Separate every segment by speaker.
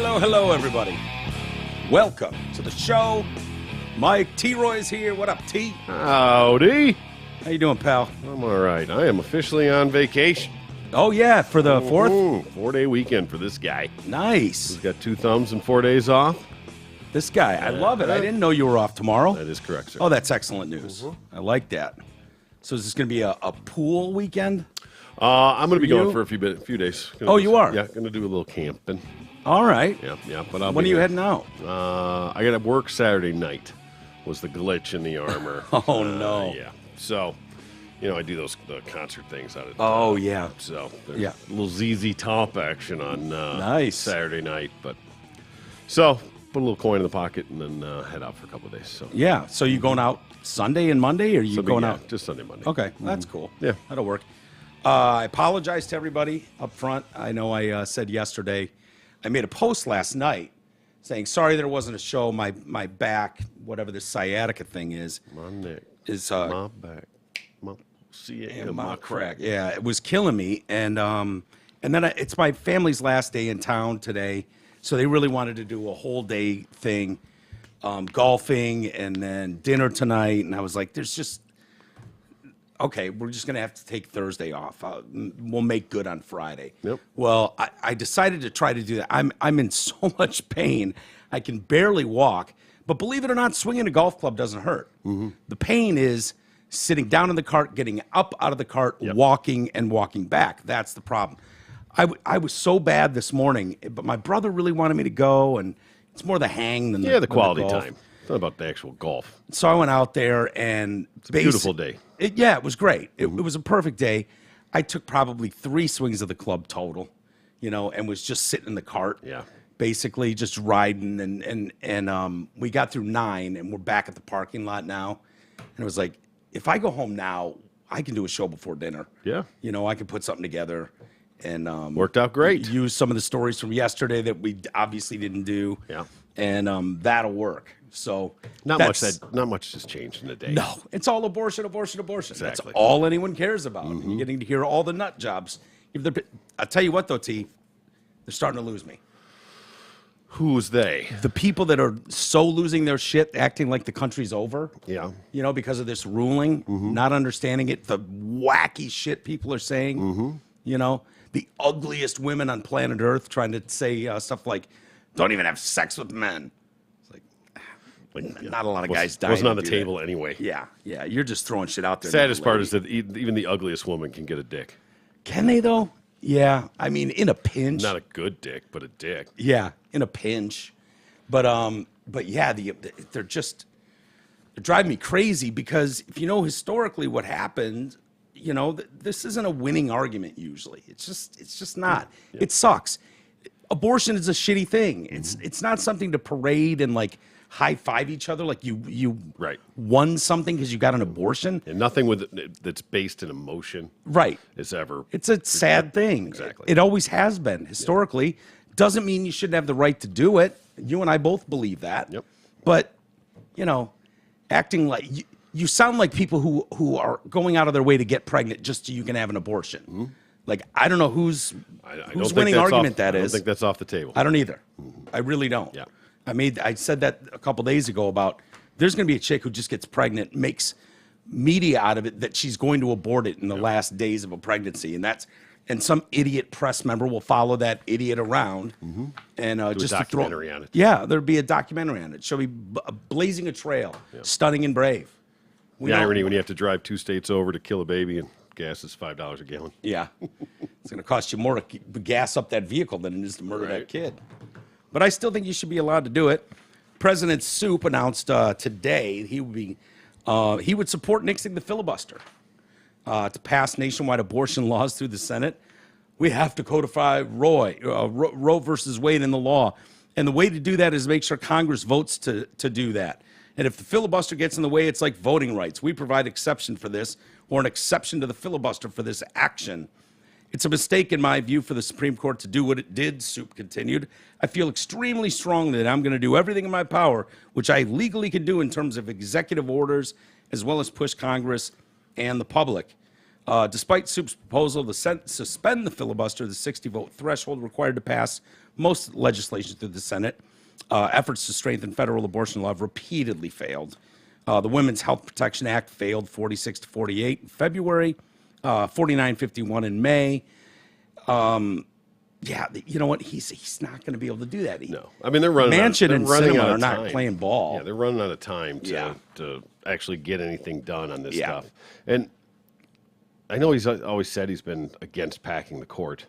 Speaker 1: Hello, everybody. Welcome to the show. Mike T. Roy's here. What up, T?
Speaker 2: Howdy.
Speaker 1: How you doing, pal?
Speaker 2: I'm all right. I am officially on vacation.
Speaker 1: Oh, yeah, for the 4th?
Speaker 2: 4-day weekend for this guy.
Speaker 1: Nice.
Speaker 2: He's got 2 thumbs and 4 days off.
Speaker 1: This guy, I love it. I didn't know you were off tomorrow.
Speaker 2: That is correct, sir.
Speaker 1: Oh, that's excellent news. I like that. So is this going to be a pool weekend?
Speaker 2: I'm going to be
Speaker 1: you?
Speaker 2: going for a few days.
Speaker 1: You are?
Speaker 2: Yeah, going to do a little camping.
Speaker 1: All right.
Speaker 2: Yeah. But
Speaker 1: When are you heading out?
Speaker 2: I got to work Saturday night. Was the glitch in the armor.
Speaker 1: Oh, no.
Speaker 2: Yeah. So, I do the concert things out of
Speaker 1: Oh, yeah.
Speaker 2: So, there's
Speaker 1: Yeah.
Speaker 2: a little ZZ Top action on
Speaker 1: Nice.
Speaker 2: Saturday night. So, put a little coin in the pocket and then head out for a couple of days. So,
Speaker 1: Yeah. So you going out Sunday and Monday, or are you
Speaker 2: Sunday,
Speaker 1: going
Speaker 2: yeah,
Speaker 1: out?
Speaker 2: just Sunday, Monday.
Speaker 1: Okay, that's cool.
Speaker 2: Yeah.
Speaker 1: That'll work. I apologize to everybody up front. I know I said yesterday, I made a post last night saying, sorry there wasn't a show. My back, whatever this sciatica thing is.
Speaker 2: My neck.
Speaker 1: Is
Speaker 2: my back. My
Speaker 1: my crack. Yeah, it was killing me. And then it's my family's last day in town today. So they really wanted to do a whole day thing, golfing and then dinner tonight. And I was like, okay, we're just going to have to take Thursday off. We'll make good on Friday.
Speaker 2: Yep.
Speaker 1: Well, I decided to try to do that. I'm in so much pain. I can barely walk. But believe it or not, swinging a golf club doesn't hurt. Mm-hmm. The pain is sitting down in the cart, getting up out of the cart, walking, and walking back. That's the problem. I was so bad this morning, but my brother really wanted me to go, and it's more the hang than
Speaker 2: the quality
Speaker 1: golf.
Speaker 2: time. It's not about the actual golf.
Speaker 1: So I went out there, and
Speaker 2: it's a beautiful day.
Speaker 1: It was great. It was a perfect day. I took probably 3 swings of the club total, and was just sitting in the cart.
Speaker 2: Yeah.
Speaker 1: Basically just riding, and we got through 9, and we're back at the parking lot now. And it was like, if I go home now, I can do a show before dinner.
Speaker 2: Yeah.
Speaker 1: I can put something together. And
Speaker 2: worked out great.
Speaker 1: Use some of the stories from yesterday that we obviously didn't do.
Speaker 2: Yeah.
Speaker 1: And that'll work. So
Speaker 2: not much has changed in a day.
Speaker 1: No, it's all abortion.
Speaker 2: Exactly.
Speaker 1: That's all anyone cares about. Mm-hmm. Getting to hear all the nut jobs. I'll tell you what, though, T, they're starting to lose me.
Speaker 2: Who's they?
Speaker 1: The people that are so losing their shit, acting like the country's over.
Speaker 2: Yeah.
Speaker 1: Because of this ruling, not understanding it, the wacky shit people are saying. The ugliest women on planet Earth trying to say stuff like, don't even have sex with men. Not a lot of guys dying.
Speaker 2: Wasn't on the table anyway.
Speaker 1: Yeah. You're just throwing shit out there.
Speaker 2: Saddest part is that even the ugliest woman can get a dick.
Speaker 1: Can they, though? Yeah. I mean, in a pinch.
Speaker 2: Not a good dick, but a dick.
Speaker 1: Yeah, in a pinch. But yeah, they're driving me crazy because if you know historically what happened, this isn't a winning argument usually. It's just not. Yeah. It sucks. Abortion is a shitty thing. It's not something to parade and like high five each other like you won something because you got an abortion.
Speaker 2: And nothing that's based in emotion.
Speaker 1: Right.
Speaker 2: Is ever.
Speaker 1: It's a sad thing.
Speaker 2: Exactly.
Speaker 1: It always has been historically. Yep. Doesn't mean you shouldn't have the right to do it. You and I both believe that.
Speaker 2: Yep.
Speaker 1: But acting like you sound like people who are going out of their way to get pregnant just so you can have an abortion. Mm-hmm. Like, I don't know whose winning argument that is.
Speaker 2: I don't think that's off the table.
Speaker 1: I don't either. Mm-hmm. I really don't.
Speaker 2: Yeah.
Speaker 1: I said that a couple days ago about there's going to be a chick who just gets pregnant, makes media out of it that she's going to abort it in the last days of a pregnancy, and some idiot press member will follow that idiot around and just
Speaker 2: a documentary on it.
Speaker 1: Yeah, there'll be a documentary on it. She'll be blazing a trail, stunning and brave.
Speaker 2: The irony when you have to drive 2 states over to kill a baby and gas is $5 a gallon.
Speaker 1: Yeah. It's going to cost you more to gas up that vehicle than it is to murder that kid. But I still think you should be allowed to do it. President Soup announced today he would support nixing the filibuster to pass nationwide abortion laws through the Senate. We have to codify Roe versus Wade in the law. And the way to do that is make sure Congress votes to do that. And if the filibuster gets in the way, it's like voting rights. We provide exception for this, or an exception to the filibuster for this action. It's a mistake, in my view, for the Supreme Court to do what it did, Soup continued. I feel extremely strongly that I'm going to do everything in my power, which I legally can do in terms of executive orders, as well as push Congress and the public. Despite Soup's proposal to suspend the filibuster, the 60-vote threshold required to pass most legislation through the Senate. Efforts to strengthen federal abortion law have repeatedly failed. The Women's Health Protection Act failed 46-48 in February, 49-51 in May. Yeah, you know what? He's not going to be able to do that.
Speaker 2: No, I mean they're running.
Speaker 1: Manchin and
Speaker 2: running
Speaker 1: Sinema
Speaker 2: out
Speaker 1: are
Speaker 2: of
Speaker 1: not
Speaker 2: time.
Speaker 1: playing ball.
Speaker 2: Yeah, they're running out of time
Speaker 1: Yeah.
Speaker 2: to actually get anything done on this
Speaker 1: Yeah.
Speaker 2: stuff. And I know he's always said he's been against packing the court.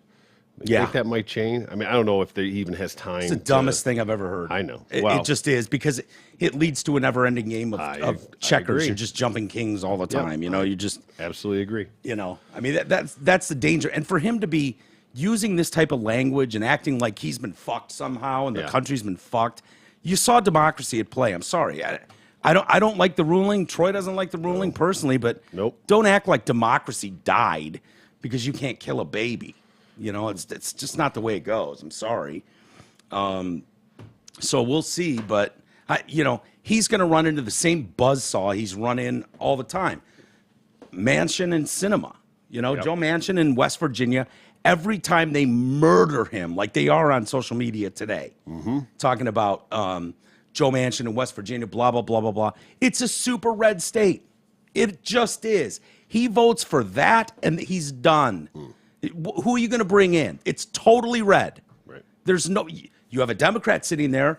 Speaker 2: You think that might change? I mean, I don't know if he even has time.
Speaker 1: It's the dumbest thing I've ever heard.
Speaker 2: I know.
Speaker 1: It just is, because it leads to a never-ending game of
Speaker 2: I
Speaker 1: checkers.
Speaker 2: agree.
Speaker 1: You're just jumping kings all the time. You just
Speaker 2: absolutely agree.
Speaker 1: I mean, that's the danger. And for him to be using this type of language and acting like he's been fucked somehow and the country's been fucked, you saw democracy at play. I'm sorry. I don't like the ruling. Troy doesn't like the ruling personally, but don't act like democracy died because you can't kill a baby. It's just not the way it goes. I'm sorry. So we'll see, but he's going to run into the same buzzsaw he's run in all the time. Manchin and Sinema. Joe Manchin in West Virginia. Every time they murder him, like they are on social media today, talking about Joe Manchin in West Virginia, blah, blah, blah, blah, blah. It's a super red state. It just is. He votes for that, and he's done. Who are you going to bring in? It's totally red.
Speaker 2: Right.
Speaker 1: You have a Democrat sitting there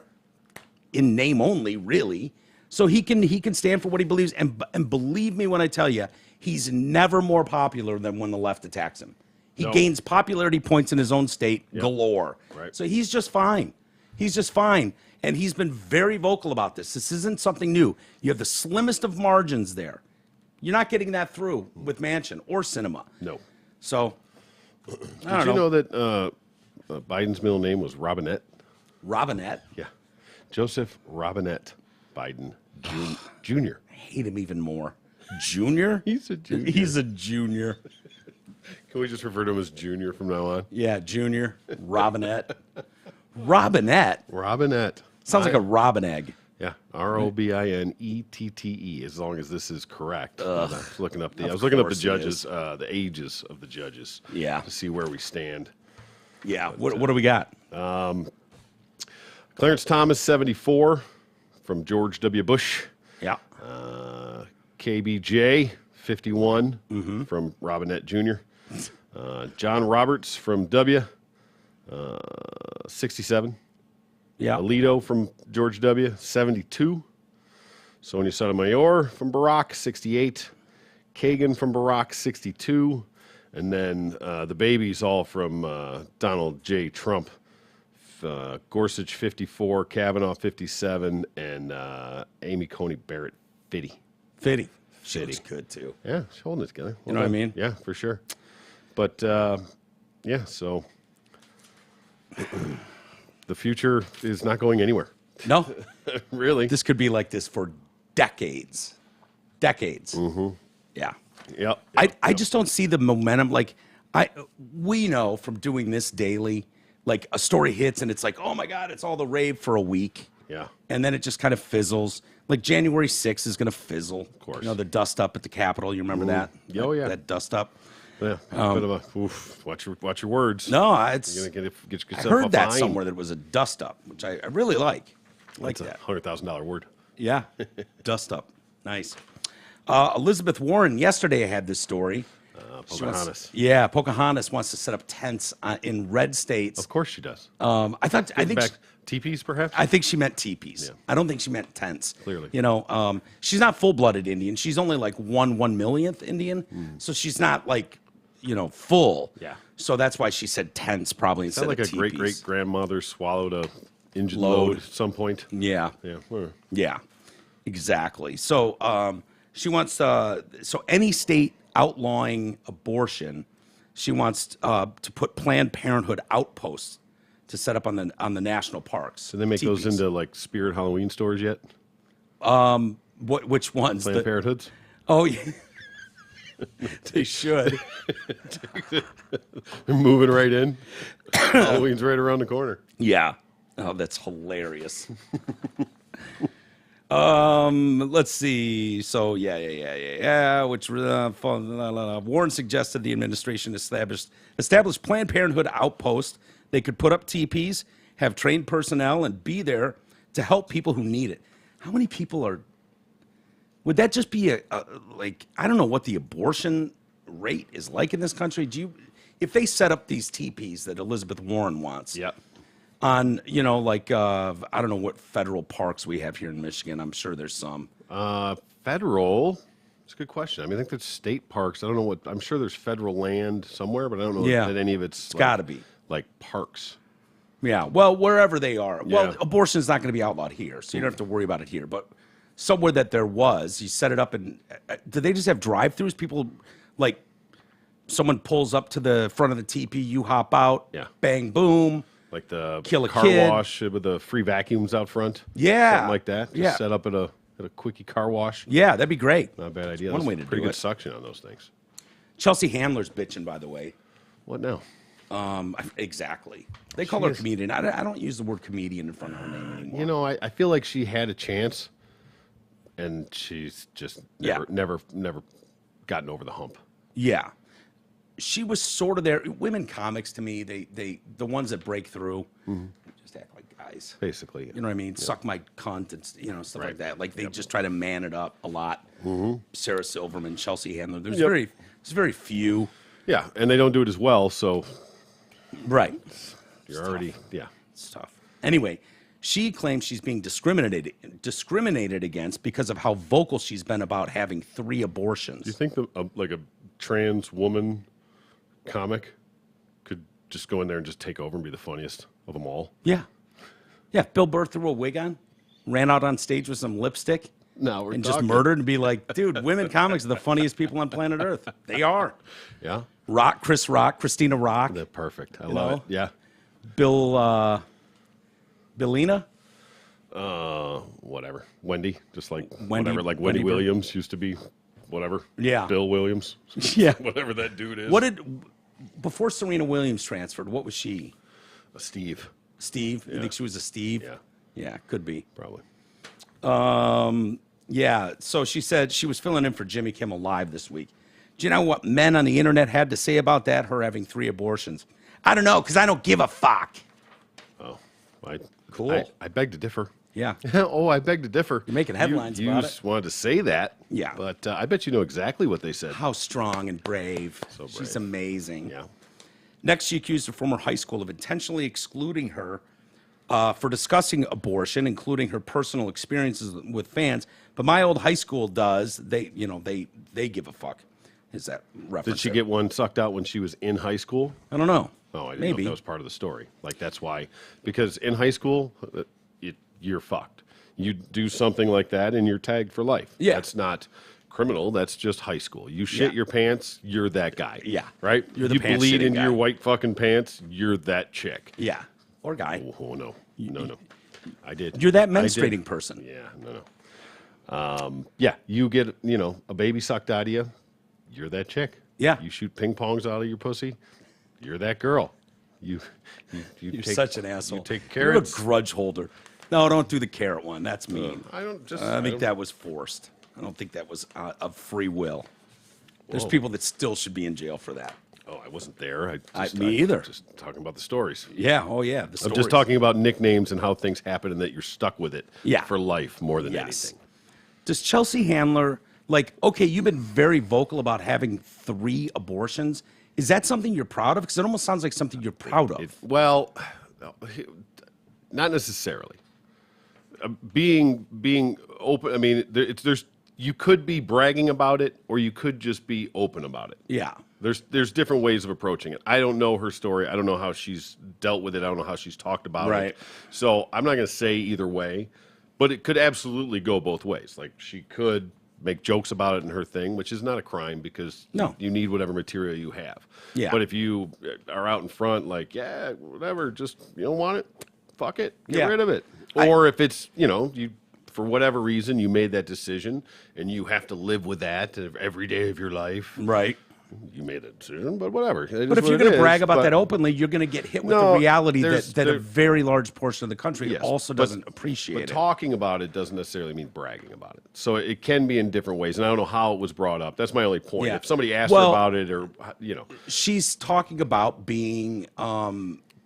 Speaker 1: in name only, really. So he can stand for what he believes. And believe me when I tell you, he's never more popular than when the left attacks him. He gains popularity points in his own state galore.
Speaker 2: Right.
Speaker 1: So he's just fine. He's just fine. And he's been very vocal about this. This isn't something new. You have the slimmest of margins there. You're not getting that through with Manchin or Sinema.
Speaker 2: No.
Speaker 1: So,
Speaker 2: Did you know that Biden's middle name was Robinette?
Speaker 1: Robinette?
Speaker 2: Yeah. Joseph Robinette Biden Jr.
Speaker 1: I hate him even more. Junior?
Speaker 2: He's a junior.
Speaker 1: He's a junior.
Speaker 2: Can we just refer to him as Junior from now on?
Speaker 1: Yeah, Junior. Robinette. Robinette?
Speaker 2: Robinette.
Speaker 1: Sounds like a robin egg.
Speaker 2: Yeah, Robinette, as long as this is correct. I was looking up the judges, the ages of the judges.
Speaker 1: Yeah.
Speaker 2: To see where we stand.
Speaker 1: Yeah. What do we got?
Speaker 2: Clarence Thomas, 74, from George W. Bush.
Speaker 1: Yeah.
Speaker 2: KBJ, 51, from Robinette Jr. John Roberts from W, 67.
Speaker 1: Yeah.
Speaker 2: Alito from George W., 72. Sonia Sotomayor from Barack, 68. Kagan from Barack, 62. And then the babies all from Donald J. Trump. Gorsuch, 54. Kavanaugh, 57. And Amy Coney Barrett, 50.
Speaker 1: Fitty. She looks good, too.
Speaker 2: Yeah, she's holding it together.
Speaker 1: You know what I mean?
Speaker 2: Yeah, for sure. But, yeah, so the future is not going anywhere.
Speaker 1: No.
Speaker 2: Really.
Speaker 1: This could be like this for decades. Decades. Mm-hmm. Yeah.
Speaker 2: Yep.
Speaker 1: I just don't see the momentum. Like, we know from doing this daily, like a story hits and it's like, oh my God, it's all the rave for a week.
Speaker 2: Yeah.
Speaker 1: And then it just kind of fizzles. Like January 6th is going to fizzle. Of
Speaker 2: course.
Speaker 1: The dust up at the Capitol. You remember that?
Speaker 2: Oh, yeah.
Speaker 1: That dust up.
Speaker 2: Yeah. A bit of a, watch your words.
Speaker 1: No, it's.
Speaker 2: You're going to get
Speaker 1: I
Speaker 2: yourself
Speaker 1: heard
Speaker 2: a
Speaker 1: that
Speaker 2: fine.
Speaker 1: somewhere that it was a dust up, which I really like. Like
Speaker 2: That's
Speaker 1: that.
Speaker 2: $100,000 word.
Speaker 1: Yeah. Dust up. Nice. Elizabeth Warren, yesterday I had this story.
Speaker 2: Pocahontas.
Speaker 1: Pocahontas wants to set up tents in red states.
Speaker 2: Of course she does.
Speaker 1: I think
Speaker 2: Back teepees, perhaps?
Speaker 1: I think she meant teepees.
Speaker 2: Yeah.
Speaker 1: I don't think she meant tents.
Speaker 2: Clearly.
Speaker 1: She's not full-blooded Indian. She's only like 1/millionth Indian. So she's not like, full.
Speaker 2: Yeah.
Speaker 1: So that's why she said tents probably instead
Speaker 2: Sound like
Speaker 1: of
Speaker 2: a
Speaker 1: teepees.
Speaker 2: great-great-grandmother swallowed a engine
Speaker 1: Load.
Speaker 2: load at some point.
Speaker 1: Yeah.
Speaker 2: Yeah.
Speaker 1: Yeah, exactly. So she wants so any state outlawing abortion, she wants to put Planned Parenthood outposts to set up on the national parks.
Speaker 2: Did they make those
Speaker 1: teepees.
Speaker 2: into like Spirit Halloween stores yet?
Speaker 1: Which ones?
Speaker 2: Planned Parenthoods?
Speaker 1: Oh yeah, they should.
Speaker 2: They're moving right in. Halloween's right around the corner.
Speaker 1: Yeah. Oh, that's hilarious. Let's see. So yeah. Which Warren suggested the administration establish Planned Parenthood outpost They could put up teepees, have trained personnel, and be there to help people who need it. How many people are? Would that just be like, I don't know what the abortion rate is like in this country. If they set up these teepees that Elizabeth Warren wants,
Speaker 2: Yep.
Speaker 1: on, like, I don't know what federal parks we have here in Michigan. I'm sure there's some.
Speaker 2: Federal. It's a good question. I mean, I think there's state parks. I don't know what. I'm sure there's federal land somewhere, but I don't know that any of it's
Speaker 1: got to be
Speaker 2: like parks.
Speaker 1: Yeah, well, wherever they are. Well,
Speaker 2: Yeah.
Speaker 1: abortion is not going to be outlawed here, so you don't have to worry about it here. But somewhere that there was, you set it up, and do they just have drive-throughs? People, like, someone pulls up to the front of the teepee, you hop out,
Speaker 2: Yeah.
Speaker 1: bang, boom.
Speaker 2: Like the
Speaker 1: Kill a
Speaker 2: car
Speaker 1: kid.
Speaker 2: wash with the free vacuums out front.
Speaker 1: Yeah.
Speaker 2: Something like that. Just
Speaker 1: Yeah.
Speaker 2: set up at a quickie car wash.
Speaker 1: Yeah, that'd be great.
Speaker 2: Not a bad idea.
Speaker 1: One
Speaker 2: That's
Speaker 1: way to
Speaker 2: pretty
Speaker 1: do
Speaker 2: good
Speaker 1: it.
Speaker 2: suction on those things.
Speaker 1: Chelsea Handler's bitching, by the way.
Speaker 2: What now?
Speaker 1: Exactly. They call her a comedian. I don't use the word comedian in front of her name anymore.
Speaker 2: You know, I feel like she had a chance, and she's just never gotten over the hump.
Speaker 1: Yeah. She was sort of there. Women comics, to me, the ones that break through, just act like guys.
Speaker 2: Basically.
Speaker 1: You know what I mean? Suck my cunt and stuff like that. Like they just try to man it up a lot. Sarah Silverman, Chelsea Handler. There's very few.
Speaker 2: Yeah, and they don't do it as well, so
Speaker 1: Right.
Speaker 2: you're already
Speaker 1: It's tough. Anyway, she claims she's being discriminated against because of how vocal she's been about having 3 abortions.
Speaker 2: Do you think like a trans woman comic could just go in there and just take over and be the funniest of them all?
Speaker 1: Yeah. Yeah. If Bill Burr threw a wig on, ran out on stage with some lipstick,
Speaker 2: No, we're
Speaker 1: and
Speaker 2: talking.
Speaker 1: just murdered and be like, dude, women comics are the funniest people on planet Earth. They are.
Speaker 2: Yeah,
Speaker 1: Chris Rock, Christina Rock,
Speaker 2: they're perfect. I love
Speaker 1: know?
Speaker 2: it. Yeah.
Speaker 1: Billina.
Speaker 2: Whatever. Wendy, just like
Speaker 1: Wendy-
Speaker 2: whatever. Like
Speaker 1: Wendy
Speaker 2: Wendy Williams used to be, whatever.
Speaker 1: Yeah.
Speaker 2: Bill Williams.
Speaker 1: Yeah.
Speaker 2: Whatever that dude is.
Speaker 1: Before Serena Williams transferred, what was she?
Speaker 2: Steve,
Speaker 1: Steve? You think she was a Steve?
Speaker 2: Yeah.
Speaker 1: Yeah, could be.
Speaker 2: probably.
Speaker 1: Yeah, so she said she was filling in for Jimmy Kimmel Live this week. Do you know what men on the internet had to say about that, her having 3 abortions? I don't know, because I don't give a fuck.
Speaker 2: Oh,
Speaker 1: Cool.
Speaker 2: I beg to differ.
Speaker 1: Yeah.
Speaker 2: Oh, I beg to differ.
Speaker 1: You're making headlines
Speaker 2: you
Speaker 1: about
Speaker 2: just wanted to say that.
Speaker 1: Yeah.
Speaker 2: But I bet you know exactly what they said.
Speaker 1: How strong and brave.
Speaker 2: So
Speaker 1: She's
Speaker 2: brave.
Speaker 1: amazing.
Speaker 2: Yeah.
Speaker 1: Next, she accused a former high school of intentionally excluding her for discussing abortion, including her personal experiences with fans. But my old high school does. They give a fuck. Is that reference?
Speaker 2: Did she
Speaker 1: there?
Speaker 2: get one sucked out when she was in high school?
Speaker 1: I don't know.
Speaker 2: Oh, I didn't know
Speaker 1: Maybe.
Speaker 2: if that was part of the story. Like, that's why. Because in high school, you're fucked. You do something like that, and you're tagged for life.
Speaker 1: Yeah.
Speaker 2: That's not criminal. That's just high school. You shit
Speaker 1: Yeah.
Speaker 2: your pants, you're that guy.
Speaker 1: Yeah.
Speaker 2: Right?
Speaker 1: You're the
Speaker 2: you
Speaker 1: pants
Speaker 2: bleed
Speaker 1: shitting
Speaker 2: into
Speaker 1: guy.
Speaker 2: your white fucking pants, you're that chick.
Speaker 1: Yeah. Or guy.
Speaker 2: Oh, no. No. I did.
Speaker 1: You're that
Speaker 2: I did.
Speaker 1: menstruating person.
Speaker 2: Yeah, no. Yeah, you get, a baby sucked out of you, you're that chick.
Speaker 1: Yeah.
Speaker 2: You shoot ping pongs out of your pussy, you're that girl. You're
Speaker 1: Such an asshole.
Speaker 2: You take
Speaker 1: You're a
Speaker 2: carrots.
Speaker 1: grudge holder. No, don't do the carrot one. That's mean.
Speaker 2: I don't just.
Speaker 1: I think
Speaker 2: don't-
Speaker 1: that was forced. I don't think that was of free will. There's
Speaker 2: Whoa.
Speaker 1: people that still should be in jail for that.
Speaker 2: Oh, I wasn't there.
Speaker 1: Me either.
Speaker 2: Just talking about the stories.
Speaker 1: Yeah. Oh, yeah. The
Speaker 2: I'm
Speaker 1: stories.
Speaker 2: just talking about nicknames and how things happen and that you're stuck with it
Speaker 1: Yeah.
Speaker 2: for life more than
Speaker 1: Yes.
Speaker 2: anything.
Speaker 1: Does Chelsea Handler, okay, you've been very vocal about having 3 abortions. Is that something you're proud of? Because it almost sounds like something you're proud of.
Speaker 2: Well, not necessarily. Being open. I mean, there's you could be bragging about it, or you could just be open about it.
Speaker 1: Yeah.
Speaker 2: There's different ways of approaching it. I don't know her story. I don't know how she's dealt with it. I don't know how she's talked about
Speaker 1: Right.
Speaker 2: it. So I'm not going to say either way, but it could absolutely go both ways. Like, she could make jokes about it in her thing, which is not a crime because
Speaker 1: No.
Speaker 2: you need whatever material you have.
Speaker 1: Yeah.
Speaker 2: But if you are out in front, like, yeah, whatever, just, you don't want it, fuck it, get
Speaker 1: Yeah.
Speaker 2: rid of it. Or if it's, you for whatever reason you made that decision and you have to live with that every day of your life.
Speaker 1: Right.
Speaker 2: You made a decision, but whatever.
Speaker 1: But if you're going to brag about that openly, you're going to get hit with
Speaker 2: No,
Speaker 1: the reality
Speaker 2: there's-
Speaker 1: that a
Speaker 2: there-
Speaker 1: very large portion of the country
Speaker 2: Yes,
Speaker 1: also
Speaker 2: but-
Speaker 1: doesn't appreciate
Speaker 2: But
Speaker 1: it.
Speaker 2: talking about it doesn't necessarily mean bragging about it. So it can be in different ways, and I don't know how it was brought up. That's my only point.
Speaker 1: Yeah.
Speaker 2: If somebody asked
Speaker 1: Well-
Speaker 2: her about it, or
Speaker 1: She's talking about being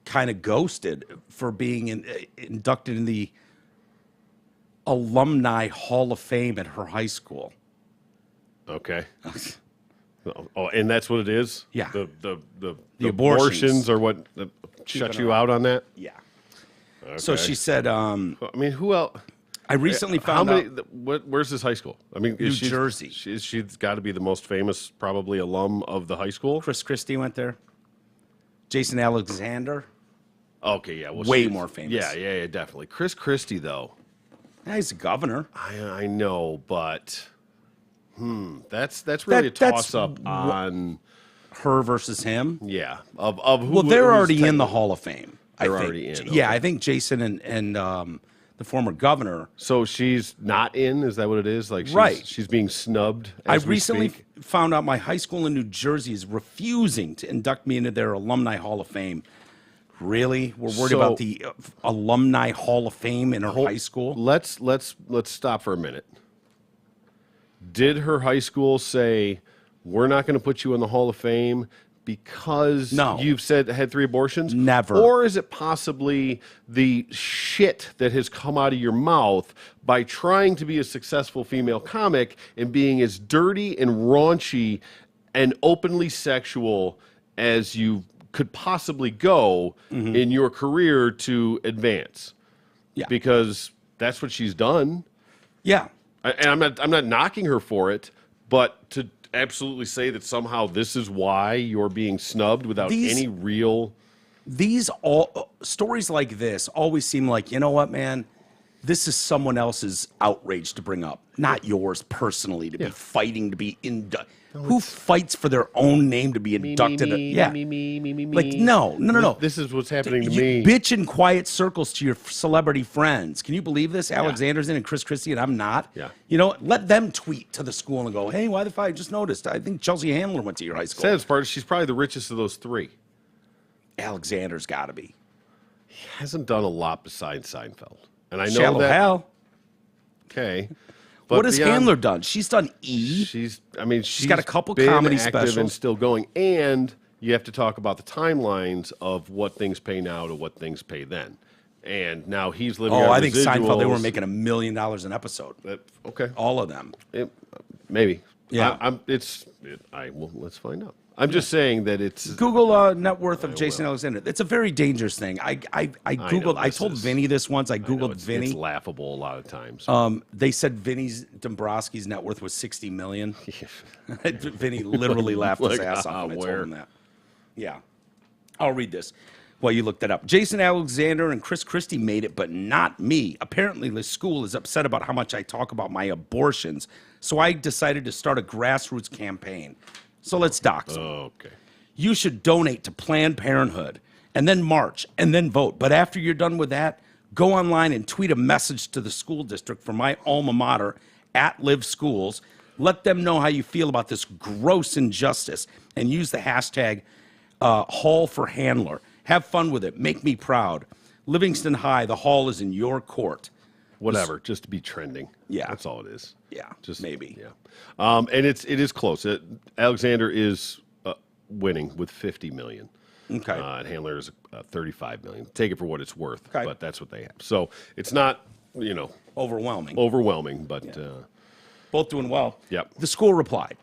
Speaker 1: kind of ghosted for being inducted in the Alumni Hall of Fame at her high school.
Speaker 2: Okay. Oh, and that's what it is?
Speaker 1: Yeah.
Speaker 2: The
Speaker 1: abortions
Speaker 2: are what shut you out on that?
Speaker 1: Yeah.
Speaker 2: Okay.
Speaker 1: So she said,
Speaker 2: I mean, who else?
Speaker 1: I recently found out.
Speaker 2: Where's this high school? I mean,
Speaker 1: New Jersey.
Speaker 2: She's got to be the most famous, probably, alum of the high school.
Speaker 1: Chris Christie went there. Jason Alexander.
Speaker 2: Okay, yeah. Well,
Speaker 1: Way more famous.
Speaker 2: Yeah, definitely. Chris Christie, though.
Speaker 1: Yeah, he's a governor.
Speaker 2: I know, but that's really a toss-up on
Speaker 1: her versus him.
Speaker 2: Yeah, of who.
Speaker 1: Well, they're already in the Hall of Fame.
Speaker 2: They're already in.
Speaker 1: Yeah, I think Jason and the former governor.
Speaker 2: So she's not in. Is that what it is? Like, she's being snubbed.
Speaker 1: I recently found out my high school in New Jersey is refusing to induct me into their Alumni Hall of Fame. Really? We're worried about the Alumni Hall of Fame in her high school?
Speaker 2: Let's stop for a minute. Did her high school say, we're not going to put you in the Hall of Fame because you've had 3 abortions?
Speaker 1: Never.
Speaker 2: Or is it possibly the shit that has come out of your mouth by trying to be a successful female comic and being as dirty and raunchy and openly sexual as you could possibly go in your career to advance?
Speaker 1: Yeah.
Speaker 2: Because that's what she's done.
Speaker 1: Yeah.
Speaker 2: And I'm not knocking her for it, but to absolutely say that somehow this is why you're being snubbed without any real...
Speaker 1: Stories like this always seem like, you know what, man? This is someone else's outrage to bring up, not yours personally, to be fighting to be inducted. Who fights for their own name to be inducted?
Speaker 2: Me.
Speaker 1: Like, no.
Speaker 2: This is what's happening to me.
Speaker 1: Bitch in quiet circles to your celebrity friends. Can you believe this? Alexander's in and Chris Christie and I'm not.
Speaker 2: Yeah.
Speaker 1: You know, let them tweet to the school and go, hey, why the fuck? I just noticed. I think Chelsea Handler went to your high school.
Speaker 2: Says part, she's probably the richest of those 3.
Speaker 1: Alexander's got to be.
Speaker 2: He hasn't done a lot besides Seinfeld. And I know
Speaker 1: Shallow
Speaker 2: that.
Speaker 1: Hal.
Speaker 2: Okay.
Speaker 1: What has Handler done? She's done E.
Speaker 2: She's
Speaker 1: got a couple
Speaker 2: been
Speaker 1: comedy
Speaker 2: active
Speaker 1: specials
Speaker 2: and still going. And you have to talk about the timelines of what things pay now to what things pay then. And now he's living.
Speaker 1: Oh,
Speaker 2: on
Speaker 1: I think Seinfeld, they
Speaker 2: residuals.
Speaker 1: were making $1 million an episode.
Speaker 2: Okay,
Speaker 1: all of them.
Speaker 2: Maybe.
Speaker 1: Yeah.
Speaker 2: Let's find out. I'm just saying that it's
Speaker 1: Google net worth of Jason Alexander. It's a very dangerous thing. I googled. I told Vinny this once. I googled Vinny.
Speaker 2: It's laughable a lot of times.
Speaker 1: They said Dombrowski's net worth was $60 million. Vinny literally laughed his ass off when I told him that. Yeah, I'll read this while you look that up. Jason Alexander and Chris Christie made it, but not me. Apparently, the school is upset about how much I talk about my abortions, so I decided to start a grassroots campaign. So let's dox them.
Speaker 2: Okay.
Speaker 1: You should donate to Planned Parenthood and then march and then vote. But after you're done with that, go online and tweet a message to the school district for my alma mater at Live Schools. Let them know how you feel about this gross injustice and use the hashtag Hall for Handler. Have fun with it. Make me proud. Livingston High, the hall is in your court.
Speaker 2: Whatever, just to be trending.
Speaker 1: Yeah.
Speaker 2: That's all it is.
Speaker 1: Yeah,
Speaker 2: just
Speaker 1: maybe.
Speaker 2: Yeah. And it is close. Alexander is winning with 50 million.
Speaker 1: Okay.
Speaker 2: And Handler is 35 million. Take it for what it's worth.
Speaker 1: Okay.
Speaker 2: But that's what they have. So it's not,
Speaker 1: overwhelming,
Speaker 2: but
Speaker 1: both doing well.
Speaker 2: Yep.
Speaker 1: The school replied,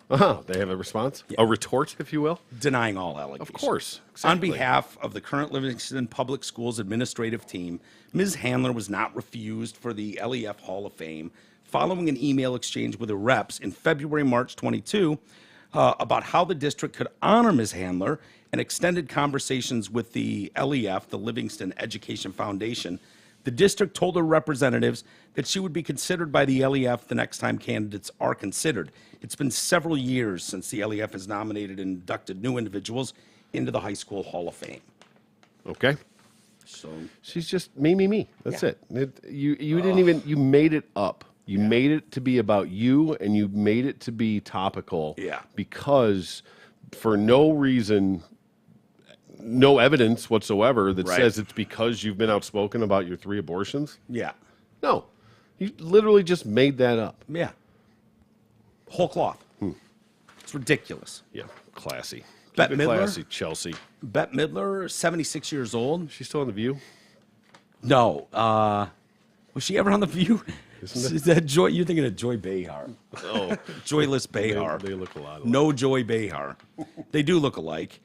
Speaker 2: they have a response, a retort, if you will,
Speaker 1: denying all allegations.
Speaker 2: Of course.
Speaker 1: On
Speaker 2: Exactly.
Speaker 1: behalf of the current Livingston Public Schools administrative team, Ms. Handler was not refused for the LEF Hall of Fame following an email exchange with her reps in February, March 22 about how the district could honor Ms. Handler and extended conversations with the LEF, the Livingston Education Foundation. The district told her representatives that she would be considered by the LEF the next time candidates are considered. It's been several years since the LEF has nominated and inducted new individuals into the High School Hall of Fame.
Speaker 2: Okay.
Speaker 1: So
Speaker 2: She's just me. That's it. You didn't even, you made it up. You made it to be about you, and you made it to be topical.
Speaker 1: Yeah.
Speaker 2: Because for no reason, no evidence whatsoever that says it's because you've been outspoken about your 3 abortions.
Speaker 1: yeah.
Speaker 2: No. You literally just made that up.
Speaker 1: Yeah. Whole cloth. It's ridiculous.
Speaker 2: Yeah. Classy.
Speaker 1: Bette
Speaker 2: Keep it
Speaker 1: Midler.
Speaker 2: classy, Chelsea.
Speaker 1: Bette Midler, 76 years old.
Speaker 2: She's still on The View?
Speaker 1: No. Was she ever on The View? Is that Joy? You're thinking of Joy Behar.
Speaker 2: Oh.
Speaker 1: Joyless Behar.
Speaker 2: They look a lot alike.
Speaker 1: No Joy Behar. They do look alike.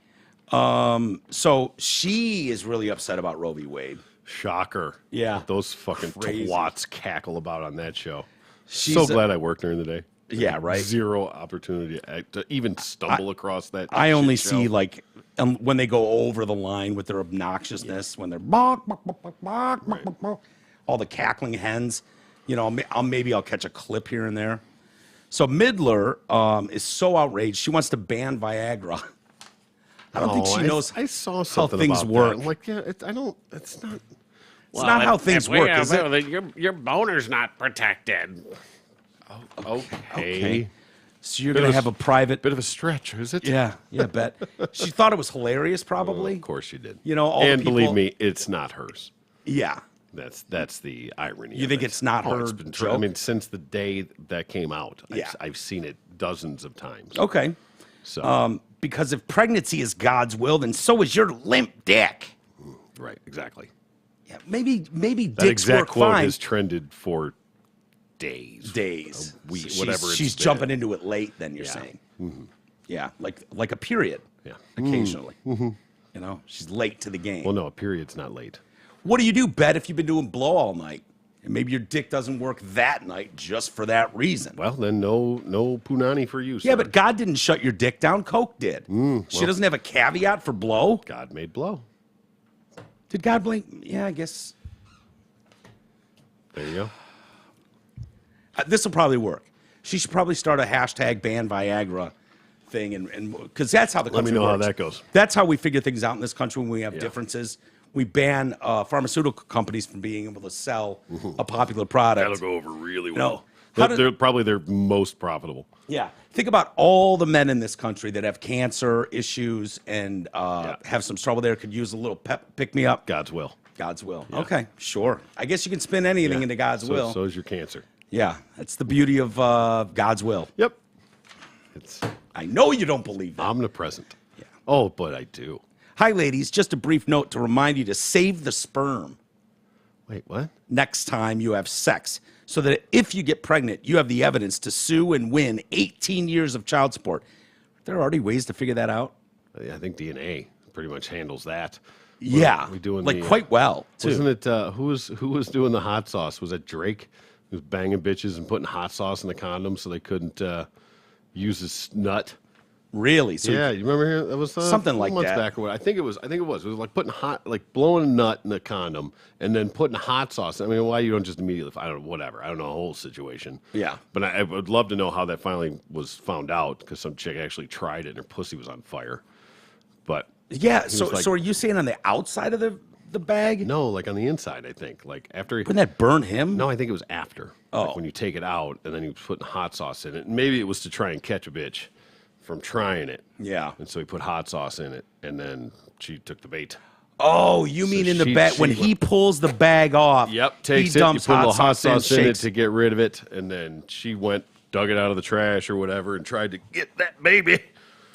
Speaker 1: So she is really upset about Roe v. Wade.
Speaker 2: Shocker.
Speaker 1: Yeah.
Speaker 2: Those fucking
Speaker 1: Crazy.
Speaker 2: twats cackle about on that show.
Speaker 1: She's
Speaker 2: So glad I worked during the day.
Speaker 1: Yeah, right.
Speaker 2: Zero opportunity to even stumble across that.
Speaker 1: I only
Speaker 2: shit
Speaker 1: see
Speaker 2: show.
Speaker 1: like when they go over the line with their obnoxiousness, when they're bark, bark, bark, bark, bark, bark, bark, bark, all the cackling hens. You know, maybe I'll catch a clip here and there. So Midler is so outraged. She wants to ban Viagra. I don't think she knows
Speaker 2: I saw
Speaker 1: how
Speaker 2: something
Speaker 1: things
Speaker 2: about
Speaker 1: work.
Speaker 2: That. I'm like, yeah, I don't. It's not.
Speaker 1: It's not how things work, is it?
Speaker 2: Your boner's not protected. Okay.
Speaker 1: So you're
Speaker 2: Bit
Speaker 1: going
Speaker 2: of
Speaker 1: to
Speaker 2: a
Speaker 1: have a private.
Speaker 2: Bit of a stretch, is it?
Speaker 1: Yeah, bet. She thought it was hilarious, probably.
Speaker 2: Of course she did.
Speaker 1: You know, all the
Speaker 2: and believe
Speaker 1: people-
Speaker 2: me, it's not hers.
Speaker 1: Yeah.
Speaker 2: That's the irony.
Speaker 1: You
Speaker 2: of
Speaker 1: think
Speaker 2: it.
Speaker 1: it's not her
Speaker 2: It's been
Speaker 1: joke?
Speaker 2: I mean, since the day that came out,
Speaker 1: Yeah.
Speaker 2: I've seen it dozens of times.
Speaker 1: Okay.
Speaker 2: So
Speaker 1: Because if pregnancy is God's will, then so is your limp dick.
Speaker 2: right, exactly.
Speaker 1: Yeah, maybe
Speaker 2: That
Speaker 1: dicks
Speaker 2: exact
Speaker 1: work
Speaker 2: quote
Speaker 1: fine.
Speaker 2: has trended for days.
Speaker 1: Days.
Speaker 2: A week,
Speaker 1: So
Speaker 2: whatever it's
Speaker 1: She's
Speaker 2: been.
Speaker 1: jumping into it late. Then you're
Speaker 2: Yeah.
Speaker 1: saying. Yeah, like a period.
Speaker 2: Yeah.
Speaker 1: Occasionally. You know, she's late to the game.
Speaker 2: Well, no, a period's not late.
Speaker 1: What do you do, Bet, if you've been doing blow all night? And maybe your dick doesn't work that night just for that reason.
Speaker 2: Well, then no punani for you.
Speaker 1: Yeah,
Speaker 2: sir.
Speaker 1: but God didn't shut your dick down. Coke did. She doesn't have a caveat for blow.
Speaker 2: God made blow.
Speaker 1: Did God blink? Yeah, I guess.
Speaker 2: There you go.
Speaker 1: This will probably work. She should probably start a hashtag ban Viagra thing, and because that's how the
Speaker 2: Let me
Speaker 1: country
Speaker 2: know how
Speaker 1: works.
Speaker 2: that goes.
Speaker 1: That's how we figure things out in this country when we have
Speaker 2: Yeah.
Speaker 1: differences. We ban pharmaceutical companies from being able to sell a popular product.
Speaker 2: That'll go over really
Speaker 1: No.
Speaker 2: well.
Speaker 1: How did-
Speaker 2: They're probably their most profitable.
Speaker 1: Yeah. Think about all the men in this country that have cancer issues and have some trouble there, could use a little pick me up.
Speaker 2: God's will.
Speaker 1: God's will. Okay, sure. I guess you can spin anything
Speaker 2: Yeah.
Speaker 1: into God's will.
Speaker 2: So is your cancer.
Speaker 1: Yeah, that's the beauty of God's will.
Speaker 2: Yep. It's
Speaker 1: I know you don't believe that.
Speaker 2: omnipresent. Yeah. Oh, but I do.
Speaker 1: Hi, ladies. Just a brief note to remind you to save the sperm
Speaker 2: Wait, what?
Speaker 1: next time you have sex so that if you get pregnant, you have the evidence to sue and win 18 years of child support. There are already ways to figure that out.
Speaker 2: I think DNA pretty much handles that.
Speaker 1: Yeah,
Speaker 2: we doing
Speaker 1: like
Speaker 2: the,
Speaker 1: quite well, too.
Speaker 2: Wasn't it who was doing the hot sauce? Was it Drake? Who was banging bitches and putting hot sauce in the condom so they couldn't use his nut.
Speaker 1: Really? So
Speaker 2: Yeah, you remember here? That was
Speaker 1: Something like
Speaker 2: months
Speaker 1: that.
Speaker 2: back or what? I think it was. It was like putting like blowing a nut in a condom and then putting hot sauce. I mean, why you don't just immediately? I don't know. Whatever. I don't know the whole situation.
Speaker 1: Yeah.
Speaker 2: But I would love to know how that finally was found out because some chick actually tried it and her pussy was on fire. But
Speaker 1: Yeah. So,
Speaker 2: was like-
Speaker 1: so are you saying on the outside of the bag?
Speaker 2: no, like on the inside, I think. Like after.
Speaker 1: Wouldn't that burn him?
Speaker 2: No, I think it was after.
Speaker 1: Oh.
Speaker 2: Like when you take it out and then he was putting hot sauce in it. Maybe it was to try and catch a bitch from trying it.
Speaker 1: Yeah.
Speaker 2: And so he put hot sauce in it and then she took the bait.
Speaker 1: Oh, you mean in the
Speaker 2: she-
Speaker 1: bag when
Speaker 2: she-
Speaker 1: he pulls the bag off?
Speaker 2: Yep, takes
Speaker 1: he
Speaker 2: it, you
Speaker 1: dumps
Speaker 2: put a little hot
Speaker 1: in,
Speaker 2: sauce in it
Speaker 1: shakes.
Speaker 2: to get rid of it, and then she went, dug it out of the trash or whatever, and tried to get that baby.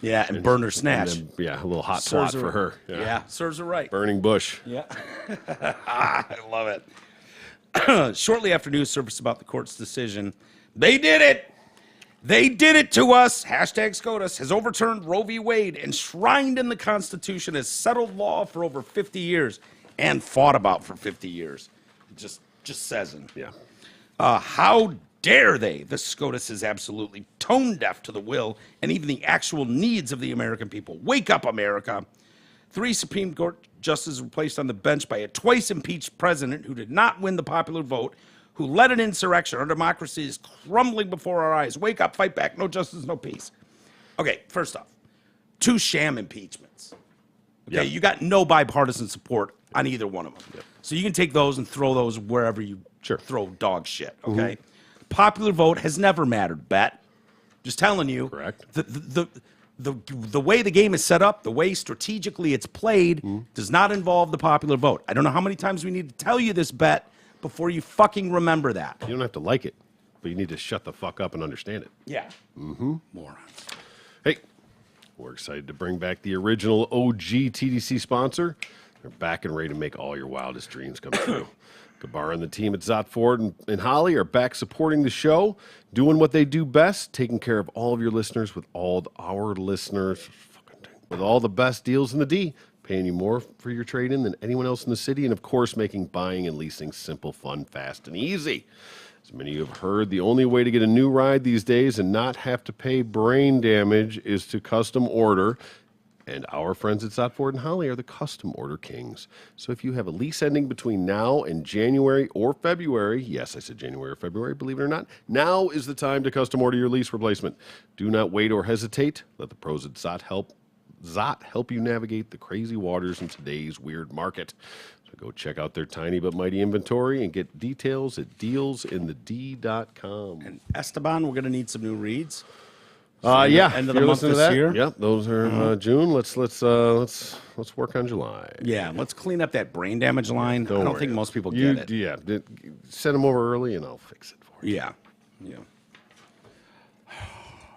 Speaker 1: Yeah, and burn her snatch.
Speaker 2: And then, yeah, a little hot
Speaker 1: Serves
Speaker 2: plot for her.
Speaker 1: Yeah. Serves her right.
Speaker 2: Burning bush.
Speaker 1: Yeah. I love it. Shortly after news surfaced about the court's decision, they did it. They did it to us. Hashtag SCOTUS has overturned Roe v. Wade, enshrined in the Constitution as settled law for over 50 years and fought about for 50 years. Just says it.
Speaker 2: Yeah.
Speaker 1: How dare they? The SCOTUS is absolutely tone deaf to the will and even the actual needs of the American people. Wake up, America. 3 Supreme Court justices were placed on the bench by a twice impeached president who did not win the popular vote, who led an insurrection. Our democracy is crumbling before our eyes. Wake up, fight back. No justice, no peace. Okay, first off, 2 sham impeachments. Okay,
Speaker 2: Yep.
Speaker 1: you got no bipartisan support on either one of them.
Speaker 2: Yep.
Speaker 1: So you can take those and throw those wherever you
Speaker 2: Sure.
Speaker 1: throw dog shit, okay? Popular vote has never mattered, Bet. Just telling you.
Speaker 2: Correct.
Speaker 1: The way the game is set up, the way strategically it's played, does not involve the popular vote. I don't know how many times we need to tell you this, Bet, before you fucking remember that.
Speaker 2: You don't have to like it, but you need to shut the fuck up and understand it.
Speaker 1: Yeah. Mm-hmm. Morons.
Speaker 2: Hey, We're excited to bring back the original OG TDC sponsor. They're back and ready to make all your wildest dreams come true. Gabar and the team at Zott Ford and Holly are back supporting the show, doing what they do best, taking care of all of your listeners with all our listeners, with all the best deals in the D, paying you more for your trade-in than anyone else in the city, and of course, making buying and leasing simple, fun, fast, and easy. As many of you have heard, the only way to get a new ride these days and not have to pay brain damage is to custom order. And our friends at Zott Ford and Holly are the custom order kings. So if you have a lease ending between now and January or February, yes, I said January or February, believe it or not, now is the time to custom order your lease replacement. Do not wait or hesitate. Let the pros at Zott help you navigate the crazy waters in today's weird market. So go check out their tiny but mighty inventory and get details at dealsinthed.com.
Speaker 1: And Esteban, we're going to need some new reads.
Speaker 2: Yeah,
Speaker 1: end of
Speaker 2: if
Speaker 1: the
Speaker 2: you're
Speaker 1: month
Speaker 2: listening to
Speaker 1: this
Speaker 2: that,
Speaker 1: year.
Speaker 2: Yep, those are June. Let's work on July.
Speaker 1: Yeah, let's clean up that brain damage line. I don't
Speaker 2: worry.
Speaker 1: think most people get it.
Speaker 2: Yeah, send them over early and I'll fix it for you.
Speaker 1: Yeah.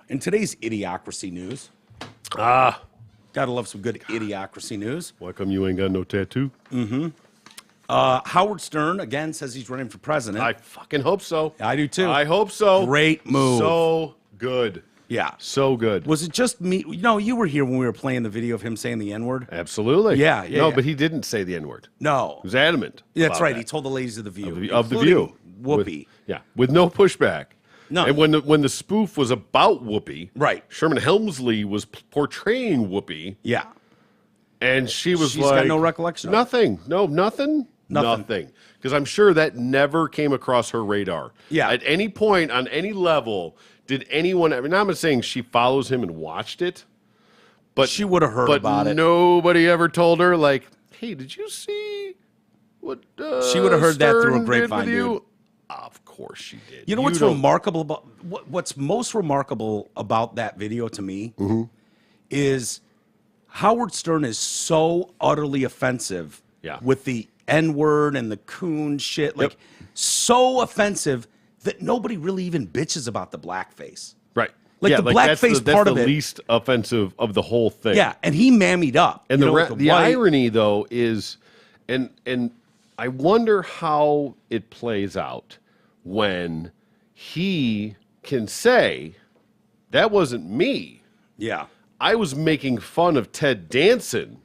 Speaker 1: In today's idiocracy news, gotta love some good idiocracy news.
Speaker 2: Why come you ain't got no tattoo?
Speaker 1: Howard Stern again says he's running for president.
Speaker 2: I fucking hope so.
Speaker 1: I do too.
Speaker 2: I hope so.
Speaker 1: Great move.
Speaker 2: So good.
Speaker 1: Yeah.
Speaker 2: So good.
Speaker 1: Was it just me? You were here when we were playing the video of him saying the N-word.
Speaker 2: Absolutely.
Speaker 1: Yeah.
Speaker 2: No,
Speaker 1: yeah.
Speaker 2: but he didn't say the N-word.
Speaker 1: No.
Speaker 2: He was adamant.
Speaker 1: That's
Speaker 2: about
Speaker 1: right.
Speaker 2: that.
Speaker 1: He told the ladies of the View.
Speaker 2: Of the View.
Speaker 1: Whoopi.
Speaker 2: With no pushback.
Speaker 1: No.
Speaker 2: And when the spoof was about Whoopi,
Speaker 1: Right.
Speaker 2: Sherman Helmsley was portraying Whoopi,
Speaker 1: Yeah.
Speaker 2: and she's
Speaker 1: got no recollection of it.
Speaker 2: Nothing. No, nothing.
Speaker 1: Nothing.
Speaker 2: Because I'm sure that never came across her radar.
Speaker 1: Yeah.
Speaker 2: At any point, on any level, did anyone, I mean, I'm not saying she follows him and watched it, but
Speaker 1: She would have heard about it.
Speaker 2: Nobody ever told her, like, hey, did you see what
Speaker 1: She would have heard that through a
Speaker 2: Stern did
Speaker 1: grapevine,
Speaker 2: with you?
Speaker 1: dude.
Speaker 2: Of course she did.
Speaker 1: You know what's
Speaker 2: don't-
Speaker 1: remarkable about what's most remarkable about that video to me is Howard Stern is so utterly offensive
Speaker 2: Yeah.
Speaker 1: with the N-word and the coon shit, like so offensive that nobody really even bitches about the blackface.
Speaker 2: Right.
Speaker 1: Like,
Speaker 2: yeah,
Speaker 1: the
Speaker 2: that's
Speaker 1: blackface
Speaker 2: that's
Speaker 1: part
Speaker 2: the
Speaker 1: of it-
Speaker 2: least offensive of the whole thing.
Speaker 1: Yeah, and he mammied up.
Speaker 2: And
Speaker 1: you know, with
Speaker 2: the
Speaker 1: white-
Speaker 2: irony, though, is, and I wonder how it plays out when he can say, that wasn't me.
Speaker 1: Yeah.
Speaker 2: I was making fun of Ted Danson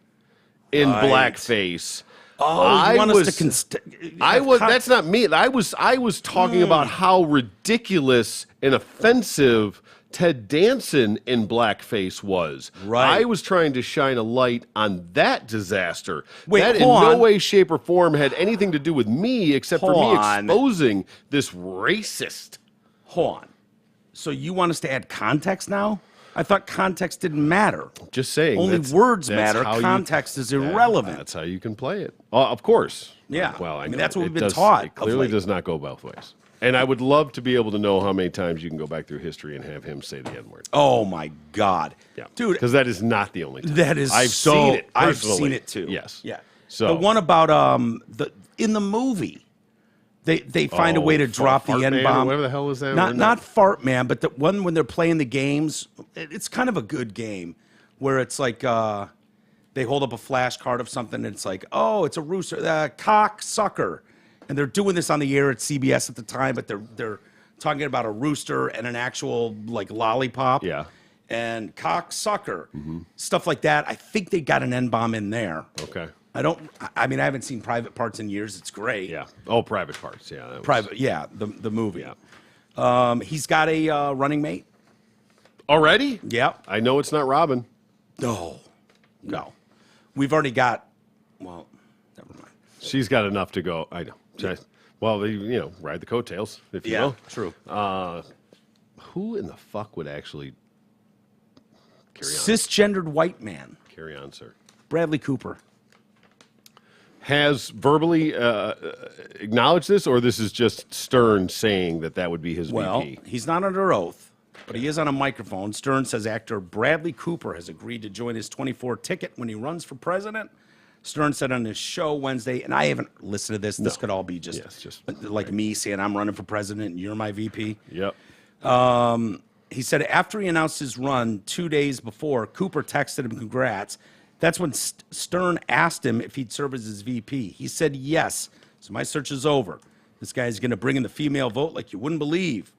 Speaker 2: in
Speaker 1: Right.
Speaker 2: blackface.
Speaker 1: Oh, you want us to
Speaker 2: That's not me. I was talking about how ridiculous and offensive Ted Danson in blackface was.
Speaker 1: Right.
Speaker 2: I was trying to shine a light on that disaster.
Speaker 1: Wait,
Speaker 2: that in
Speaker 1: hold
Speaker 2: no
Speaker 1: on.
Speaker 2: way, shape, or form had anything to do with me except for
Speaker 1: Hold
Speaker 2: me
Speaker 1: on.
Speaker 2: exposing this racist.
Speaker 1: Hold on. So you want us to add context now? I thought context didn't matter.
Speaker 2: Just saying.
Speaker 1: Only words
Speaker 2: that's
Speaker 1: matter.
Speaker 2: how
Speaker 1: Context is irrelevant.
Speaker 2: That's how you can play it. Of course.
Speaker 1: Yeah.
Speaker 2: Well,
Speaker 1: I mean,
Speaker 2: know.
Speaker 1: that's what
Speaker 2: It
Speaker 1: we've been
Speaker 2: does-
Speaker 1: taught
Speaker 2: It
Speaker 1: of
Speaker 2: clearly
Speaker 1: late.
Speaker 2: does not go both ways. And I would love to be able to know how many times you can go back through history and have him say the N-word.
Speaker 1: Oh my God.
Speaker 2: Yeah.
Speaker 1: Dude,
Speaker 2: Because that is not the only time.
Speaker 1: that is
Speaker 2: I've
Speaker 1: so,
Speaker 2: seen it
Speaker 1: I've
Speaker 2: personally.
Speaker 1: seen it too.
Speaker 2: Yes.
Speaker 1: Yeah.
Speaker 2: So
Speaker 1: the one about in the movie, they find a way to drop the
Speaker 2: Fart Man,
Speaker 1: N-bomb.
Speaker 2: whatever the hell was that?
Speaker 1: Not Fart Man, but the one when they're playing the games. It's kind of a good game where it's like they hold up a flashcard of something and it's like, oh, it's a rooster, cock sucker. And they're doing this on the air at CBS at the time, but they're talking about a rooster and an actual like lollipop.
Speaker 2: Yeah.
Speaker 1: And cock sucker, stuff like that. I think they got an N-bomb in there.
Speaker 2: Okay.
Speaker 1: I mean, I haven't seen Private Parts in years. It's great.
Speaker 2: Yeah. Oh, Private Parts. Yeah. that was-
Speaker 1: Private, yeah, the movie.
Speaker 2: Yeah.
Speaker 1: He's got a running mate.
Speaker 2: Already?
Speaker 1: Yep.
Speaker 2: I know it's not Robin.
Speaker 1: No. We've already got, well, never mind.
Speaker 2: She's got enough to go. I know. Well, ride the coattails, if you will.
Speaker 1: true.
Speaker 2: Who in the fuck would actually carry on?
Speaker 1: Cisgendered white man,
Speaker 2: Carry on, sir.
Speaker 1: Bradley Cooper.
Speaker 2: Has verbally acknowledged this, or this is just Stern saying that would be his
Speaker 1: Well,
Speaker 2: VP?
Speaker 1: he's not under oath, but he is on a microphone. Stern says actor Bradley Cooper has agreed to join his 24 ticket when he runs for president. Stern said on his show Wednesday, and I haven't listened to this. This could all be just,
Speaker 2: Yes, just
Speaker 1: like me saying I'm running for president and you're my VP.
Speaker 2: Yep.
Speaker 1: He said after he announced his run 2 days before, Cooper texted him congrats. That's when Stern asked him if he'd serve as his VP. He said yes. So my search is over. This guy's going to bring in the female vote like you wouldn't believe.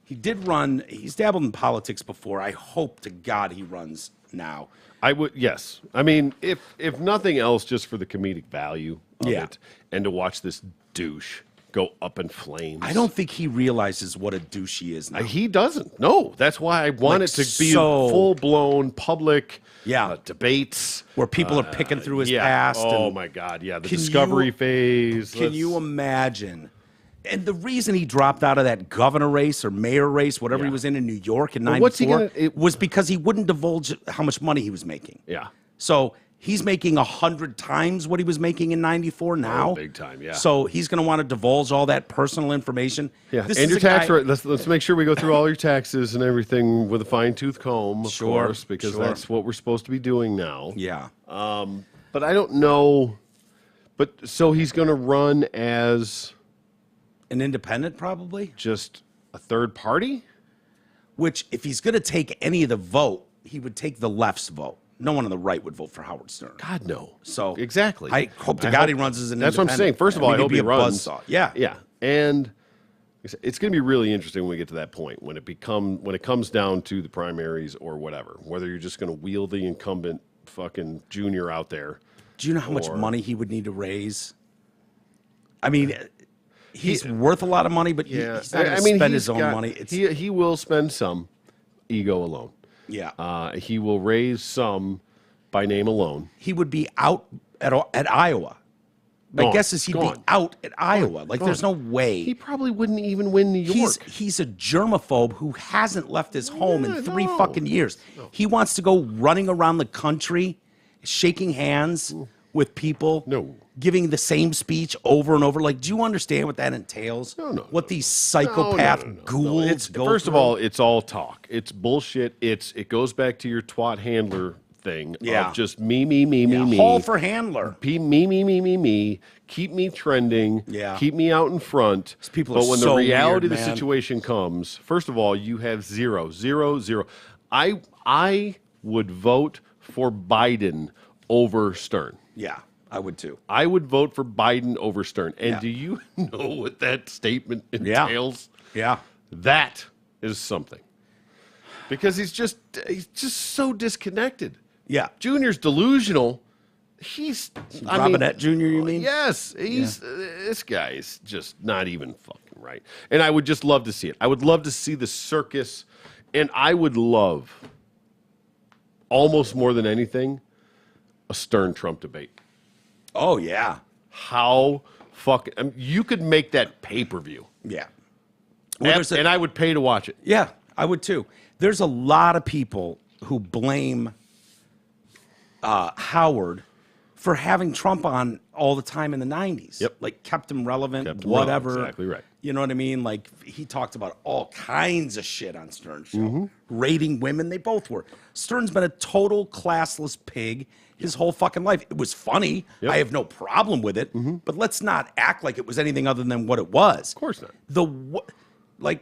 Speaker 1: He did run. He's dabbled in politics before. I hope to God he runs now.
Speaker 2: I would, yes. I mean, if nothing else, just for the comedic value of it, and to watch this douche go up in flames.
Speaker 1: I don't think he realizes what a douche he is now.
Speaker 2: He doesn't. No, that's why I want
Speaker 1: Like,
Speaker 2: it to be
Speaker 1: so-
Speaker 2: full-blown public
Speaker 1: Yeah.
Speaker 2: debates.
Speaker 1: Where people are picking through his past.
Speaker 2: Oh,
Speaker 1: and
Speaker 2: my God. Yeah, the
Speaker 1: Can
Speaker 2: discovery
Speaker 1: you-
Speaker 2: phase.
Speaker 1: Can you imagine? And the reason he dropped out of that governor race or mayor race, whatever he was in New York in '94,
Speaker 2: what's he gonna-
Speaker 1: was because he wouldn't divulge how much money he was making.
Speaker 2: Yeah.
Speaker 1: So he's making 100 times what he was making in '94 now.
Speaker 2: big time, yeah.
Speaker 1: So he's going to want to divulge all that personal information.
Speaker 2: Yeah,
Speaker 1: This
Speaker 2: and
Speaker 1: is
Speaker 2: your
Speaker 1: a
Speaker 2: tax
Speaker 1: guy-
Speaker 2: rate. Let's make sure we go through all your taxes and everything with a fine-tooth comb, of
Speaker 1: Sure,
Speaker 2: course, because
Speaker 1: sure.
Speaker 2: that's what we're supposed to be doing now.
Speaker 1: Yeah.
Speaker 2: But I don't know. But so he's going to run as
Speaker 1: An independent, probably.
Speaker 2: just a third party?
Speaker 1: Which, if he's going to take any of the vote, he would take the left's vote. No one on the right would vote for Howard Stern.
Speaker 2: God, no.
Speaker 1: So
Speaker 2: exactly.
Speaker 1: I hope to God he runs as an
Speaker 2: That's what I'm saying.
Speaker 1: independent.
Speaker 2: First of all, I
Speaker 1: mean,
Speaker 2: hope
Speaker 1: he'd
Speaker 2: he
Speaker 1: be a
Speaker 2: runs.
Speaker 1: buzzsaw. Yeah.
Speaker 2: Yeah. And it's going to be really interesting when we get to that point, when it comes down to the primaries or whatever, whether you're just going to wheel the incumbent fucking junior out there.
Speaker 1: Do you know how much money he would need to raise? I mean, he's worth a lot of money, but he's not going to spend his own money. It's,
Speaker 2: He will spend some, ego alone.
Speaker 1: yeah.
Speaker 2: He will raise some by name alone.
Speaker 1: He would be out at Iowa. My
Speaker 2: Gone.
Speaker 1: guess is he'd be
Speaker 2: Gone.
Speaker 1: out at Iowa. Like, there's no way.
Speaker 2: He probably wouldn't even win New York.
Speaker 1: He's a germaphobe who hasn't left his home in 3
Speaker 2: no.
Speaker 1: fucking years. He wants to go running around the country, shaking hands with people,
Speaker 2: No.
Speaker 1: giving the same speech over and over. Like, do you understand what that entails?
Speaker 2: No,
Speaker 1: what these psychopath ghouls
Speaker 2: It's,
Speaker 1: go
Speaker 2: first of
Speaker 1: through?
Speaker 2: all, it's all talk. It's bullshit. It goes back to your twat handler thing
Speaker 1: Yeah.
Speaker 2: of just me, me, me, me, me.
Speaker 1: Hall for handler.
Speaker 2: Me. Keep me trending.
Speaker 1: Yeah.
Speaker 2: Keep me out in front.
Speaker 1: These people
Speaker 2: but
Speaker 1: are
Speaker 2: when
Speaker 1: so
Speaker 2: the reality
Speaker 1: weird,
Speaker 2: of the
Speaker 1: man.
Speaker 2: situation comes, first of all, you have 0, 0, 0. I would vote for Biden over Stern.
Speaker 1: Yeah, I would too.
Speaker 2: I would vote for Biden over Stern. And
Speaker 1: Yeah.
Speaker 2: do you know what that statement entails?
Speaker 1: Yeah.
Speaker 2: That is something. Because he's just so disconnected.
Speaker 1: Yeah.
Speaker 2: Junior's delusional. He's
Speaker 1: Robinette Jr., you mean?
Speaker 2: Yes, he's this guy is just not even fucking right. And I would just love to see it. I would love to see the circus, and I would love almost more than anything a Stern Trump debate.
Speaker 1: Oh, yeah.
Speaker 2: How fucking you could make that pay-per-view.
Speaker 1: Yeah.
Speaker 2: And I would pay to watch it.
Speaker 1: Yeah, I would too. There's a lot of people who blame Howard for having Trump on all the time in the 90s.
Speaker 2: Yep.
Speaker 1: Like, kept him relevant,
Speaker 2: Kept him
Speaker 1: whatever.
Speaker 2: relevant, exactly right.
Speaker 1: You know what I mean? Like, he talked about all kinds of shit on Stern's show.
Speaker 2: Mm-hmm.
Speaker 1: Rating women, they both were. Stern's been a total classless pig his whole fucking life. It was funny.
Speaker 2: Yep. Mm-hmm.
Speaker 1: I have no problem with it. But let's not act like it was anything other than what it was.
Speaker 2: Of course not.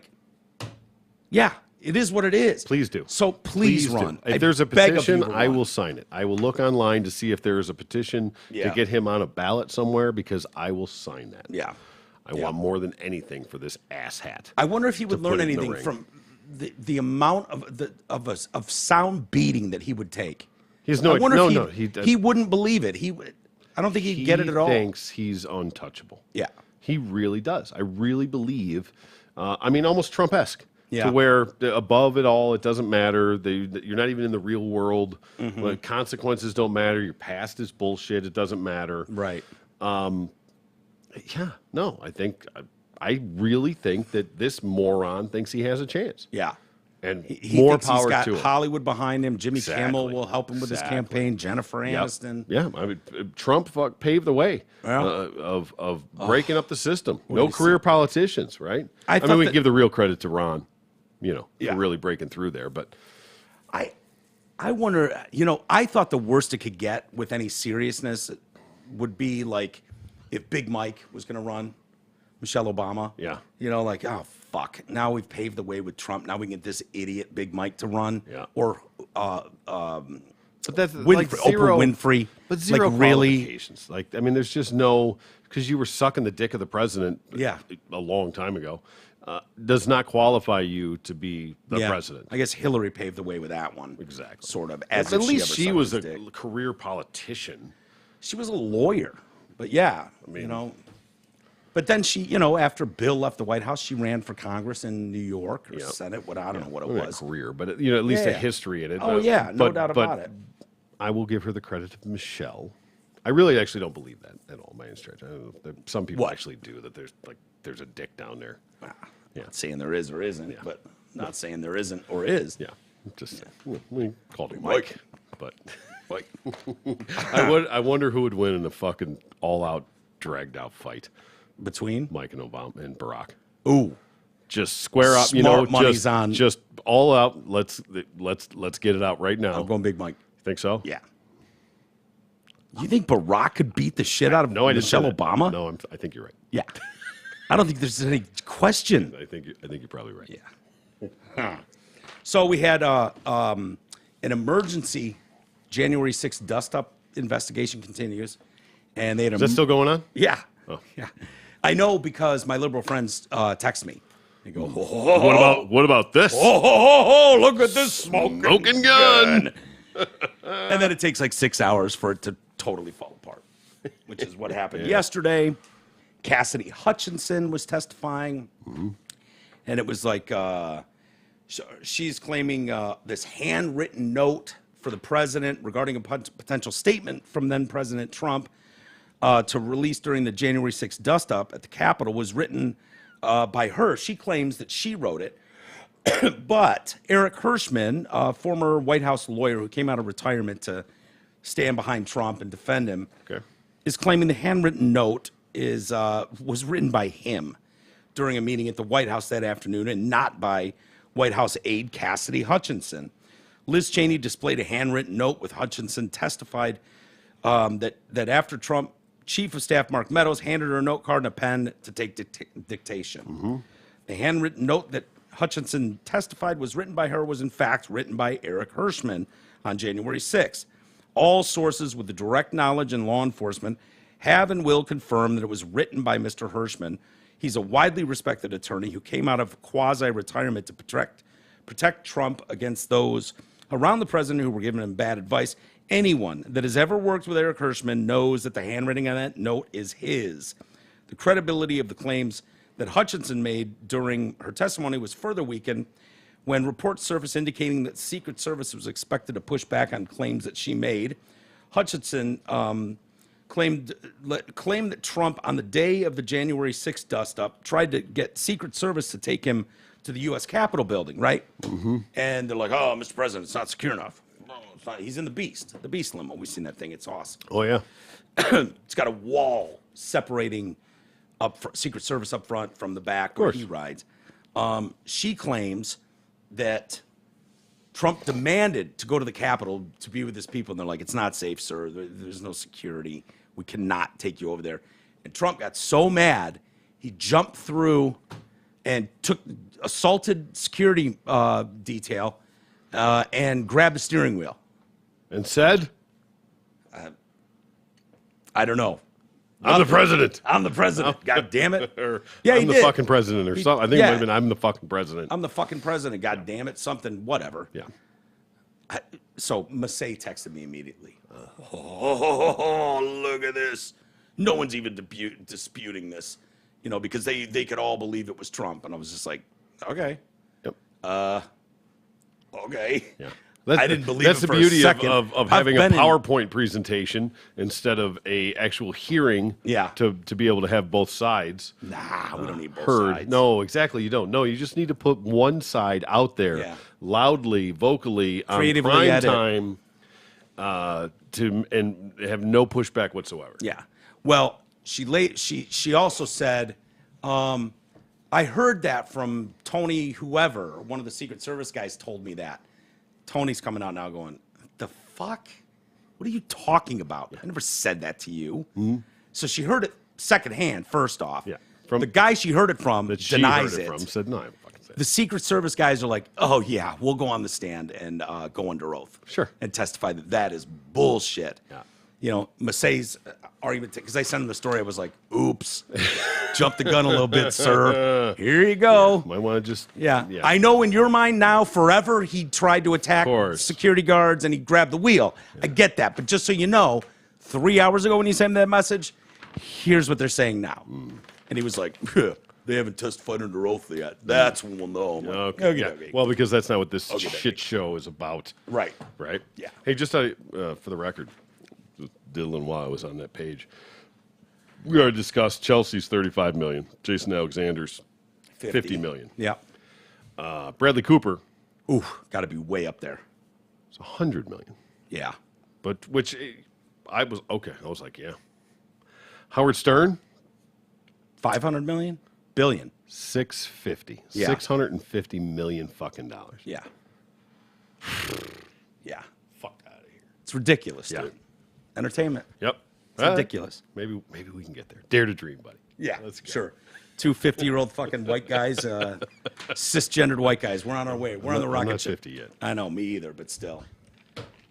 Speaker 1: Yeah, it is what it is.
Speaker 2: Please do.
Speaker 1: So please
Speaker 2: do.
Speaker 1: run.
Speaker 2: If
Speaker 1: I
Speaker 2: there's a
Speaker 1: beg of
Speaker 2: petition,
Speaker 1: you to
Speaker 2: I
Speaker 1: run.
Speaker 2: will sign it. I will look online to see if there is a petition to
Speaker 1: Yeah.
Speaker 2: get him on a ballot somewhere because I will sign that.
Speaker 1: Yeah.
Speaker 2: I want more than anything for this asshat.
Speaker 1: I wonder if he would
Speaker 2: to
Speaker 1: learn
Speaker 2: put it in the
Speaker 1: anything
Speaker 2: ring.
Speaker 1: from the amount of sound beating that he would take.
Speaker 2: He's no,
Speaker 1: I wonder
Speaker 2: no,
Speaker 1: if
Speaker 2: no.
Speaker 1: he wouldn't believe it. I don't think he'd get it at all.
Speaker 2: He thinks he's untouchable.
Speaker 1: Yeah.
Speaker 2: He really does. I really believe. Almost Trump-esque.
Speaker 1: Yeah.
Speaker 2: To where above it all, it doesn't matter. You're not even in the real world.
Speaker 1: Mm-hmm.
Speaker 2: Like, consequences don't matter. Your past is bullshit. It doesn't matter.
Speaker 1: Right.
Speaker 2: Yeah. No, I really think that this moron thinks he has a chance.
Speaker 1: Yeah.
Speaker 2: And
Speaker 1: He
Speaker 2: more
Speaker 1: thinks
Speaker 2: power
Speaker 1: he's got
Speaker 2: to him.
Speaker 1: Hollywood behind him. Jimmy Kimmel
Speaker 2: Exactly.
Speaker 1: will help him with his
Speaker 2: Exactly.
Speaker 1: campaign. Jennifer
Speaker 2: Yep.
Speaker 1: Aniston.
Speaker 2: Yeah, Trump paved the way
Speaker 1: Yeah.
Speaker 2: of breaking up the system.
Speaker 1: do
Speaker 2: No
Speaker 1: you
Speaker 2: career politicians, right?
Speaker 1: I
Speaker 2: I
Speaker 1: thought
Speaker 2: mean, we
Speaker 1: that-
Speaker 2: can give the real credit to Ron,
Speaker 1: Yeah.
Speaker 2: for really breaking through there. But
Speaker 1: I wonder, I thought the worst it could get with any seriousness would be like if Big Mike was going to run, Michelle Obama.
Speaker 2: Yeah.
Speaker 1: Like, oh, fuck, now we've paved the way with Trump. Now we can get this idiot Big Mike to run.
Speaker 2: Yeah.
Speaker 1: Or
Speaker 2: But that's
Speaker 1: Winfrey,
Speaker 2: like zero,
Speaker 1: Oprah Winfrey.
Speaker 2: but zero
Speaker 1: like, really.
Speaker 2: qualifications. Like, I mean, there's just no, because you were sucking the dick of the president
Speaker 1: Yeah.
Speaker 2: a long time ago, does not qualify you to be the president.
Speaker 1: I guess Hillary paved the way with that one.
Speaker 2: Exactly.
Speaker 1: Sort of. As
Speaker 2: At
Speaker 1: if
Speaker 2: least
Speaker 1: ever
Speaker 2: she
Speaker 1: sucked
Speaker 2: was
Speaker 1: his
Speaker 2: a
Speaker 1: dick.
Speaker 2: career politician.
Speaker 1: She was a lawyer. But yeah,
Speaker 2: mean-
Speaker 1: you know. But then she, you know, after Bill left the White House, she ran for Congress in New York or
Speaker 2: Yeah.
Speaker 1: Senate. I don't know what it
Speaker 2: Not
Speaker 1: was.
Speaker 2: a career, but at least a
Speaker 1: Yeah.
Speaker 2: history in it.
Speaker 1: Oh, yeah, no doubt
Speaker 2: but
Speaker 1: about it.
Speaker 2: I will give her the credit of Michelle. I really actually don't believe that at all, by any stretch. I don't know, some people
Speaker 1: What?
Speaker 2: actually do, that there's a dick down there. Yeah.
Speaker 1: Not saying there is or isn't, but not saying there isn't or is.
Speaker 2: Yeah, just we called him Mike, but
Speaker 1: Like,
Speaker 2: I wonder who would win in a fucking all-out, dragged-out fight,
Speaker 1: between?
Speaker 2: Mike and Obama and Barack.
Speaker 1: Ooh.
Speaker 2: Just square up,
Speaker 1: Smart money's on.
Speaker 2: just all out. Let's get it out right now.
Speaker 1: I'm going Big Mike.
Speaker 2: Think so?
Speaker 1: Yeah. You think Barack could beat the shit out of
Speaker 2: No, I didn't say
Speaker 1: Michelle
Speaker 2: that.
Speaker 1: Obama?
Speaker 2: No, I think you're right.
Speaker 1: Yeah. I don't think there's any question.
Speaker 2: I think you're probably right.
Speaker 1: Yeah. So we had an emergency January 6th dust-up investigation continues. And they had
Speaker 2: Is that still going on?
Speaker 1: Yeah.
Speaker 2: Oh.
Speaker 1: Yeah. I know because my liberal friends text me. They go, oh,
Speaker 2: What about this?
Speaker 1: look at this
Speaker 2: Smoking gun.
Speaker 1: And then it takes like 6 hours for it to totally fall apart, which is what happened yesterday. Cassidy Hutchinson was testifying, and it was like she's claiming this handwritten note for the president regarding a potential statement from then President Trump to release during the January 6th dust-up at the Capitol was written by her. She claims that she wrote it. But Eric Hirschman, a former White House lawyer who came out of retirement to stand behind Trump and defend him, is claiming the handwritten note was written by him during a meeting at the White House that afternoon and not by White House aide Cassidy Hutchinson. Liz Cheney displayed a handwritten note with Hutchinson testified that after Trump, Chief of Staff Mark Meadows handed her a note card and a pen to take dictation. The handwritten note that Hutchinson testified was written by her was in fact written by Eric Hirschman on January 6th. All sources with the direct knowledge in law enforcement have and will confirm that it was written by Mr. Hirschman. He's a widely respected attorney who came out of quasi-retirement to protect Trump against those around the president who were giving him bad advice. Anyone that has ever worked with Eric Hirschman knows that the handwriting on that note is his. The credibility of the claims that Hutchinson made during her testimony was further weakened when reports surfaced indicating that Secret Service was expected to push back on claims that she made. Hutchinson claimed that Trump, on the day of the January 6th dust-up, tried to get Secret Service to take him to the U.S. Capitol building, right? And they're like, oh, Mr. President, it's not secure enough. It's not. He's in the Beast limo. We've seen that thing. It's awesome.
Speaker 2: Oh yeah.
Speaker 1: It's got a wall separating Secret Service up front from the back where he rides. She claims that Trump demanded to go to the Capitol to be with his people, and they're like, it's not safe, sir. There's no security. We cannot take you over there. And Trump got so mad, he jumped through and assaulted security detail and grabbed the steering wheel.
Speaker 2: And said,
Speaker 1: I don't know.
Speaker 2: I'm the president.
Speaker 1: I'm the president. God damn it.
Speaker 2: Or,
Speaker 1: Yeah,
Speaker 2: I'm
Speaker 1: he
Speaker 2: the
Speaker 1: did.
Speaker 2: fucking president or something. I think it might have been I'm the fucking president.
Speaker 1: I'm the fucking president. God damn it. Something, whatever.
Speaker 2: Yeah.
Speaker 1: So Massey texted me immediately. Oh, look at this. No one's even disputing this, because they could all believe it was Trump. And I was just like, okay.
Speaker 2: Yep.
Speaker 1: Okay.
Speaker 2: Yeah.
Speaker 1: I didn't believe
Speaker 2: that's
Speaker 1: it for
Speaker 2: the beauty
Speaker 1: a second.
Speaker 2: of having a PowerPoint presentation instead of a actual hearing.
Speaker 1: Yeah.
Speaker 2: To be able to have both sides.
Speaker 1: Nah, we don't need both
Speaker 2: Heard.
Speaker 1: sides.
Speaker 2: No, exactly. You don't. No, you just need to put one side out there loudly, vocally,
Speaker 1: Creatively
Speaker 2: on prime
Speaker 1: edit.
Speaker 2: time, and have no pushback whatsoever.
Speaker 1: Yeah. Well, she also said, I heard that from Tony, whoever, one of the Secret Service guys told me that. Tony's coming out now going, the fuck? What are you talking about? I never said that to you. So she heard it secondhand, first off.
Speaker 2: Yeah.
Speaker 1: the guy she heard it from
Speaker 2: that she
Speaker 1: denies
Speaker 2: heard it
Speaker 1: it.
Speaker 2: from said, no, I fucking said
Speaker 1: The Secret Service guys are like, oh, yeah, we'll go on the stand and go under oath.
Speaker 2: Sure.
Speaker 1: And testify that that is bullshit.
Speaker 2: Yeah.
Speaker 1: You know, Massey's argument, because I sent him the story, I was like, oops, jumped the gun a little bit, sir. Here you go.
Speaker 2: Might want to just...
Speaker 1: Yeah. I know in your mind now, forever, he tried to attack security guards and he grabbed the wheel. I get that. But just so you know, 3 hours ago when you sent him that message, here's what they're saying now. And he was like, they haven't testified under oath yet. That's when we'll know. I'm like,
Speaker 2: okay. Well, because that's not what this shit show is about.
Speaker 1: Right.
Speaker 2: Right?
Speaker 1: Yeah.
Speaker 2: Hey, just for the record, diddling while I was on that page, we already discussed Chelsea's $35 million, Jason Alexander's $50 million.
Speaker 1: Yeah.
Speaker 2: Bradley Cooper,
Speaker 1: Ooh, got to be way up there.
Speaker 2: it's $100 million.
Speaker 1: Yeah.
Speaker 2: But which I was okay. I was like, yeah. Howard Stern,
Speaker 1: 500 million? Billion.
Speaker 2: 650.
Speaker 1: Yeah.
Speaker 2: 650 million fucking dollars.
Speaker 1: Yeah. Yeah.
Speaker 2: Fuck out of here.
Speaker 1: It's ridiculous,
Speaker 2: Yeah.
Speaker 1: dude. Entertainment.
Speaker 2: Yep.
Speaker 1: It's ridiculous.
Speaker 2: Maybe we can get there. Dare to dream, buddy.
Speaker 1: Yeah,
Speaker 2: Let's go.
Speaker 1: sure. Two 50-year-old fucking white guys, cisgendered white guys. We're on our way. We're on the rocket
Speaker 2: I'm not
Speaker 1: ship.
Speaker 2: 50 yet.
Speaker 1: I know, me either, but still.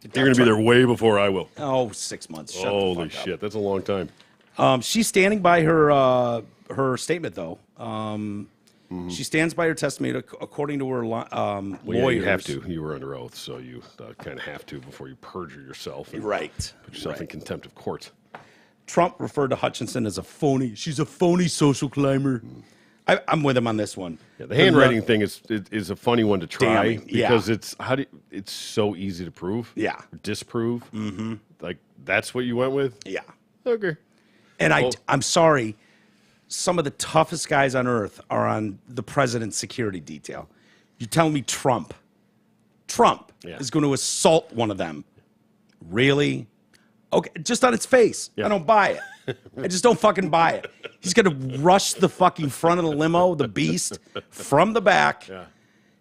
Speaker 2: You're going to be there way before I will.
Speaker 1: Oh, 6 months. Shut
Speaker 2: Holy
Speaker 1: the fuck
Speaker 2: shit. That's a long time.
Speaker 1: up. She's standing by her statement, though. She stands by her testimony, according to her
Speaker 2: Well,
Speaker 1: lawyers.
Speaker 2: yeah, you have to. You were under oath, so you kind of have to before you perjure yourself. And
Speaker 1: Right.
Speaker 2: Put yourself in contempt of court.
Speaker 1: Trump referred to Hutchinson as a phony. She's a phony social climber. I'm with him on this one.
Speaker 2: Yeah, the handwriting thing is a funny one to try
Speaker 1: Damning, yeah.
Speaker 2: because it's so easy to prove.
Speaker 1: Yeah.
Speaker 2: Or disprove. Mm-hmm. Like that's what you went with.
Speaker 1: Yeah.
Speaker 2: Okay.
Speaker 1: And
Speaker 2: Well-
Speaker 1: I'm sorry, some of the toughest guys on earth are on the president's security detail. You're telling me Trump
Speaker 2: Yeah.
Speaker 1: is going to assault one of them? Really? Okay, just on its face.
Speaker 2: Yeah.
Speaker 1: I don't buy it. I just don't fucking buy it. He's going to rush the fucking front of the limo, the beast, from the back
Speaker 2: Yeah.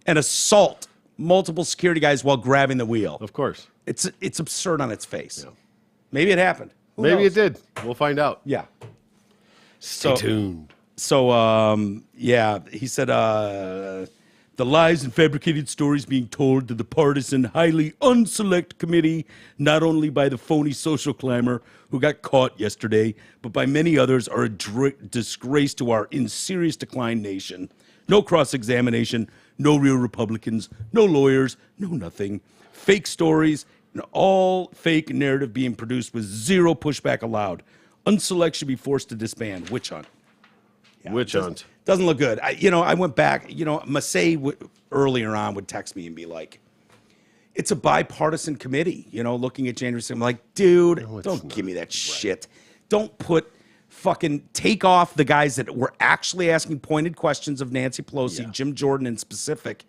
Speaker 1: and assault multiple security guys while grabbing the wheel.
Speaker 2: Of course.
Speaker 1: It's absurd on its face.
Speaker 2: Yeah.
Speaker 1: Maybe it happened. Who
Speaker 2: Maybe
Speaker 1: knows?
Speaker 2: it did. We'll find out.
Speaker 1: Yeah.
Speaker 2: Stay tuned.
Speaker 1: So, yeah, he said the lies and fabricated stories being told to the partisan, highly unselect committee, not only by the phony social climber who got caught yesterday, but by many others, are a disgrace to our in serious decline nation. No cross-examination, no real Republicans, no lawyers, no nothing. Fake stories, and all fake narrative being produced with zero pushback allowed. Unselect should be forced to disband. Witch hunt. Yeah,
Speaker 2: Witch hunt.
Speaker 1: Doesn't look good. I went back. Massey earlier on would text me and be like, it's a bipartisan committee, looking at January 6th. I'm like, dude, don't give me that shit. Don't take off the guys that were actually asking pointed questions of Nancy Pelosi,
Speaker 2: Yeah.
Speaker 1: Jim Jordan in specific.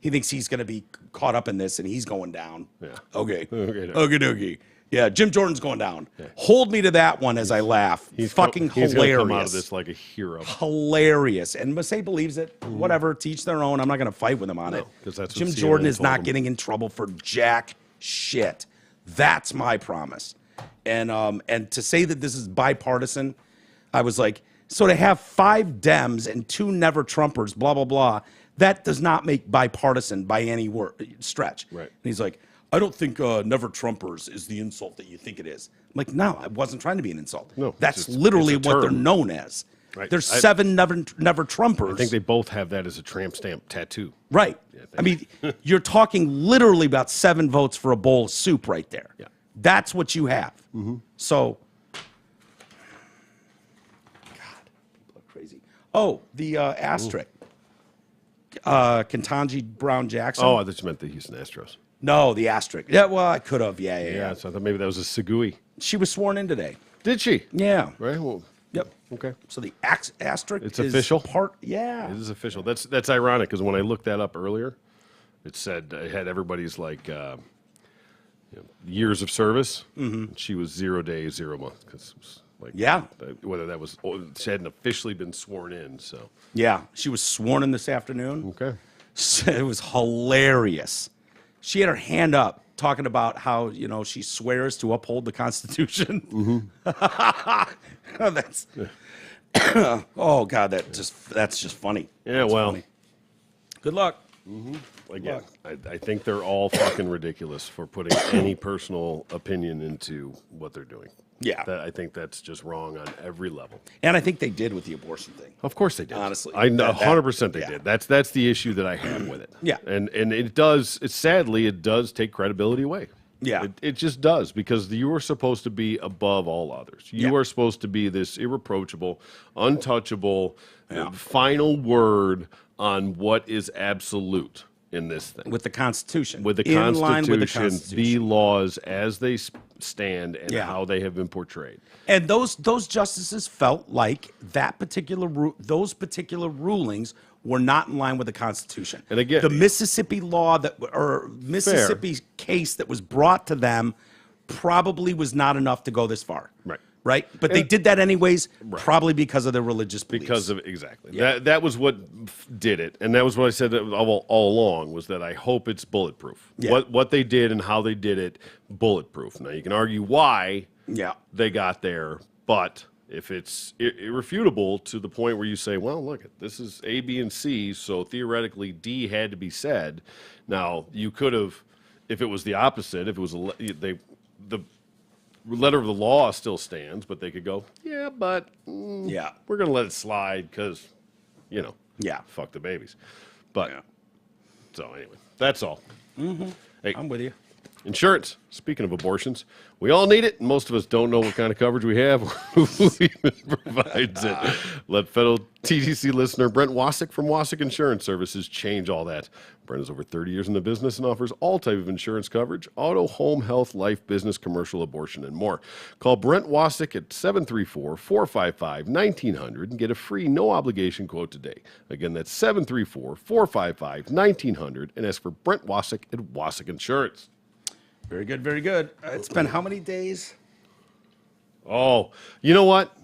Speaker 1: He thinks he's going to be caught up in this and he's going down.
Speaker 2: Yeah.
Speaker 1: Okay.
Speaker 2: Okay.
Speaker 1: Yeah, Jim Jordan's going down. Yeah. Hold me to that one as I laugh.
Speaker 2: He's
Speaker 1: hilarious.
Speaker 2: gonna come out of this like a hero.
Speaker 1: Hilarious. And Massey believes it. Whatever, teach their own. I'm not going to fight with him on it.
Speaker 2: 'cause that's what
Speaker 1: Jim
Speaker 2: CNN
Speaker 1: Jordan is
Speaker 2: told
Speaker 1: not
Speaker 2: him.
Speaker 1: getting in trouble for jack shit. That's my promise. And to say that this is bipartisan, I was like, so to have 5 Dems and 2 never Trumpers, blah, blah, blah, that does not make bipartisan by any stretch.
Speaker 2: Right.
Speaker 1: And he's like, I don't think never Trumpers is the insult that you think it is. I'm like, no, I wasn't trying to be an insult.
Speaker 2: No,
Speaker 1: that's
Speaker 2: it's
Speaker 1: literally
Speaker 2: a
Speaker 1: what they're
Speaker 2: term.
Speaker 1: known as.
Speaker 2: Right.
Speaker 1: There's 7 never Trumpers.
Speaker 2: I think they both have that as a tramp stamp tattoo.
Speaker 1: Right.
Speaker 2: Yeah,
Speaker 1: I mean, you're talking literally about 7 votes for a bowl of soup right there.
Speaker 2: Yeah.
Speaker 1: That's what you have. Mm-hmm. So, God, people are crazy. Oh, the asterisk. Ketanji Brown Jackson.
Speaker 2: Oh, I thought you meant the Houston Astros.
Speaker 1: No, the asterisk. Yeah, well, I could have. Yeah.
Speaker 2: Yeah, so I thought maybe that was a Segui.
Speaker 1: She was sworn in today.
Speaker 2: Did she?
Speaker 1: Yeah.
Speaker 2: Right. Well.
Speaker 1: Yep.
Speaker 2: Okay.
Speaker 1: So the asterisk
Speaker 2: It's
Speaker 1: is
Speaker 2: official?
Speaker 1: Yeah.
Speaker 2: It is official. That's ironic because when I looked that up earlier, it said it had everybody's years of service. Mm-hmm. She was 0 days, 0 months because
Speaker 1: Yeah.
Speaker 2: whether that was she hadn't officially been sworn in. So
Speaker 1: Yeah. She was sworn in this afternoon.
Speaker 2: okay.
Speaker 1: It was hilarious. She had her hand up talking about how, she swears to uphold the Constitution. Mm-hmm. Oh God, that's just funny.
Speaker 2: Yeah,
Speaker 1: That's
Speaker 2: well.
Speaker 1: funny. Good luck.
Speaker 2: Again, I think they're all fucking ridiculous for putting any personal opinion into what they're doing.
Speaker 1: Yeah.
Speaker 2: I think that's just wrong on every level.
Speaker 1: And I think they did with the abortion thing.
Speaker 2: Of course they did.
Speaker 1: Honestly.
Speaker 2: I know
Speaker 1: That-
Speaker 2: 100% they
Speaker 1: yeah.
Speaker 2: did. That's the issue that I have with it.
Speaker 1: Yeah.
Speaker 2: And it does, sadly, it does take credibility away.
Speaker 1: Yeah.
Speaker 2: It just does, because you are supposed to be above all others. You
Speaker 1: Yeah.
Speaker 2: are supposed to be this irreproachable, untouchable,
Speaker 1: Yeah.
Speaker 2: final word on what is absolute in this thing.
Speaker 1: With the Constitution.
Speaker 2: With the
Speaker 1: In
Speaker 2: Constitution,
Speaker 1: line with the
Speaker 2: the
Speaker 1: Constitution.
Speaker 2: laws as they stand and
Speaker 1: Yeah.
Speaker 2: how they have been portrayed.
Speaker 1: And those justices felt like those particular rulings were not in line with the Constitution.
Speaker 2: And again-
Speaker 1: the Mississippi law or Mississippi case that was brought to them probably was not enough to go this far.
Speaker 2: Right.
Speaker 1: Right? But they did that anyways, probably because of their religious beliefs.
Speaker 2: Because of exactly that was what did it, and that was what I said all along, was that I hope it's bulletproof.
Speaker 1: Yeah.
Speaker 2: What they did and how they did it, bulletproof. Now you can argue why they got there, but if it's irrefutable to the point where you say, well, look, this is A, B, and C, so theoretically D had to be said. Now you could have, if it was the opposite, if it was the letter of the law still stands, but they could go, yeah, but we're going to let it slide because, fuck the babies. But, so anyway, that's all. Hey,
Speaker 1: I'm with you.
Speaker 2: insurance, speaking of abortions, we all need it, and most of us don't know what kind of coverage we have or who even provides it. Let fellow TDC listener Brent Wasick from Wasick Insurance Services change all that. Brent has over 30 years in the business and offers all type of insurance coverage: auto, home, health, life, business, commercial, abortion, and more. Call Brent Wasick at 734-455-1900 and get a free, no-obligation quote today. Again, that's 734-455-1900, and ask for Brent Wasick at Wasick Insurance.
Speaker 1: Very good, very good. It's been how many days?
Speaker 2: Oh, you know what?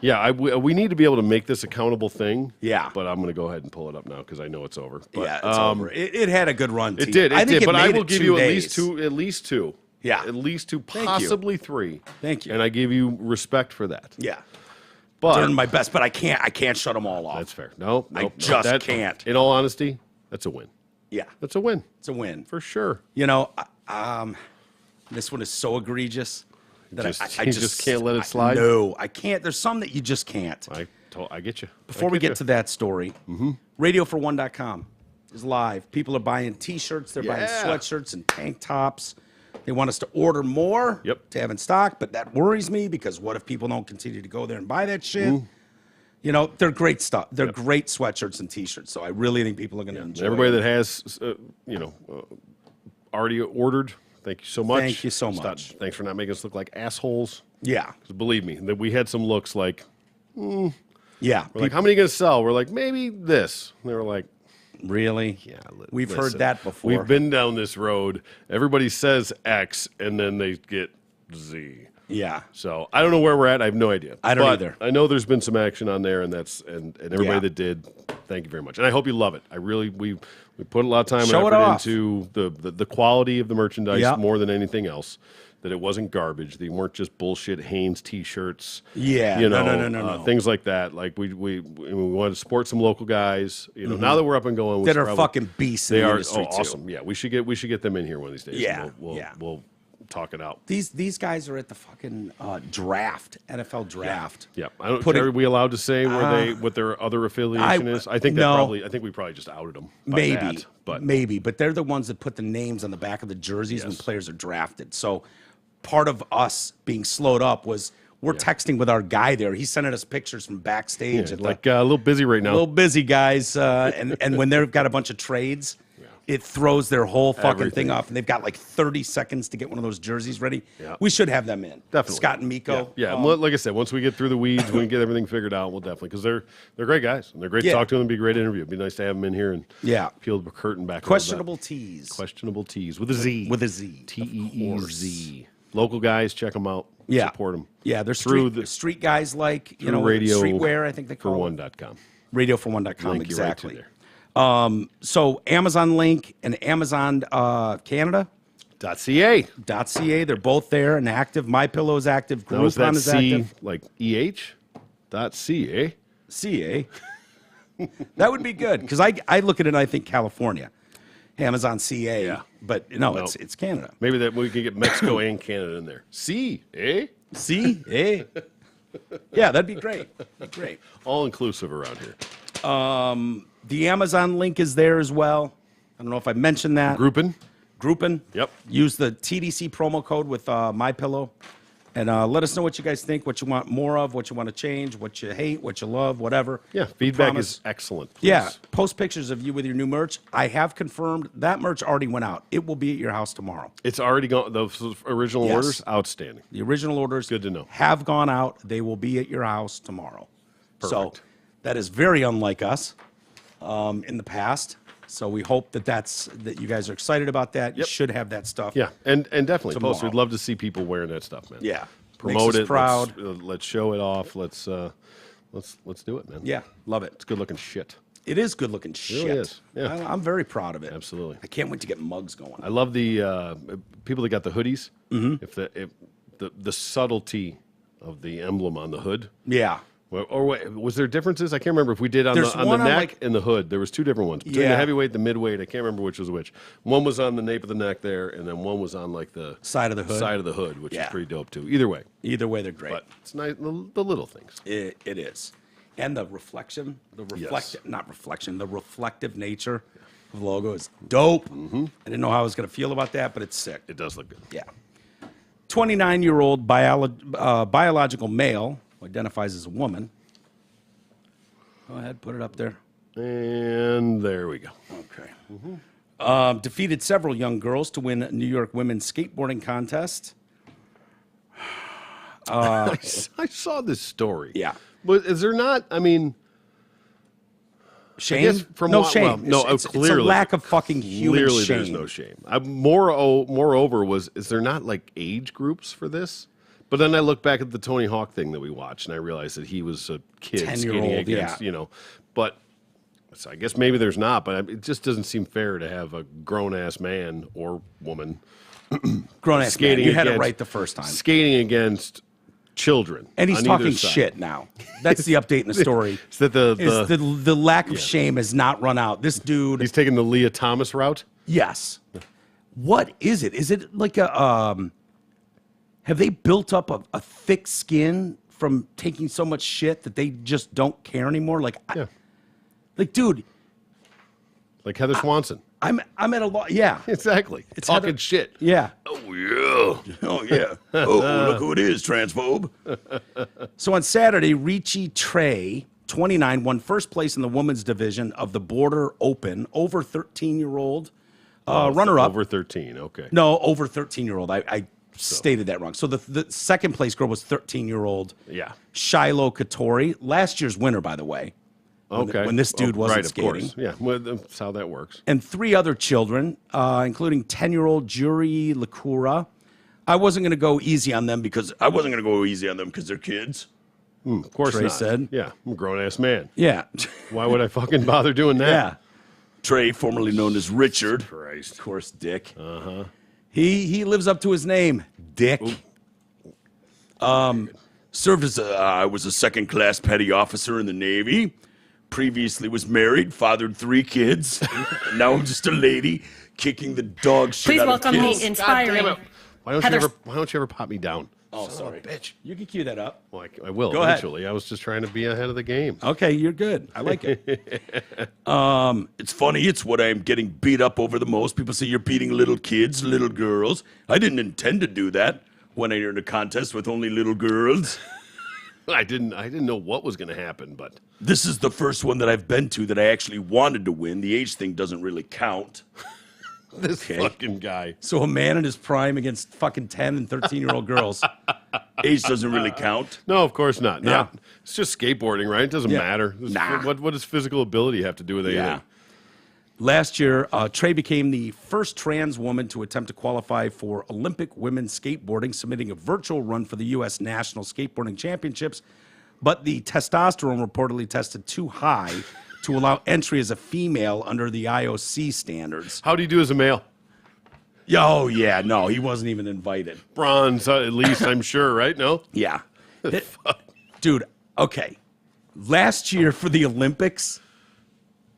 Speaker 2: Yeah, we need to be able to make this accountable thing.
Speaker 1: Yeah.
Speaker 2: But I'm going to go ahead and pull it up now because I know it's over. But,
Speaker 1: Yeah, it's over. It had a good run.
Speaker 2: It did. It did. But I
Speaker 1: made
Speaker 2: will
Speaker 1: it
Speaker 2: give
Speaker 1: 2
Speaker 2: you
Speaker 1: days.
Speaker 2: at least two.
Speaker 1: Yeah.
Speaker 2: At least two,
Speaker 1: Thank you.
Speaker 2: possibly three.
Speaker 1: Thank you.
Speaker 2: And I give you respect for that.
Speaker 1: Yeah.
Speaker 2: But
Speaker 1: Doing my best, but I can't shut them all off.
Speaker 2: that's fair. No,
Speaker 1: I just can't.
Speaker 2: In all honesty, that's a win.
Speaker 1: Yeah.
Speaker 2: That's a win
Speaker 1: It's a win.
Speaker 2: for sure.
Speaker 1: You know, this one is so egregious that I
Speaker 2: You just can't let it slide?
Speaker 1: No, I can't. There's some that you just can't.
Speaker 2: I get you.
Speaker 1: Before we get to that story, radiofor1.com is live. People are buying T-shirts. They're buying
Speaker 2: Yeah.
Speaker 1: sweatshirts and tank tops. They want us to order more to have in stock, but that worries me because what if people don't continue to go there and buy that shit? You know, they're great stuff. They're great sweatshirts and T-shirts. So I really think people are going to enjoy
Speaker 2: Everybody
Speaker 1: it.
Speaker 2: that has, already ordered, thank you so much.
Speaker 1: Thank you so much.
Speaker 2: Thanks for not making us look like assholes.
Speaker 1: Yeah.
Speaker 2: 'Cause believe me, that we had some looks like,
Speaker 1: Yeah.
Speaker 2: we're like, how many are you going to sell? We're like, maybe this. And they were like,
Speaker 1: Really?
Speaker 2: yeah.
Speaker 1: We've
Speaker 2: listen,
Speaker 1: heard that before.
Speaker 2: We've been down this road. Everybody says X, and then they get Z.
Speaker 1: Yeah.
Speaker 2: So I don't know where we're at. I have no idea.
Speaker 1: I don't
Speaker 2: But
Speaker 1: either.
Speaker 2: I know there's been some action on there, and everybody
Speaker 1: Yeah.
Speaker 2: that did, thank you very much. And I hope you love it. I really we put a lot of time
Speaker 1: Show it
Speaker 2: and effort
Speaker 1: off.
Speaker 2: into the quality of the merchandise
Speaker 1: Yep.
Speaker 2: more than anything else. That it wasn't garbage. They weren't just bullshit Hanes T-shirts.
Speaker 1: Yeah.
Speaker 2: You know,
Speaker 1: No.
Speaker 2: things like that. Like we wanted to support some local guys. You know, now that we're up and going, we
Speaker 1: That
Speaker 2: should
Speaker 1: are
Speaker 2: probably-
Speaker 1: fucking beasts in
Speaker 2: They
Speaker 1: the
Speaker 2: are
Speaker 1: industry, too.
Speaker 2: awesome. Yeah, we should get them in here one of these days.
Speaker 1: Yeah,
Speaker 2: and
Speaker 1: yeah.
Speaker 2: we'll talk it out.
Speaker 1: These guys are at the fucking draft, NFL draft.
Speaker 2: Yeah, I don't.
Speaker 1: Putting-
Speaker 2: Are we allowed to say what their other affiliation is? I think
Speaker 1: no.
Speaker 2: I think we probably just outed them. By
Speaker 1: Maybe,
Speaker 2: that, but
Speaker 1: maybe, but they're the ones that put the names on the back of the jerseys when players are drafted. So part of us being slowed up was we're texting with our guy there. He's sending us pictures from backstage. At
Speaker 2: like a little busy right now.
Speaker 1: a little busy guys, and when they've got a bunch of trades, it throws their whole fucking
Speaker 2: Everything.
Speaker 1: thing off, and they've got like 30 seconds to get one of those jerseys ready.
Speaker 2: Yeah.
Speaker 1: We should have them in.
Speaker 2: Definitely.
Speaker 1: Scott and Miko.
Speaker 2: Yeah, like I said, once we get through the weeds, we get everything figured out, we'll definitely, because they're great guys and they're great to talk to them. It'd be a great interview. It'd be nice to have them in here and peel the curtain back.
Speaker 1: Questionable tees.
Speaker 2: Questionable tees with a Z.
Speaker 1: With a Z.
Speaker 2: TEEZ. Local guys, check them out.
Speaker 1: Yeah.
Speaker 2: Support them.
Speaker 1: Yeah, they're
Speaker 2: Through
Speaker 1: street guys like,
Speaker 2: through radio
Speaker 1: streetwear, I think they
Speaker 2: for
Speaker 1: call it.
Speaker 2: one.com.
Speaker 1: Radiofor1.com,
Speaker 2: Link you right to
Speaker 1: exactly.
Speaker 2: there.
Speaker 1: So Amazon link and Amazon Canada.
Speaker 2: .ca.
Speaker 1: .ca, they're both there and active. My Pillow is active.
Speaker 2: Now, is that
Speaker 1: Groupon is
Speaker 2: C
Speaker 1: active.
Speaker 2: like EH? .ca.
Speaker 1: CA. That would be good because I look at it and I think California, Amazon CA.
Speaker 2: Yeah.
Speaker 1: But no, it's Canada.
Speaker 2: Maybe that we can get Mexico and Canada in there. CA.
Speaker 1: CA. Yeah, that'd be great. Great.
Speaker 2: All inclusive around here.
Speaker 1: The Amazon link is there as well. I don't know if I mentioned that.
Speaker 2: Grouping.
Speaker 1: Yep. Use the TDC promo code with MyPillow. And let us know what you guys think, what you want more of, what you want to change, what you hate, what you love, whatever.
Speaker 2: Yeah, feedback is excellent. Please.
Speaker 1: Yeah, post pictures of you with your new merch. I have confirmed that merch already went out. It will be at your house tomorrow.
Speaker 2: It's already gone. Those original
Speaker 1: Yes.
Speaker 2: orders, outstanding.
Speaker 1: The original orders
Speaker 2: Good to know.
Speaker 1: have gone out. They will be at your house tomorrow. So
Speaker 2: Perfect.
Speaker 1: that is very unlike us in the past. So we hope that you guys are excited about that. You
Speaker 2: Yep.
Speaker 1: should have that stuff.
Speaker 2: Yeah, and definitely post.
Speaker 1: Tomorrow.
Speaker 2: We'd love to see people wearing that stuff, man.
Speaker 1: Yeah.
Speaker 2: Promote
Speaker 1: Makes us
Speaker 2: it.
Speaker 1: proud.
Speaker 2: Let's show it off. Let's do it, man.
Speaker 1: Yeah, love it.
Speaker 2: It's good looking shit.
Speaker 1: It is good looking shit.
Speaker 2: really is. Yeah.
Speaker 1: I'm very proud of it.
Speaker 2: Absolutely.
Speaker 1: I can't wait to get mugs going.
Speaker 2: I love the people that got the hoodies.
Speaker 1: Mm-hmm.
Speaker 2: If the subtlety of the emblem on the hood.
Speaker 1: Yeah.
Speaker 2: Or wait, was there differences? I can't remember if we did on
Speaker 1: There's
Speaker 2: the
Speaker 1: one on,
Speaker 2: neck
Speaker 1: like-
Speaker 2: and the hood. There was two different ones between the
Speaker 1: Yeah.
Speaker 2: heavyweight, the midweight. I can't remember which was which. One was on the nape of the neck there, and then one was on like the
Speaker 1: Side of the hood.
Speaker 2: Side of the hood, which
Speaker 1: Yeah.
Speaker 2: is pretty dope too. Either way,
Speaker 1: Either way, they're great.
Speaker 2: but it's nice the little things.
Speaker 1: It is. And the reflection, the reflective nature of the logo is dope. I didn't know how I was going to feel about that, but it's sick.
Speaker 2: It does look good.
Speaker 1: Yeah. 29-year-old biological male who identifies as a woman. Go ahead, put it up there.
Speaker 2: And there we go.
Speaker 1: Okay. Defeated several young girls to win New York women's skateboarding contest.
Speaker 2: I saw this story.
Speaker 1: Yeah.
Speaker 2: But is there not? I mean,
Speaker 1: Shame?
Speaker 2: guess from
Speaker 1: no
Speaker 2: what-
Speaker 1: shame.
Speaker 2: well, no,
Speaker 1: it's a
Speaker 2: clearly-
Speaker 1: lack of fucking human
Speaker 2: clearly
Speaker 1: shame.
Speaker 2: there's no shame. Moreover, is there not like age groups for this? But then I look back at the Tony Hawk thing that we watched, and I realized that he was a kid
Speaker 1: 10-year-old,
Speaker 2: skating against,
Speaker 1: yeah.
Speaker 2: But so I guess maybe there's not, but it just doesn't seem fair to have a grown-ass man or woman
Speaker 1: Grown ass man.
Speaker 2: skating
Speaker 1: You had it
Speaker 2: against-
Speaker 1: right the first time.
Speaker 2: skating against children.
Speaker 1: And he's
Speaker 2: on either
Speaker 1: talking
Speaker 2: side.
Speaker 1: shit now. That's the update in the story.
Speaker 2: Is that
Speaker 1: the lack of shame has not run out. This dude.
Speaker 2: he's taking the Leah Thomas route?
Speaker 1: Yes. What is it? Is it like a have they built up a thick skin from taking so much shit that they just don't care anymore? Like,
Speaker 2: Yeah.
Speaker 1: like, dude,
Speaker 2: Like Heather Swanson.
Speaker 1: I'm at a loss. Yeah.
Speaker 2: Exactly.
Speaker 1: It's
Speaker 2: Talking
Speaker 1: Heather-
Speaker 2: shit.
Speaker 1: Yeah.
Speaker 2: Oh, yeah.
Speaker 1: Oh, yeah. Oh, look who it is, transphobe. So on Saturday, Ricci Trey, 29, won first place in the women's division of the Border Open over 13-year-old runner-up.
Speaker 2: Over 13. Okay.
Speaker 1: No, over 13-year-old. I stated that wrong. So the second place girl was 13-year-old
Speaker 2: Yeah.
Speaker 1: Shiloh Katori, last year's winner, by the way.
Speaker 2: Okay.
Speaker 1: When this dude wasn't
Speaker 2: right,
Speaker 1: skating.
Speaker 2: Of course. Yeah. Well, that's how that works.
Speaker 1: And three other children, including 10-year-old Juri Lakura. I wasn't going to go easy on them because they're kids.
Speaker 2: Of course
Speaker 1: Trey
Speaker 2: not.
Speaker 1: said.
Speaker 2: Yeah. I'm a grown ass man.
Speaker 1: Yeah.
Speaker 2: Why would I fucking bother doing that?
Speaker 1: Yeah. Trey, formerly known as Richard.
Speaker 2: Christ.
Speaker 1: Of course, Dick. Uh-huh. He lives up to his name, Dick. Served as I was a second-class petty officer in the Navy. Previously was married, fathered 3 kids. Now I'm just a lady kicking the dog shit
Speaker 3: Please
Speaker 1: out
Speaker 3: welcome
Speaker 1: of
Speaker 3: the
Speaker 1: kids.
Speaker 3: inspiring.
Speaker 2: Why don't
Speaker 3: Heather-
Speaker 2: you ever pop me down?
Speaker 1: Oh, sorry.
Speaker 2: Bitch.
Speaker 1: You can cue that up.
Speaker 2: Well, I will
Speaker 1: Go ahead.
Speaker 2: eventually. I was just trying to be ahead of the game.
Speaker 1: Okay, you're good. I like it. It's funny. It's what I'm getting beat up over the most. People say you're beating little kids, little girls. I didn't intend to do that when I entered a contest with only little girls.
Speaker 2: I didn't know what was going to happen, but
Speaker 1: This is the first one that I've been to that I actually wanted to win. The age thing doesn't really count.
Speaker 2: this
Speaker 1: Okay.
Speaker 2: fucking guy.
Speaker 1: So a man in his prime against fucking 10 and 13-year-old girls. Age doesn't really count.
Speaker 2: No, of course not.
Speaker 1: Yeah.
Speaker 2: It's just skateboarding, right? It doesn't
Speaker 1: Yeah.
Speaker 2: matter.
Speaker 1: Nah.
Speaker 2: What does physical ability have to do with anything?
Speaker 1: Yeah. Last year, Trey became the first trans woman to attempt to qualify for Olympic women's skateboarding, submitting a virtual run for the U.S. National Skateboarding Championships. But the testosterone reportedly tested too high to allow entry as a female under the IOC standards.
Speaker 2: How do you do as a male?
Speaker 1: Oh, yeah, no, he wasn't even invited.
Speaker 2: Bronze, at least, I'm sure, right? No?
Speaker 1: Yeah. Dude, Okay. Last year for the Olympics,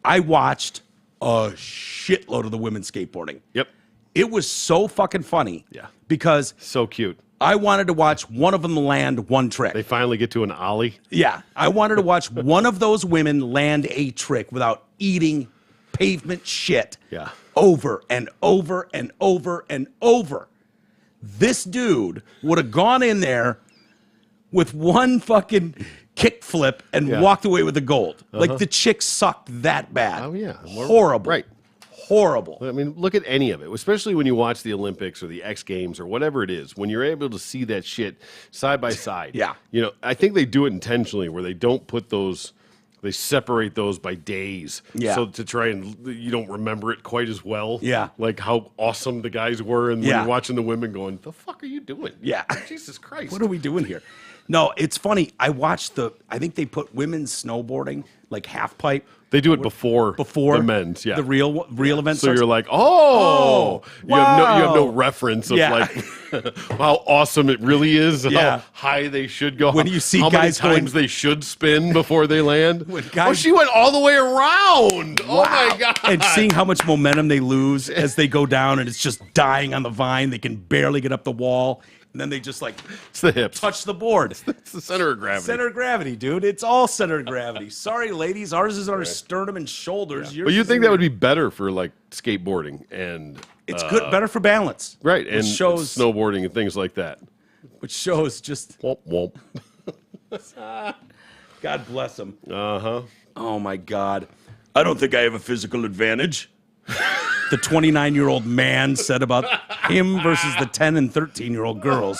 Speaker 1: I watched a shitload of the women skateboarding.
Speaker 2: Yep.
Speaker 1: It was so fucking funny.
Speaker 2: Yeah.
Speaker 1: Because
Speaker 2: So cute.
Speaker 1: I wanted to watch one of them land one trick.
Speaker 2: They finally get to an ollie.
Speaker 1: Yeah. I wanted to watch one of those women land a trick without eating pavement shit.
Speaker 2: Yeah.
Speaker 1: Over and over and over and over. This dude would have gone in there with one fucking kickflip and walked away with the gold. Like the chick sucked that bad.
Speaker 2: Oh, yeah.
Speaker 1: Horrible.
Speaker 2: Right.
Speaker 1: Horrible.
Speaker 2: I mean, look at any of it, especially when you watch the Olympics or the X Games or whatever it is, when you're able to see that shit side by side.
Speaker 1: Yeah.
Speaker 2: You know, I think they do it intentionally where they don't put those, they separate those by days.
Speaker 1: Yeah.
Speaker 2: So to try and you don't remember it quite as well.
Speaker 1: Yeah.
Speaker 2: Like how awesome the guys were. And when
Speaker 1: Yeah.
Speaker 2: you're watching the women going, the fuck are you doing?
Speaker 1: Yeah.
Speaker 2: Jesus Christ.
Speaker 1: What are we doing here? No, it's funny. I watched I think they put women's snowboarding, like half pipe.
Speaker 2: They do it before
Speaker 1: the
Speaker 2: men's, yeah.
Speaker 1: The real event
Speaker 2: So
Speaker 1: starts.
Speaker 2: you're like, oh, you have no
Speaker 1: wow.
Speaker 2: reference of
Speaker 1: Yeah.
Speaker 2: like how awesome it really is,
Speaker 1: Yeah.
Speaker 2: how high they should go,
Speaker 1: When you see
Speaker 2: how
Speaker 1: guys
Speaker 2: many
Speaker 1: going-
Speaker 2: times they should spin before they land.
Speaker 1: When
Speaker 2: Oh,
Speaker 1: guys-
Speaker 2: she went all the way around. Oh
Speaker 1: Wow.
Speaker 2: my god!
Speaker 1: And seeing how much momentum they lose as they go down and it's just dying on the vine. They can barely get up the wall. And then they just like
Speaker 2: It's the hips.
Speaker 1: touch the board.
Speaker 2: It's the center of gravity.
Speaker 1: Center of gravity, dude. It's all center of gravity. Sorry, ladies. Ours is our sternum and shoulders. Yours
Speaker 2: But you
Speaker 1: is
Speaker 2: think
Speaker 1: in
Speaker 2: that
Speaker 1: your-
Speaker 2: would be better for like skateboarding and
Speaker 1: It's good, better for balance.
Speaker 2: right
Speaker 1: Which
Speaker 2: and
Speaker 1: shows
Speaker 2: snowboarding and things like that.
Speaker 1: which shows just
Speaker 2: Womp womp.
Speaker 1: God bless them.
Speaker 2: Uh-huh.
Speaker 1: Oh my God. I don't think I have a physical advantage. The 29-year-old man said about him versus the 10 and 13-year-old girls.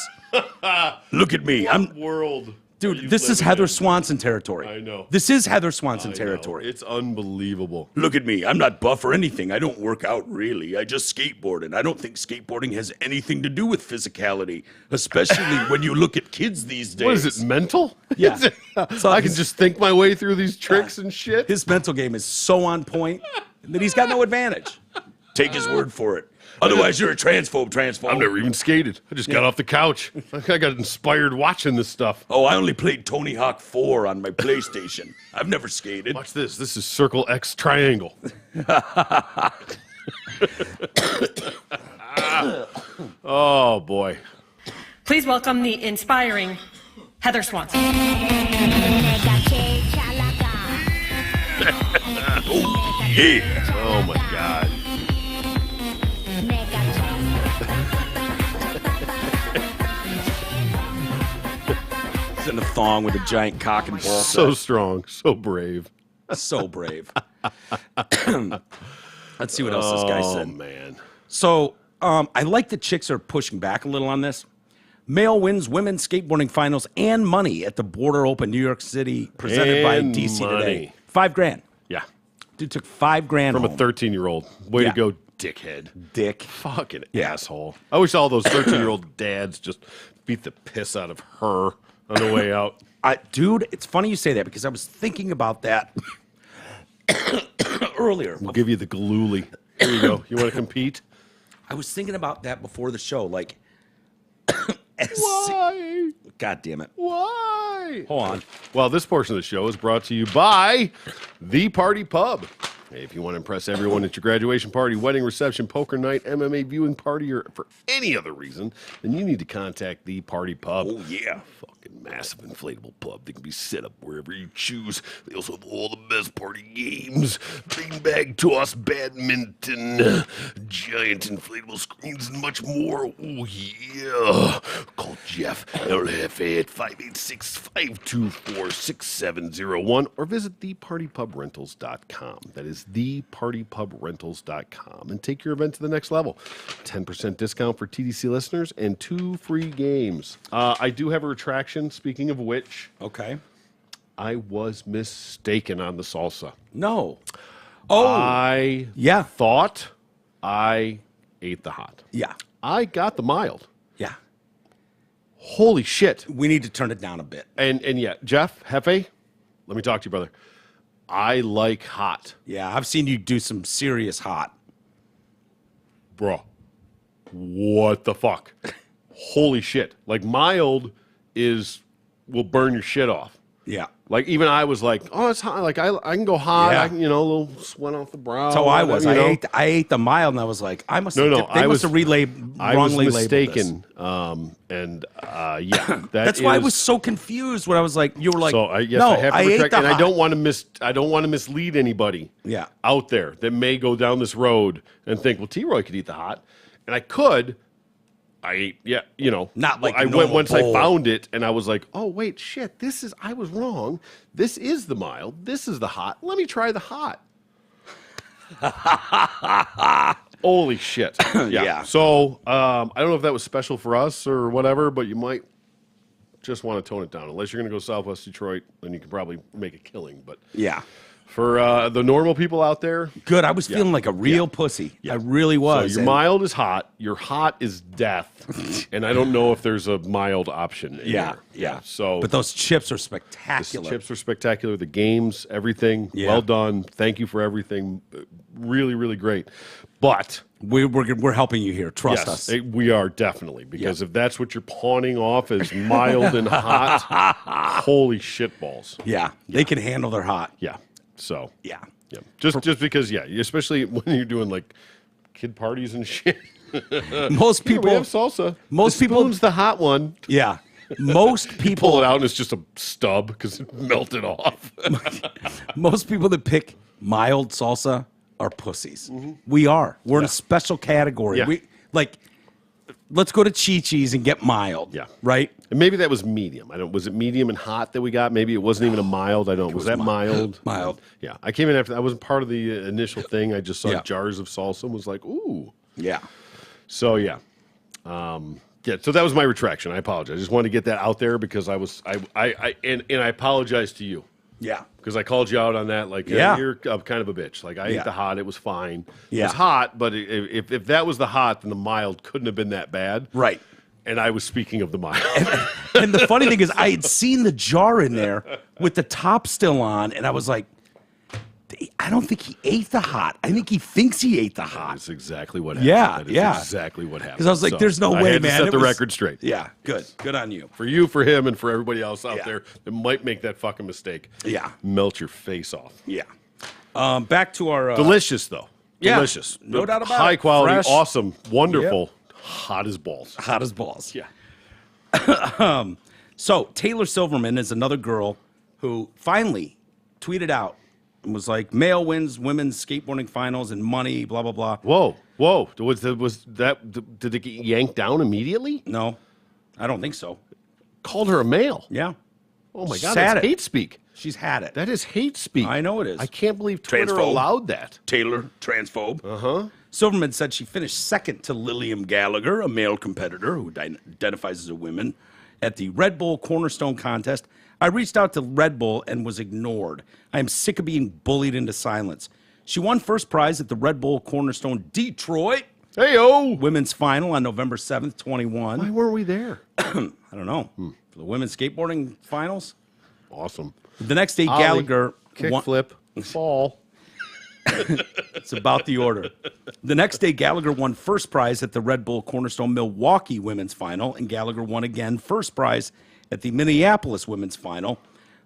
Speaker 1: Look at me.
Speaker 2: World.
Speaker 1: Dude, this is Heather Swanson territory.
Speaker 2: I know.
Speaker 1: This is Heather Swanson
Speaker 2: I know.
Speaker 1: territory.
Speaker 2: It's unbelievable.
Speaker 1: Look at me. I'm not buff or anything. I don't work out really. I just skateboard. And I don't think skateboarding has anything to do with physicality, especially when you look at kids these days.
Speaker 2: What is it, mental?
Speaker 1: Yeah.
Speaker 2: Is it-
Speaker 1: So
Speaker 2: I can
Speaker 1: his-
Speaker 2: just think my way through these tricks and shit.
Speaker 1: His mental game is so on point that he's got no advantage. Take his word for it. Otherwise, you're a transphobe.
Speaker 2: I've never even skated. I just got off the couch. I got inspired watching this stuff.
Speaker 1: Oh, I only played Tony Hawk 4 on my PlayStation. I've never skated.
Speaker 2: Watch this. This is Circle X Triangle. Oh, boy.
Speaker 3: Please welcome the inspiring Heather Swanson.
Speaker 1: Yeah.
Speaker 2: Oh, my God.
Speaker 1: He's in a thong with a giant cock and ball.
Speaker 2: So strong. So brave.
Speaker 1: So brave. Let's see what else this guy
Speaker 2: Oh,
Speaker 1: said.
Speaker 2: man.
Speaker 1: So I like the chicks are pushing back a little on this. Male wins women's skateboarding finals and money at the Border Open New York City presented by
Speaker 2: And
Speaker 1: DC Today.
Speaker 2: money.
Speaker 1: $5,000.
Speaker 2: Yeah.
Speaker 1: Dude took $5,000
Speaker 2: From a
Speaker 1: home.
Speaker 2: 13-year-old. Way
Speaker 1: Yeah.
Speaker 2: to go, dickhead.
Speaker 1: Dick.
Speaker 2: Fucking
Speaker 1: Yeah.
Speaker 2: asshole. I wish all those 13-year-old dads just beat the piss out of her on the way out.
Speaker 1: Dude, it's funny you say that because I was thinking about that earlier.
Speaker 2: We'll give you the galooly. Here you go. You want to compete?
Speaker 1: I was thinking about that before the show. Like,
Speaker 2: Why?
Speaker 1: God damn it.
Speaker 2: Why?
Speaker 1: Hold on.
Speaker 2: Well, this portion of the show is brought to you by The Party Pub. Hey, if you want to impress everyone at your graduation party, wedding reception, poker night, MMA viewing party, or for any other reason, then you need to contact The Party Pub.
Speaker 1: Oh, yeah.
Speaker 2: Fucking massive inflatable pub that can be set up wherever you choose. They also have all the best party games, beanbag toss, badminton, giant inflatable screens, and much more. Oh, yeah. Call Jeff, LFA at 586-524-6701 or visit thepartypubrentals.com. That is thepartypubrentals.com. And take your event to the next level. 10% discount for TDC listeners and 2 free games. I do have a retraction, speaking of which.
Speaker 1: Okay.
Speaker 2: I was mistaken on the salsa.
Speaker 1: No. Oh.
Speaker 2: I
Speaker 1: Yeah.
Speaker 2: thought I ate the hot.
Speaker 1: Yeah.
Speaker 2: I got the mild.
Speaker 1: Yeah.
Speaker 2: Holy shit.
Speaker 1: We need to turn it down a bit.
Speaker 2: And yeah, Jeff, Hefe, let me talk to you, brother. I like hot.
Speaker 1: Yeah. I've seen you do some serious hot.
Speaker 2: Bro, what the fuck? Holy shit. Like mild will burn your shit off.
Speaker 1: Yeah.
Speaker 2: Like, even I was like, oh, it's hot. Like, I can go hot.
Speaker 1: Yeah.
Speaker 2: I can, a little sweat off the brow.
Speaker 1: That's how I was.
Speaker 2: you know?
Speaker 1: I ate the mild, and I was like, I must have.
Speaker 2: No,
Speaker 1: They
Speaker 2: I
Speaker 1: must have wrongly
Speaker 2: mistaken.
Speaker 1: labeled this.
Speaker 2: Yeah,
Speaker 1: That's why I was so confused when I was like, you were like,
Speaker 2: So I
Speaker 1: no,
Speaker 2: have to
Speaker 1: I ate
Speaker 2: retract,
Speaker 1: the
Speaker 2: and
Speaker 1: hot.
Speaker 2: I don't want to mislead anybody.
Speaker 1: Yeah.
Speaker 2: Out there that may go down this road and think, well, T-Roy could eat the hot, and I could. I ate,
Speaker 1: Not like
Speaker 2: I
Speaker 1: the
Speaker 2: went
Speaker 1: normal
Speaker 2: once
Speaker 1: bowl.
Speaker 2: I found it, and I was like, oh wait, shit, I was wrong. This is the mild. This is the hot. Let me try the hot. Holy shit!
Speaker 1: Yeah.
Speaker 2: So I don't know if that was special for us or whatever, but you might just want to tone it down. Unless you're going to go Southwest Detroit, then you can probably make a killing. But
Speaker 1: Yeah.
Speaker 2: for the normal people out there,
Speaker 1: Good. I was feeling like a real pussy. I really was.
Speaker 2: so your
Speaker 1: And-
Speaker 2: mild is hot, your hot is death, and I don't know if there's a mild option. In
Speaker 1: Yeah.
Speaker 2: there.
Speaker 1: Yeah.
Speaker 2: So,
Speaker 1: but those chips are
Speaker 2: the
Speaker 1: spectacular.
Speaker 2: chips are spectacular. The games, everything,
Speaker 1: Yeah.
Speaker 2: well done. Thank you for everything. Really, really great. But
Speaker 1: We're helping you here. Trust us.
Speaker 2: we are definitely, because if that's what you're pawning off as mild and hot, holy shit balls.
Speaker 1: Yeah. They can handle their hot.
Speaker 2: Yeah. So
Speaker 1: Yeah.
Speaker 2: yeah, just because especially when you're doing like kid parties and shit.
Speaker 1: Most
Speaker 2: Here,
Speaker 1: people
Speaker 2: we have salsa.
Speaker 1: most
Speaker 2: The
Speaker 1: people-
Speaker 2: spoon's the hot one.
Speaker 1: Yeah. Most
Speaker 2: Pull
Speaker 1: people
Speaker 2: it out and it's just a stub because it melted off.
Speaker 1: most people that pick mild salsa are pussies.
Speaker 2: Mm-hmm.
Speaker 1: We are. We're in a special category.
Speaker 2: Yeah.
Speaker 1: We like let's go to Chi-Chi's and get mild.
Speaker 2: Yeah.
Speaker 1: Right?
Speaker 2: And maybe that was medium. I don't. Was it medium and hot that we got? Maybe it wasn't even a mild. I don't. Was that mild?
Speaker 1: Mild.
Speaker 2: Yeah. I came in after. I wasn't part of the initial thing. I just saw
Speaker 1: Yeah.
Speaker 2: jars of salsa and was like, ooh.
Speaker 1: Yeah.
Speaker 2: So yeah. Yeah. So that was my retraction. I apologize. I just wanted to get that out there because I I apologize to you.
Speaker 1: Yeah.
Speaker 2: Because I called you out on that, like,
Speaker 1: Yeah.
Speaker 2: you're kind of a bitch. Like, I
Speaker 1: Yeah.
Speaker 2: ate the hot, it was fine. It
Speaker 1: Yeah.
Speaker 2: was hot, but if that was the hot, then the mild couldn't have been that bad.
Speaker 1: Right.
Speaker 2: And I was speaking of the mild.
Speaker 1: And the funny thing is, I had seen the jar in there with the top still on, and I was like, I don't think he ate the hot. I think he thinks he ate the hot.
Speaker 2: That's exactly what happened.
Speaker 1: Yeah,
Speaker 2: That is
Speaker 1: yeah.
Speaker 2: exactly what happened.
Speaker 1: Because I was like,
Speaker 2: So,
Speaker 1: there's no
Speaker 2: I
Speaker 1: way,
Speaker 2: had to
Speaker 1: man.
Speaker 2: set
Speaker 1: It
Speaker 2: the
Speaker 1: was-
Speaker 2: record straight.
Speaker 1: Yeah, good. Good on you.
Speaker 2: For you, for him, and for everybody else out
Speaker 1: Yeah.
Speaker 2: there that might make that fucking mistake.
Speaker 1: Yeah.
Speaker 2: Melt your face off.
Speaker 1: Yeah. Back to our...
Speaker 2: Delicious, though.
Speaker 1: Yeah,
Speaker 2: Delicious.
Speaker 1: no doubt about it.
Speaker 2: High quality,
Speaker 1: Fresh.
Speaker 2: awesome, wonderful, hot as balls.
Speaker 1: hot as balls.
Speaker 2: Yeah.
Speaker 1: So Taylor Silverman is another girl who finally tweeted out and was like, male wins women's skateboarding finals and money, blah, blah, blah.
Speaker 2: Whoa. Did it get yanked down immediately?
Speaker 1: No, I don't think so.
Speaker 2: Called her a male.
Speaker 1: Yeah.
Speaker 2: Oh my
Speaker 1: She's
Speaker 2: God,
Speaker 1: had
Speaker 2: that's
Speaker 1: it.
Speaker 2: hate speak.
Speaker 1: She's had it.
Speaker 2: That is hate speak.
Speaker 1: I know it is.
Speaker 2: I can't believe Twitter
Speaker 1: Transphobe.
Speaker 2: allowed that.
Speaker 1: Taylor, transphobe. Silverman said she finished second to Lillian Gallagher, a male competitor who identifies as a woman, at the Red Bull Cornerstone contest. I reached out to Red Bull and was ignored. I am sick of being bullied into silence. She won first prize at the Red Bull Cornerstone Detroit
Speaker 2: Hey-o!
Speaker 1: women's final on November 7th, 21.
Speaker 2: Why weren't we there?
Speaker 1: I don't know. For the women's skateboarding finals?
Speaker 2: Awesome.
Speaker 1: The next day,
Speaker 2: Ollie,
Speaker 1: Gallagher won.
Speaker 2: Kickflip, fall.
Speaker 1: It's about the order. The next day, Gallagher won first prize at the Red Bull Cornerstone Milwaukee women's final, and Gallagher won again first prize at the Minneapolis women's final.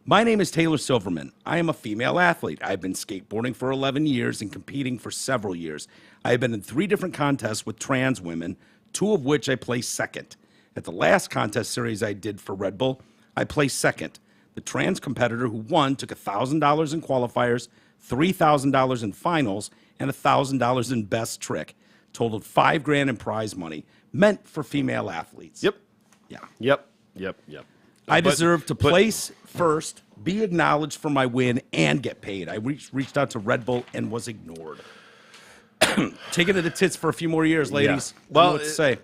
Speaker 1: My name is Taylor Silverman. I am a female athlete. I've been skateboarding for 11 years and competing for several years. I have been in 3 different contests with trans women, 2 of which I placed second. At the last contest series I did for Red Bull, I placed second. The trans competitor who won took $1,000 in qualifiers, $3,000 in finals, and $1,000 in best trick. Totaled $5,000 in prize money, meant for female athletes.
Speaker 2: Yep.
Speaker 1: Yeah.
Speaker 2: Yep.
Speaker 1: I deserve to place first, be acknowledged for my win, and get paid. I reached out to Red Bull and was ignored. Taking it to tits for a few more years, ladies.
Speaker 2: Yeah. Well,
Speaker 1: What to say?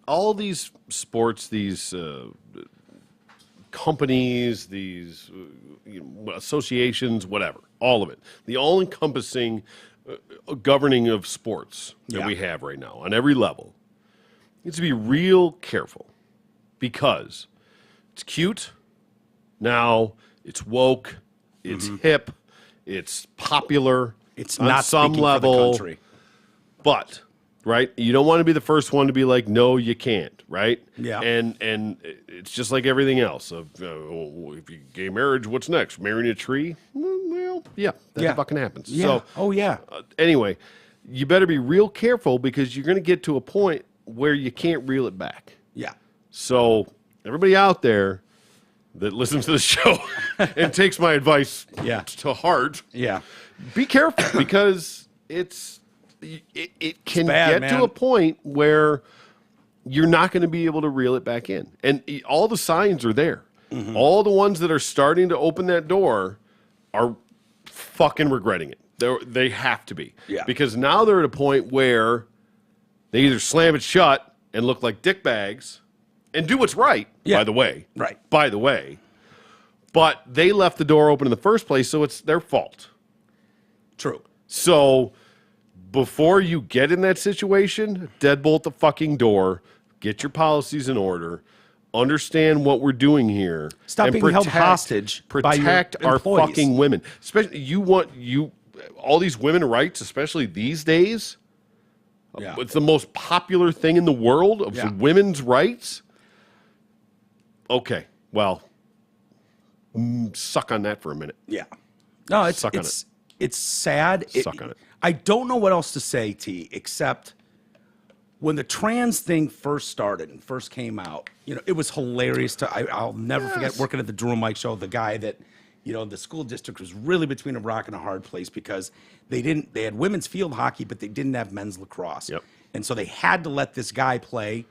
Speaker 2: All these sports, these companies, these associations, whatever, all of it, the all-encompassing governing of sports that we have right now on every level needs to be real careful because it's cute now, it's woke, it's hip, it's popular.
Speaker 1: It's
Speaker 2: on
Speaker 1: not
Speaker 2: some
Speaker 1: speaking
Speaker 2: level,
Speaker 1: for the country.
Speaker 2: but right? You don't want to be the first one to be like, no, you can't, right?
Speaker 1: Yeah.
Speaker 2: And it's just like everything else. If you gay marriage, what's next? Marrying a tree? Well, yeah, that fucking happens.
Speaker 1: Yeah.
Speaker 2: So, anyway, you better be real careful because you're going to get to a point where you can't reel it back.
Speaker 1: Yeah.
Speaker 2: So everybody out there that listens to the show and takes my advice to heart, be careful because it can
Speaker 1: bad,
Speaker 2: get to a point where you're not going to be able to reel it back in. And all the signs are there. Mm-hmm. All the ones that are starting to open that door are fucking regretting it. They have to be.
Speaker 1: Yeah.
Speaker 2: Because now they're at a point where they either slam it shut and look like dickbags and do what's right, by the way.
Speaker 1: Right.
Speaker 2: By the way. But they left the door open in the first place, so it's their fault.
Speaker 1: True.
Speaker 2: So before you get in that situation, deadbolt the fucking door, get your policies in order, understand what we're doing here.
Speaker 1: Stop being held hostage by your
Speaker 2: our
Speaker 1: employees.
Speaker 2: fucking women. Especially all these women rights, especially these days.
Speaker 1: Yeah.
Speaker 2: It's the most popular thing in the world of women's rights. Okay, well, suck on that for a minute.
Speaker 1: Yeah. No, it's sad.
Speaker 2: Suck on it.
Speaker 1: I don't know what else to say, T, except when the trans thing first started and first came out, it was hilarious. I'll never forget working at the Drew and Mike show, the guy that, the school district was really between a rock and a hard place because they had women's field hockey, but they didn't have men's lacrosse.
Speaker 2: Yep.
Speaker 1: And so they had to let this guy play,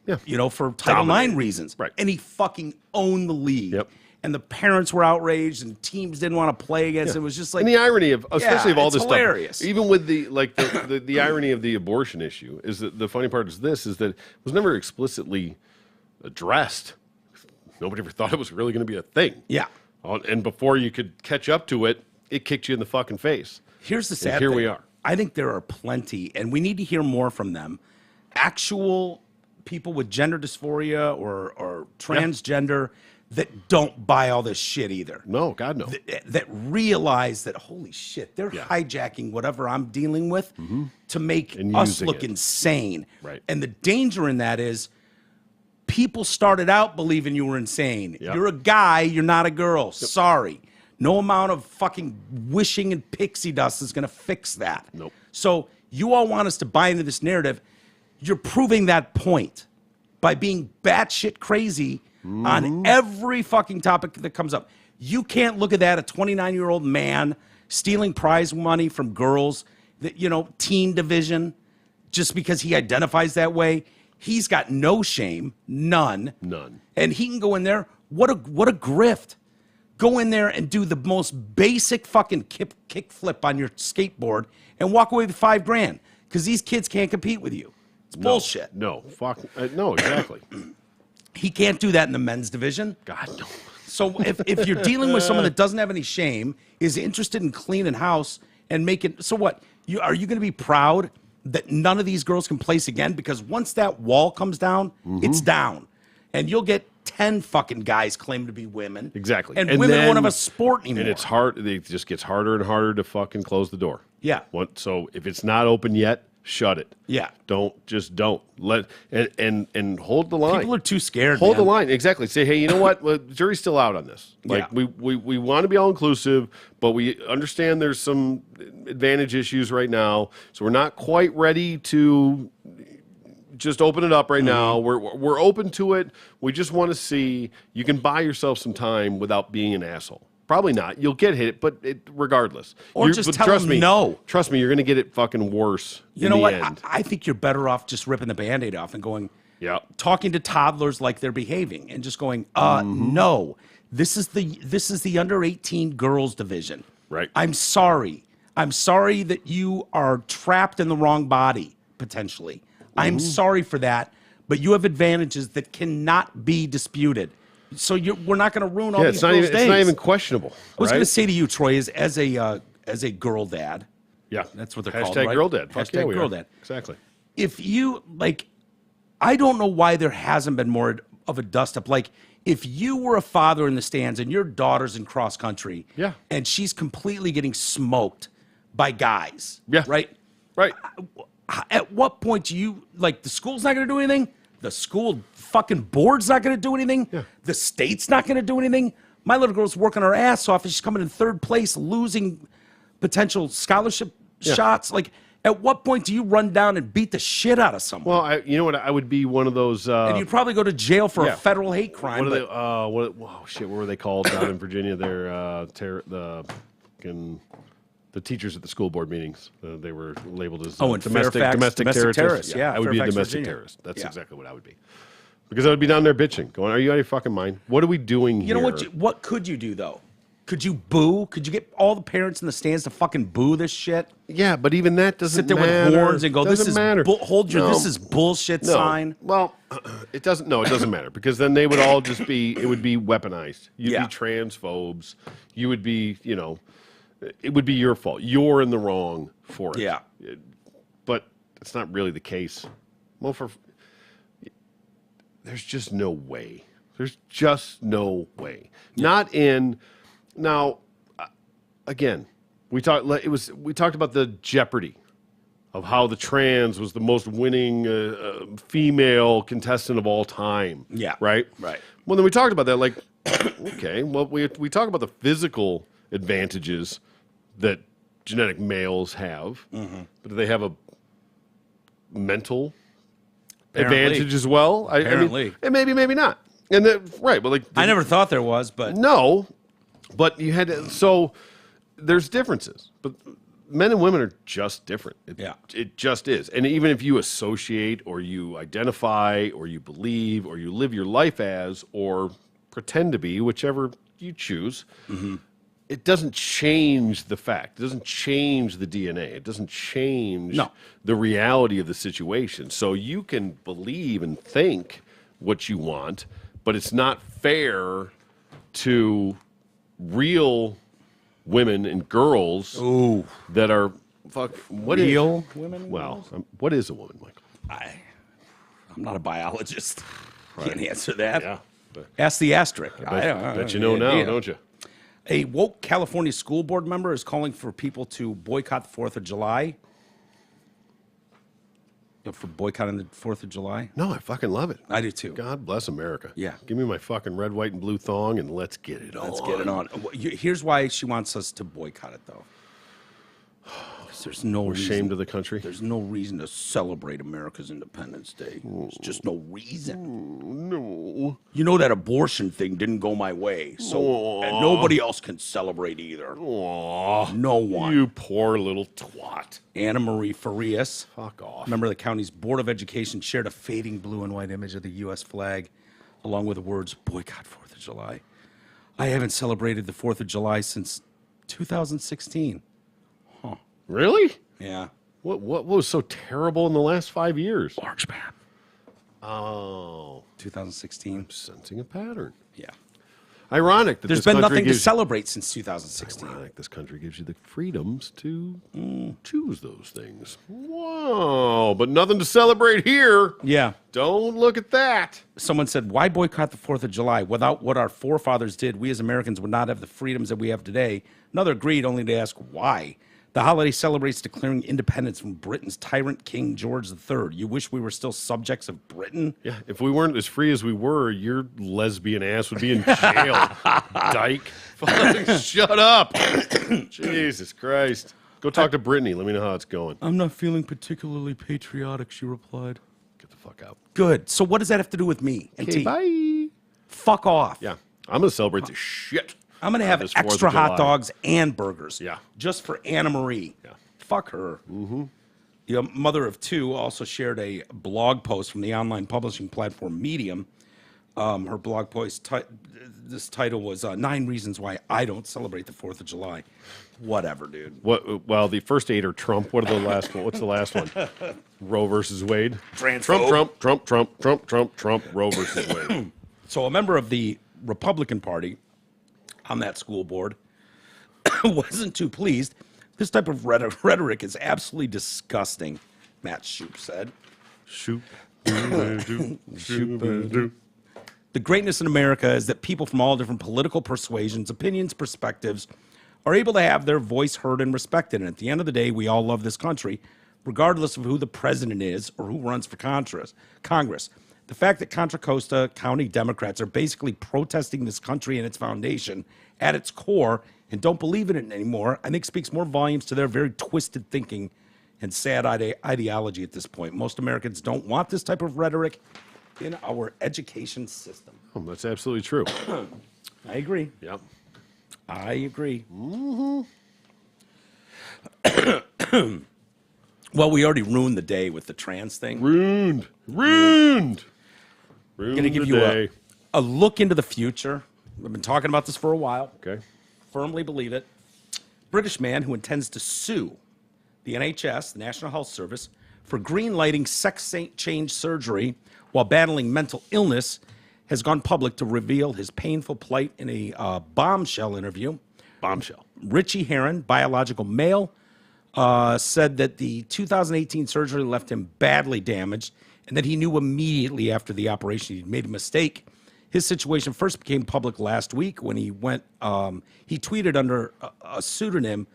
Speaker 1: for Title
Speaker 2: Dominate.
Speaker 1: IX reasons.
Speaker 2: Right.
Speaker 1: And he fucking owned the league.
Speaker 2: Yep.
Speaker 1: And the parents were outraged, and teams didn't want to play against it. It was just like,
Speaker 2: and the irony of, especially of all
Speaker 1: it's
Speaker 2: this
Speaker 1: hilarious.
Speaker 2: stuff, even with the irony of the abortion issue, is that the funny part is that it was never explicitly addressed. Nobody ever thought it was really going to be a thing.
Speaker 1: Yeah.
Speaker 2: And before you could catch up to it, it kicked you in the fucking face.
Speaker 1: Here's the sad
Speaker 2: thing.
Speaker 1: thing.
Speaker 2: We are.
Speaker 1: I think there are plenty, and we need to hear more from them. Actual people with gender dysphoria or transgender that don't buy all this shit either.
Speaker 2: No, God, no.
Speaker 1: That realize that, holy shit, they're hijacking whatever I'm dealing with to make us look insane.
Speaker 2: Right.
Speaker 1: And the danger in that is people started out believing you were insane.
Speaker 2: Yep.
Speaker 1: You're a guy, you're not a girl. Yep. Sorry. No amount of fucking wishing and pixie dust is going to fix that.
Speaker 2: Nope.
Speaker 1: So you all want us to buy into this narrative. You're proving that point by being batshit crazy on every fucking topic that comes up. You can't look at that, a 29-year-old man stealing prize money from girls, that teen division, just because he identifies that way. He's got no shame, none. And he can go in there. What a grift. Go in there and do the most basic fucking kick flip on your skateboard and walk away with $5,000 because these kids can't compete with you. It's bullshit.
Speaker 2: No, fuck. No, exactly.
Speaker 1: He can't do that in the men's division.
Speaker 2: God, no.
Speaker 1: So if you're dealing with someone that doesn't have any shame, is interested in cleaning house and making, so what? Are you going to be proud that none of these girls can place again? Because once that wall comes down, it's down. And you'll get 10 fucking guys claim to be women.
Speaker 2: Exactly.
Speaker 1: And women won't have a sport anymore.
Speaker 2: And it's hard. It just gets harder and harder to fucking close the door.
Speaker 1: Yeah.
Speaker 2: So if it's not open yet, shut it.
Speaker 1: Yeah.
Speaker 2: Don't let and hold the line.
Speaker 1: People are too scared.
Speaker 2: Hold the
Speaker 1: man.
Speaker 2: line. Exactly. Say, hey, you know what? Well, the jury's still out on this. Like we want to be all inclusive, but we understand there's some advantage issues right now. So we're not quite ready to just open it up right now. We're open to it. We just want to see you can buy yourself some time without being an asshole. Probably not. You'll get hit, but regardless.
Speaker 1: Or just tell them no.
Speaker 2: Trust me, you're going to get it fucking worse.
Speaker 1: You know what? I think you're better off just ripping the Band-Aid off and going, talking to toddlers like they're behaving and just going, no, this is the under 18 girls division.
Speaker 2: Right.
Speaker 1: I'm sorry. I'm sorry that you are trapped in the wrong body, potentially. I'm sorry for that, but you have advantages that cannot be disputed. So we're not going to ruin all these girls' days.
Speaker 2: It's not even questionable.
Speaker 1: I was going to say to you, Troy, as a girl dad.
Speaker 2: Yeah,
Speaker 1: that's what they're called.
Speaker 2: Hashtag
Speaker 1: right?
Speaker 2: girl dad.
Speaker 1: Hashtag girl dad.
Speaker 2: Exactly.
Speaker 1: If you I don't know why there hasn't been more of a dust up. Like if you were a father in the stands and your daughter's in cross country, and she's completely getting smoked by guys,
Speaker 2: yeah,
Speaker 1: right. At what point do you, like, the school's not going to do anything? The school fucking board's not going to do anything?
Speaker 2: Yeah.
Speaker 1: The state's not going to do anything? My little girl's working her ass off, and she's coming in third place, losing potential scholarship shots. Like, at what point do you run down and beat the shit out of someone?
Speaker 2: Well, you know what? I would be one of those.
Speaker 1: And you'd probably go to jail for
Speaker 2: yeah.
Speaker 1: a federal hate crime.
Speaker 2: What are they? What were they called down in Virginia? They're the teachers at the school board meetings. They were labeled as
Speaker 1: in
Speaker 2: domestic
Speaker 1: terrorists. Yeah,
Speaker 2: I would be a
Speaker 1: Fairfax,
Speaker 2: domestic
Speaker 1: Virginia.
Speaker 2: terrorist. That's
Speaker 1: Yeah.
Speaker 2: exactly what I would be. Because I would be down there bitching, going, "Are you out of your fucking mind? What are we doing here?"
Speaker 1: You know what? What could you do though? Could you boo? Could you get all the parents in the stands to fucking boo this shit?
Speaker 2: Yeah, but even that doesn't
Speaker 1: Sit there
Speaker 2: matter.
Speaker 1: with horns and go, "This
Speaker 2: Doesn't
Speaker 1: is
Speaker 2: matter.
Speaker 1: this is bullshit."
Speaker 2: No.
Speaker 1: Sign.
Speaker 2: Well, it doesn't. No, it doesn't matter because then they would all just be. It would be weaponized. You'd
Speaker 1: Yeah.
Speaker 2: be transphobes. You would be. You know, it would be your fault. You're in the wrong for it.
Speaker 1: Yeah.
Speaker 2: But it's not really the case. Well, there's just no way. There's just no way. Yeah. Not in. Now, again, we talked about the jeopardy of how the trans was the most winning female contestant of all time.
Speaker 1: Yeah.
Speaker 2: Right?
Speaker 1: Right.
Speaker 2: Well, then we talked about that, like, okay, well, we talk about the physical advantages that genetic males have, but do they have a mental advantage as well?
Speaker 1: Apparently.
Speaker 2: I mean, and maybe not. And right, but like
Speaker 1: I never thought there was, but
Speaker 2: no, but you had to, so there's differences, but men and women are just different. It just is. And even if you associate or you identify or you believe or you live your life as or pretend to be, whichever you choose, it doesn't change the fact. It doesn't change the DNA. It doesn't change the reality of the situation. So you can believe and think what you want, but it's not fair to real women and girls that are
Speaker 1: real women.
Speaker 2: Well, what is a woman, Michael?
Speaker 1: I'm not a biologist. Can't answer that.
Speaker 2: Yeah.
Speaker 1: Ask the asterisk.
Speaker 2: I bet you know now, don't you?
Speaker 1: A woke California school board member is calling for people to boycott the 4th of July. For boycotting the 4th of July?
Speaker 2: No, I fucking love it.
Speaker 1: I do too.
Speaker 2: God bless America.
Speaker 1: Yeah.
Speaker 2: Give me my fucking red, white, and blue thong and let's get it on.
Speaker 1: Let's get it on. Here's why she wants us to boycott it, though. Because there's no
Speaker 2: We're
Speaker 1: reason.
Speaker 2: ashamed of the country.
Speaker 1: There's no reason to celebrate America's Independence Day. There's just no reason.
Speaker 2: No.
Speaker 1: You know that abortion thing didn't go my way, so and nobody else can celebrate either.
Speaker 2: Aw.
Speaker 1: No one.
Speaker 2: You poor little twat.
Speaker 1: Anna Marie Farias,
Speaker 2: Fuck off.
Speaker 1: member of the county's Board of Education, shared a fading blue and white image of the U.S. flag, along with the words, "Boycott 4th of July." I haven't celebrated the 4th of July since 2016.
Speaker 2: Really?
Speaker 1: Yeah.
Speaker 2: What was so terrible in the last 5 years?
Speaker 1: Large map.
Speaker 2: Oh.
Speaker 1: 2016.
Speaker 2: Sensing a pattern.
Speaker 1: Yeah.
Speaker 2: Ironic that
Speaker 1: There's
Speaker 2: this
Speaker 1: been
Speaker 2: country
Speaker 1: nothing to
Speaker 2: gives,
Speaker 1: celebrate since 2016.
Speaker 2: ironic this country gives you the freedoms to choose those things. Wow, but nothing to celebrate here.
Speaker 1: Yeah.
Speaker 2: Don't look at that.
Speaker 1: Someone said, "Why boycott the 4th of July? Without what our forefathers did, we as Americans would not have the freedoms that we have today." Another agreed, only to ask why. The holiday celebrates declaring independence from Britain's tyrant King George III. You wish we were still subjects of Britain?
Speaker 2: Yeah, if we weren't as free as we were, your lesbian ass would be in jail, dyke. Fucking shut up. Jesus Christ. Go talk to Brittany. Let me know how it's going.
Speaker 1: I'm not feeling particularly patriotic, she replied.
Speaker 2: Get the fuck out.
Speaker 1: Good. So what does that have to do with me and
Speaker 2: Okay,
Speaker 1: T?
Speaker 2: bye.
Speaker 1: Fuck off.
Speaker 2: Yeah, I'm going to celebrate the shit.
Speaker 1: I'm going to have
Speaker 2: this 4th of
Speaker 1: extra hot
Speaker 2: July.
Speaker 1: dogs and burgers.
Speaker 2: Yeah.
Speaker 1: Just for Anna Marie.
Speaker 2: Yeah.
Speaker 1: Fuck her. Mm-hmm. The mother of two also shared a blog post from the online publishing platform Medium. Her blog post, this title was 9 Reasons Why I Don't Celebrate the 4th of July. Whatever, dude.
Speaker 2: What? Well, the first 8 are Trump. What are the last one? What's the last one? Roe versus Wade.
Speaker 1: Transphobe.
Speaker 2: Trump. Roe versus Wade.
Speaker 1: So a member of the Republican Party on that school board wasn't too pleased. This type of rhetoric is absolutely disgusting, Matt Shoup said.
Speaker 2: Shoot.
Speaker 1: The greatness in America is that people from all different political persuasions, opinions, perspectives are able to have their voice heard and respected. And at the end of the day, we all love this country. regardless of who the president is or who runs for Congress. The fact that Contra Costa County Democrats are basically protesting this country and its foundation at its core and don't believe in it anymore, I think speaks more volumes to their very twisted thinking and sad ideology at this point. Most Americans don't want this type of rhetoric in our education system.
Speaker 2: Oh, that's absolutely true.
Speaker 1: I agree.
Speaker 2: Yep.
Speaker 1: I agree. Well, we already ruined the day with the trans thing.
Speaker 2: Ruined.
Speaker 1: I'm going to give you a look into the future. I've been talking about this for a while.
Speaker 2: Okay.
Speaker 1: Firmly believe it. British man who intends to sue the NHS, the National Health Service, for green-lighting sex change surgery while battling mental illness has gone public to reveal his painful plight in a bombshell interview.
Speaker 2: Bombshell.
Speaker 1: Richie Heron, biological male, said that the 2018 surgery left him badly damaged and that he knew immediately after the operation he'd made a mistake. His situation first became public last week when he tweeted under a pseudonym,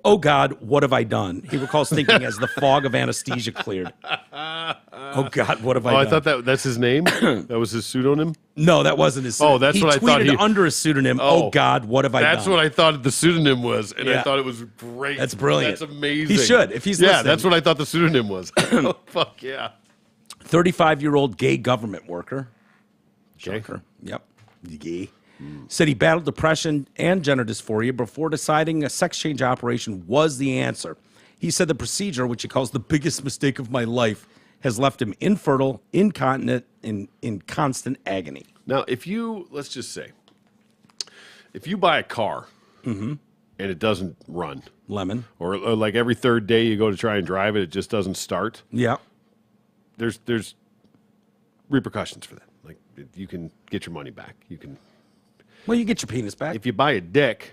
Speaker 1: "Oh God, what have I done?" He recalls thinking as the fog of anesthesia cleared. Oh God, what have I done?
Speaker 2: I thought that's his name? That was his pseudonym?
Speaker 1: No, that wasn't his pseudonym.
Speaker 2: Oh, that's what I thought.
Speaker 1: He tweeted under his pseudonym, "Oh God, what have I done?"
Speaker 2: That's what I thought the pseudonym was, and
Speaker 1: Yeah.
Speaker 2: I thought it was great.
Speaker 1: That's brilliant.
Speaker 2: That's amazing.
Speaker 1: He should, if he's
Speaker 2: Yeah,
Speaker 1: listening.
Speaker 2: that's what I thought the pseudonym was. Oh, fuck yeah.
Speaker 1: 35-year-old gay government worker.
Speaker 2: Okay.
Speaker 1: Shocker. Yep. Gay. Said he battled depression and gender dysphoria before deciding a sex change operation was the answer. He said the procedure, which he calls the biggest mistake of my life, has left him infertile, incontinent, and in constant agony.
Speaker 2: Now, let's just say, if you buy a car and it doesn't run,
Speaker 1: Lemon.
Speaker 2: or like every third day you go to try and drive it, it just doesn't start,
Speaker 1: Yeah.
Speaker 2: there's repercussions for that. Like, you can get your money back. You can.
Speaker 1: Well, you get your penis back.
Speaker 2: If you buy a dick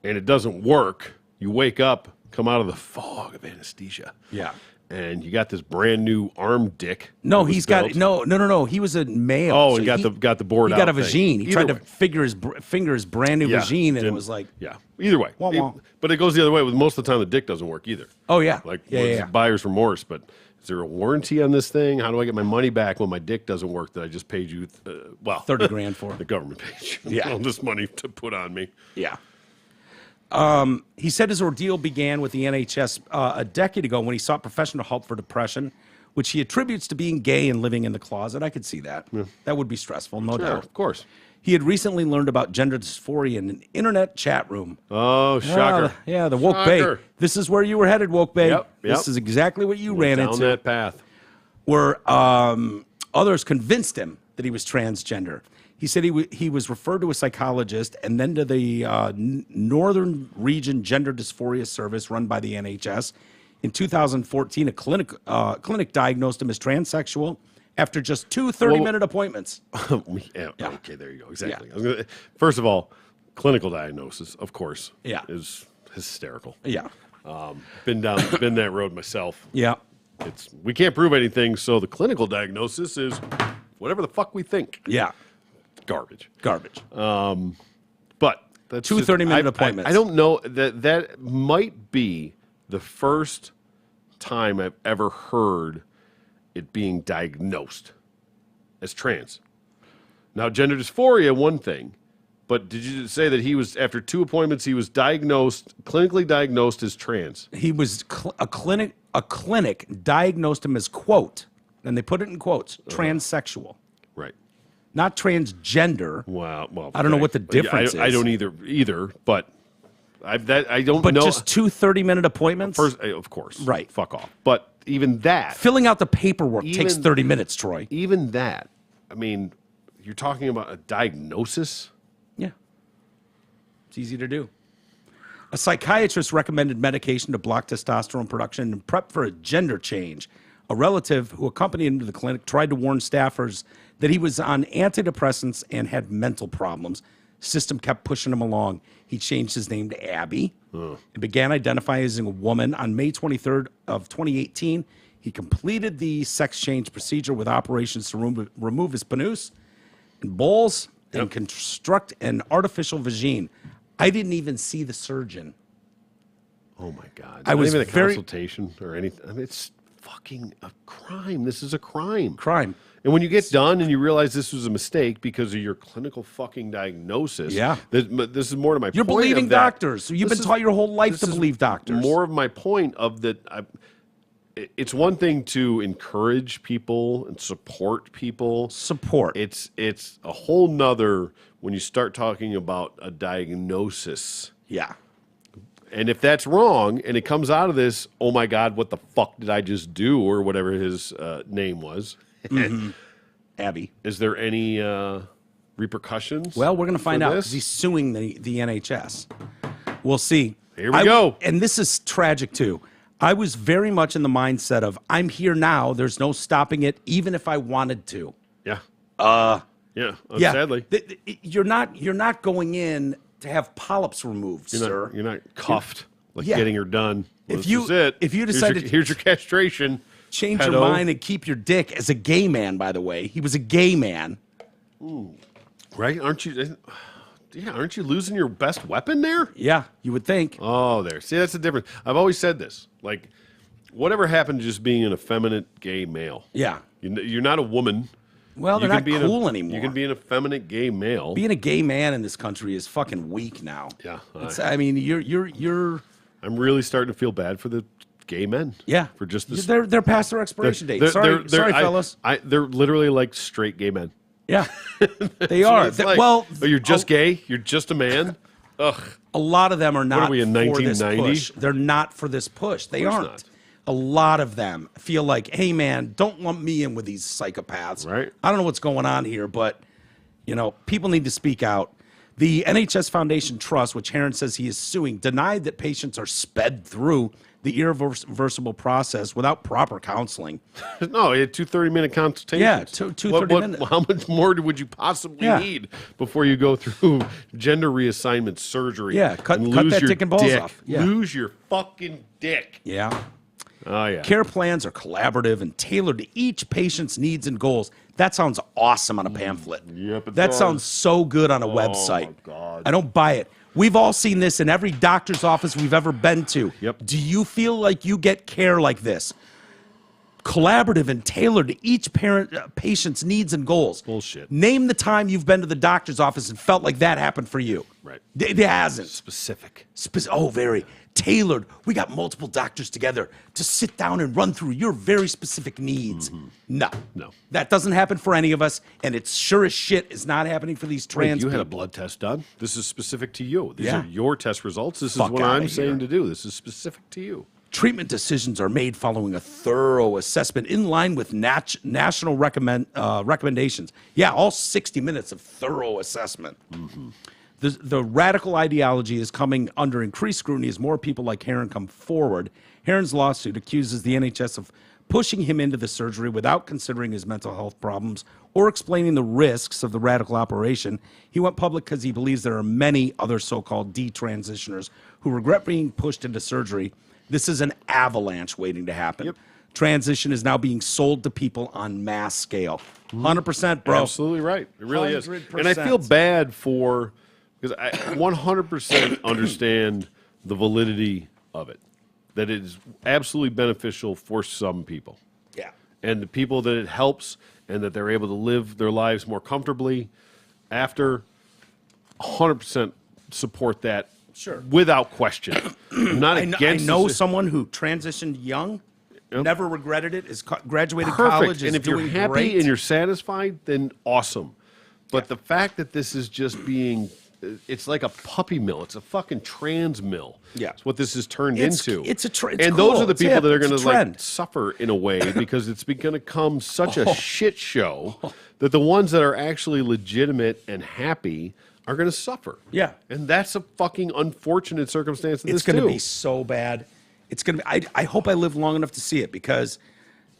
Speaker 2: and it doesn't work, you wake up, come out of the fog of anesthesia.
Speaker 1: Yeah.
Speaker 2: And you got this brand new arm dick.
Speaker 1: No,
Speaker 2: that was
Speaker 1: he's got
Speaker 2: built.
Speaker 1: no. He was a male.
Speaker 2: Oh,
Speaker 1: so
Speaker 2: and got the board
Speaker 1: He
Speaker 2: out
Speaker 1: got a
Speaker 2: thing.
Speaker 1: vagine. He
Speaker 2: Either
Speaker 1: tried to
Speaker 2: way.
Speaker 1: finger his brand new vagine, and it
Speaker 2: didn't-
Speaker 1: was like,
Speaker 2: yeah. Either way,
Speaker 1: Wah, wah.
Speaker 2: but it goes the other way. With most of the time, the dick doesn't work either.
Speaker 1: oh yeah,
Speaker 2: Like,
Speaker 1: yeah.
Speaker 2: buyer's remorse. But is there a warranty on this thing? How do I get my money back when my dick doesn't work that I just paid you?
Speaker 1: 30 grand for.
Speaker 2: The government paid you.
Speaker 1: Yeah.
Speaker 2: all this money to put on me.
Speaker 1: Yeah. He said his ordeal began with the NHS a decade ago when he sought professional help for depression, which he attributes to being gay and living in the closet. I could see that. That would be stressful, no
Speaker 2: Yeah,
Speaker 1: doubt.
Speaker 2: of course.
Speaker 1: He had recently learned about gender dysphoria in an internet chat room.
Speaker 2: Oh, shocker.
Speaker 1: Yeah, the Woke
Speaker 2: Shocker.
Speaker 1: Bay. This is where you were headed, Woke Bay.
Speaker 2: Yep,
Speaker 1: This
Speaker 2: yep.
Speaker 1: is exactly what you ran
Speaker 2: Down
Speaker 1: into.
Speaker 2: that path.
Speaker 1: Where others convinced him that he was transgender. He said he was referred to a psychologist and then to the Northern Region Gender Dysphoria Service run by the NHS. In 2014, a clinic diagnosed him as transsexual after just two 30-minute appointments.
Speaker 2: Yeah.
Speaker 1: Yeah.
Speaker 2: Okay, there you go. Exactly. I was gonna, first of all, clinical diagnosis, of course,
Speaker 1: Yeah.
Speaker 2: is hysterical.
Speaker 1: Yeah.
Speaker 2: Been that road myself.
Speaker 1: Yeah.
Speaker 2: We can't prove anything, so the clinical diagnosis is whatever the fuck we think.
Speaker 1: Yeah.
Speaker 2: Garbage.
Speaker 1: Garbage.
Speaker 2: But that's
Speaker 1: Two
Speaker 2: just-
Speaker 1: 30-minute
Speaker 2: I-
Speaker 1: appointments.
Speaker 2: I don't know that might be the first time I've ever heard it being diagnosed as trans. Now, gender dysphoria, one thing, but did you say that he was, after two appointments, he was clinically diagnosed as trans?
Speaker 1: He was a clinic diagnosed him as, quote, and they put it in quotes, transsexual,
Speaker 2: Right.
Speaker 1: not transgender.
Speaker 2: Well,
Speaker 1: I don't know
Speaker 2: okay.
Speaker 1: what the difference
Speaker 2: I
Speaker 1: is.
Speaker 2: don't either, but I don't
Speaker 1: But
Speaker 2: know.
Speaker 1: just two 30-minute appointments?
Speaker 2: First, of course,
Speaker 1: Right.
Speaker 2: Fuck off. But even that,
Speaker 1: Filling out the paperwork takes
Speaker 2: Even-
Speaker 1: 30 minutes, Troy.
Speaker 2: even that, I mean, you're talking about a diagnosis.
Speaker 1: Yeah. It's easy to do. A psychiatrist recommended medication to block testosterone production and prep for a gender change. A relative who accompanied him to the clinic tried to warn staffers that he was on antidepressants and had mental problems. System kept pushing him along. He changed his name to Abby and began identifying as a woman. On May 23rd of 2018, he completed the sex change procedure with operations to remove his penis and balls and construct an artificial vagine. I didn't even see the surgeon.
Speaker 2: Oh my God!
Speaker 1: I
Speaker 2: Not
Speaker 1: was
Speaker 2: even a
Speaker 1: very-
Speaker 2: consultation or anything. I mean, it's fucking a crime. This is a crime.
Speaker 1: Crime.
Speaker 2: And when you get done and you realize this was a mistake because of your clinical fucking diagnosis,
Speaker 1: Yeah.
Speaker 2: this is more to my
Speaker 1: You're
Speaker 2: point.
Speaker 1: believing
Speaker 2: of that.
Speaker 1: doctors. You've been taught your whole life to
Speaker 2: This is
Speaker 1: believe doctors.
Speaker 2: More of my point of that. It's one thing to encourage people and support people.
Speaker 1: Support.
Speaker 2: It's a whole nother when you start talking about a diagnosis.
Speaker 1: Yeah.
Speaker 2: And if that's wrong and it comes out of this, oh my God, what the fuck did I just do? Or whatever his name was.
Speaker 1: Abby.
Speaker 2: Is there any repercussions?
Speaker 1: Well, we're going to find
Speaker 2: for
Speaker 1: out
Speaker 2: this?
Speaker 1: because he's suing the NHS. We'll see.
Speaker 2: Here we go.
Speaker 1: And this is tragic, too. I was very much in the mindset of, I'm here now. There's no stopping it, even if I wanted to.
Speaker 2: Yeah. Yeah.
Speaker 1: Yeah.
Speaker 2: Sadly.
Speaker 1: You're not going in to have polyps removed, sir.
Speaker 2: You're not cuffed like
Speaker 1: Yeah.
Speaker 2: getting her done. Well,
Speaker 1: If
Speaker 2: this
Speaker 1: you-
Speaker 2: is it.
Speaker 1: if you
Speaker 2: Here's
Speaker 1: decided
Speaker 2: your-
Speaker 1: to-
Speaker 2: here's your castration.
Speaker 1: Change
Speaker 2: pedo.
Speaker 1: your mind and keep your dick as a gay man, by the way. He was a gay man.
Speaker 2: Right? Aren't you? Yeah, aren't you losing your best weapon there?
Speaker 1: Yeah, you would think.
Speaker 2: Oh, there. See, that's the difference. I've always said this. Like, whatever happened to just being an effeminate gay male?
Speaker 1: Yeah.
Speaker 2: You're not a woman.
Speaker 1: Well, they're
Speaker 2: You can
Speaker 1: not
Speaker 2: be
Speaker 1: cool
Speaker 2: an,
Speaker 1: anymore.
Speaker 2: You can be an effeminate gay male.
Speaker 1: Being a gay man in this country is fucking weak now.
Speaker 2: Yeah,
Speaker 1: I mean, you're
Speaker 2: I'm really starting to feel bad for the gay men.
Speaker 1: yeah.
Speaker 2: For just this.
Speaker 1: They're past their expiration date. Sorry, fellas.
Speaker 2: They're literally like straight gay men.
Speaker 1: Yeah, they are.
Speaker 2: It's like,
Speaker 1: well,
Speaker 2: oh, you're just gay? You're just a man? Ugh.
Speaker 1: a lot of them are not
Speaker 2: we, in
Speaker 1: for this
Speaker 2: 1990?
Speaker 1: push. They're not for this push. They
Speaker 2: course
Speaker 1: aren't.
Speaker 2: not.
Speaker 1: A lot of them feel like, hey, man, don't lump me in with these psychopaths.
Speaker 2: Right.
Speaker 1: I don't know what's going on here, but, people need to speak out. The NHS Foundation Trust, which Heron says he is suing, denied that patients are sped through the irreversible process without proper counseling.
Speaker 2: No, it had 2 30-minute consultations.
Speaker 1: Yeah, two 30-minute.
Speaker 2: How much more would you possibly
Speaker 1: Yeah.
Speaker 2: need before you go through gender reassignment surgery?
Speaker 1: Yeah, cut
Speaker 2: and
Speaker 1: that
Speaker 2: lose your
Speaker 1: dick and balls
Speaker 2: dick?
Speaker 1: off. Yeah.
Speaker 2: Lose your fucking dick.
Speaker 1: Yeah.
Speaker 2: Oh, yeah.
Speaker 1: Care plans are collaborative and tailored to each patient's needs and goals. That sounds awesome on a pamphlet.
Speaker 2: Yep, it
Speaker 1: that
Speaker 2: does.
Speaker 1: sounds so good on a website.
Speaker 2: my God.
Speaker 1: I don't buy it. We've all seen this in every doctor's office we've ever been to.
Speaker 2: Yep.
Speaker 1: Do you feel like you get care like this? Collaborative and tailored to each patient's needs and goals.
Speaker 2: Bullshit.
Speaker 1: Name the time you've been to the doctor's office and felt like that happened for you.
Speaker 2: Right.
Speaker 1: It hasn't.
Speaker 2: Specific.
Speaker 1: Very tailored. We got multiple doctors together to sit down and run through your very specific needs. No. That doesn't happen for any of us, and it's sure as shit is not happening for these
Speaker 2: Wait,
Speaker 1: trans
Speaker 2: you had a
Speaker 1: people.
Speaker 2: blood test done? This is specific to you. These
Speaker 1: Yeah.
Speaker 2: are your test results. This
Speaker 1: Fuck
Speaker 2: is what
Speaker 1: outta
Speaker 2: I'm
Speaker 1: here.
Speaker 2: saying to do. This is specific to you.
Speaker 1: Treatment decisions are made following a thorough assessment in line with national recommendations. Yeah, all 60 minutes of thorough assessment. The radical ideology is coming under increased scrutiny as more people like Heron come forward. Heron's lawsuit accuses the NHS of pushing him into the surgery without considering his mental health problems or explaining the risks of the radical operation. He went public because he believes there are many other so-called detransitioners who regret being pushed into surgery. This is an avalanche waiting to happen.
Speaker 2: Yep.
Speaker 1: Transition is now being sold to people on mass scale. 100%, bro.
Speaker 2: Absolutely right. It really is.
Speaker 1: 100%.
Speaker 2: And I feel bad for, because I 100% understand the validity of it, that it is absolutely beneficial for some people.
Speaker 1: Yeah.
Speaker 2: And the people that it helps and that they're able to live their lives more comfortably after, 100% support that.
Speaker 1: Sure.
Speaker 2: Without question. I'm not
Speaker 1: I
Speaker 2: against
Speaker 1: know
Speaker 2: this.
Speaker 1: someone who transitioned young, never regretted it, is graduated
Speaker 2: Perfect.
Speaker 1: college, is
Speaker 2: And if you're
Speaker 1: doing
Speaker 2: happy
Speaker 1: great.
Speaker 2: and you're satisfied, then awesome. But the fact that this is just being, it's like a puppy mill. It's a fucking trans mill.
Speaker 1: Yeah.
Speaker 2: It's what this has turned
Speaker 1: It's
Speaker 2: into.
Speaker 1: it's
Speaker 2: and
Speaker 1: cool.
Speaker 2: those are the
Speaker 1: It's
Speaker 2: people
Speaker 1: hip.
Speaker 2: that are
Speaker 1: It's
Speaker 2: going
Speaker 1: a
Speaker 2: to like
Speaker 1: trend.
Speaker 2: suffer in a way because it's going to become such a shit show that the ones that are actually legitimate and happy are going to suffer.
Speaker 1: Yeah.
Speaker 2: And that's a fucking unfortunate circumstance of
Speaker 1: It's
Speaker 2: this
Speaker 1: going to
Speaker 2: too.
Speaker 1: be so bad. It's going to be. I hope I live long enough to see it because,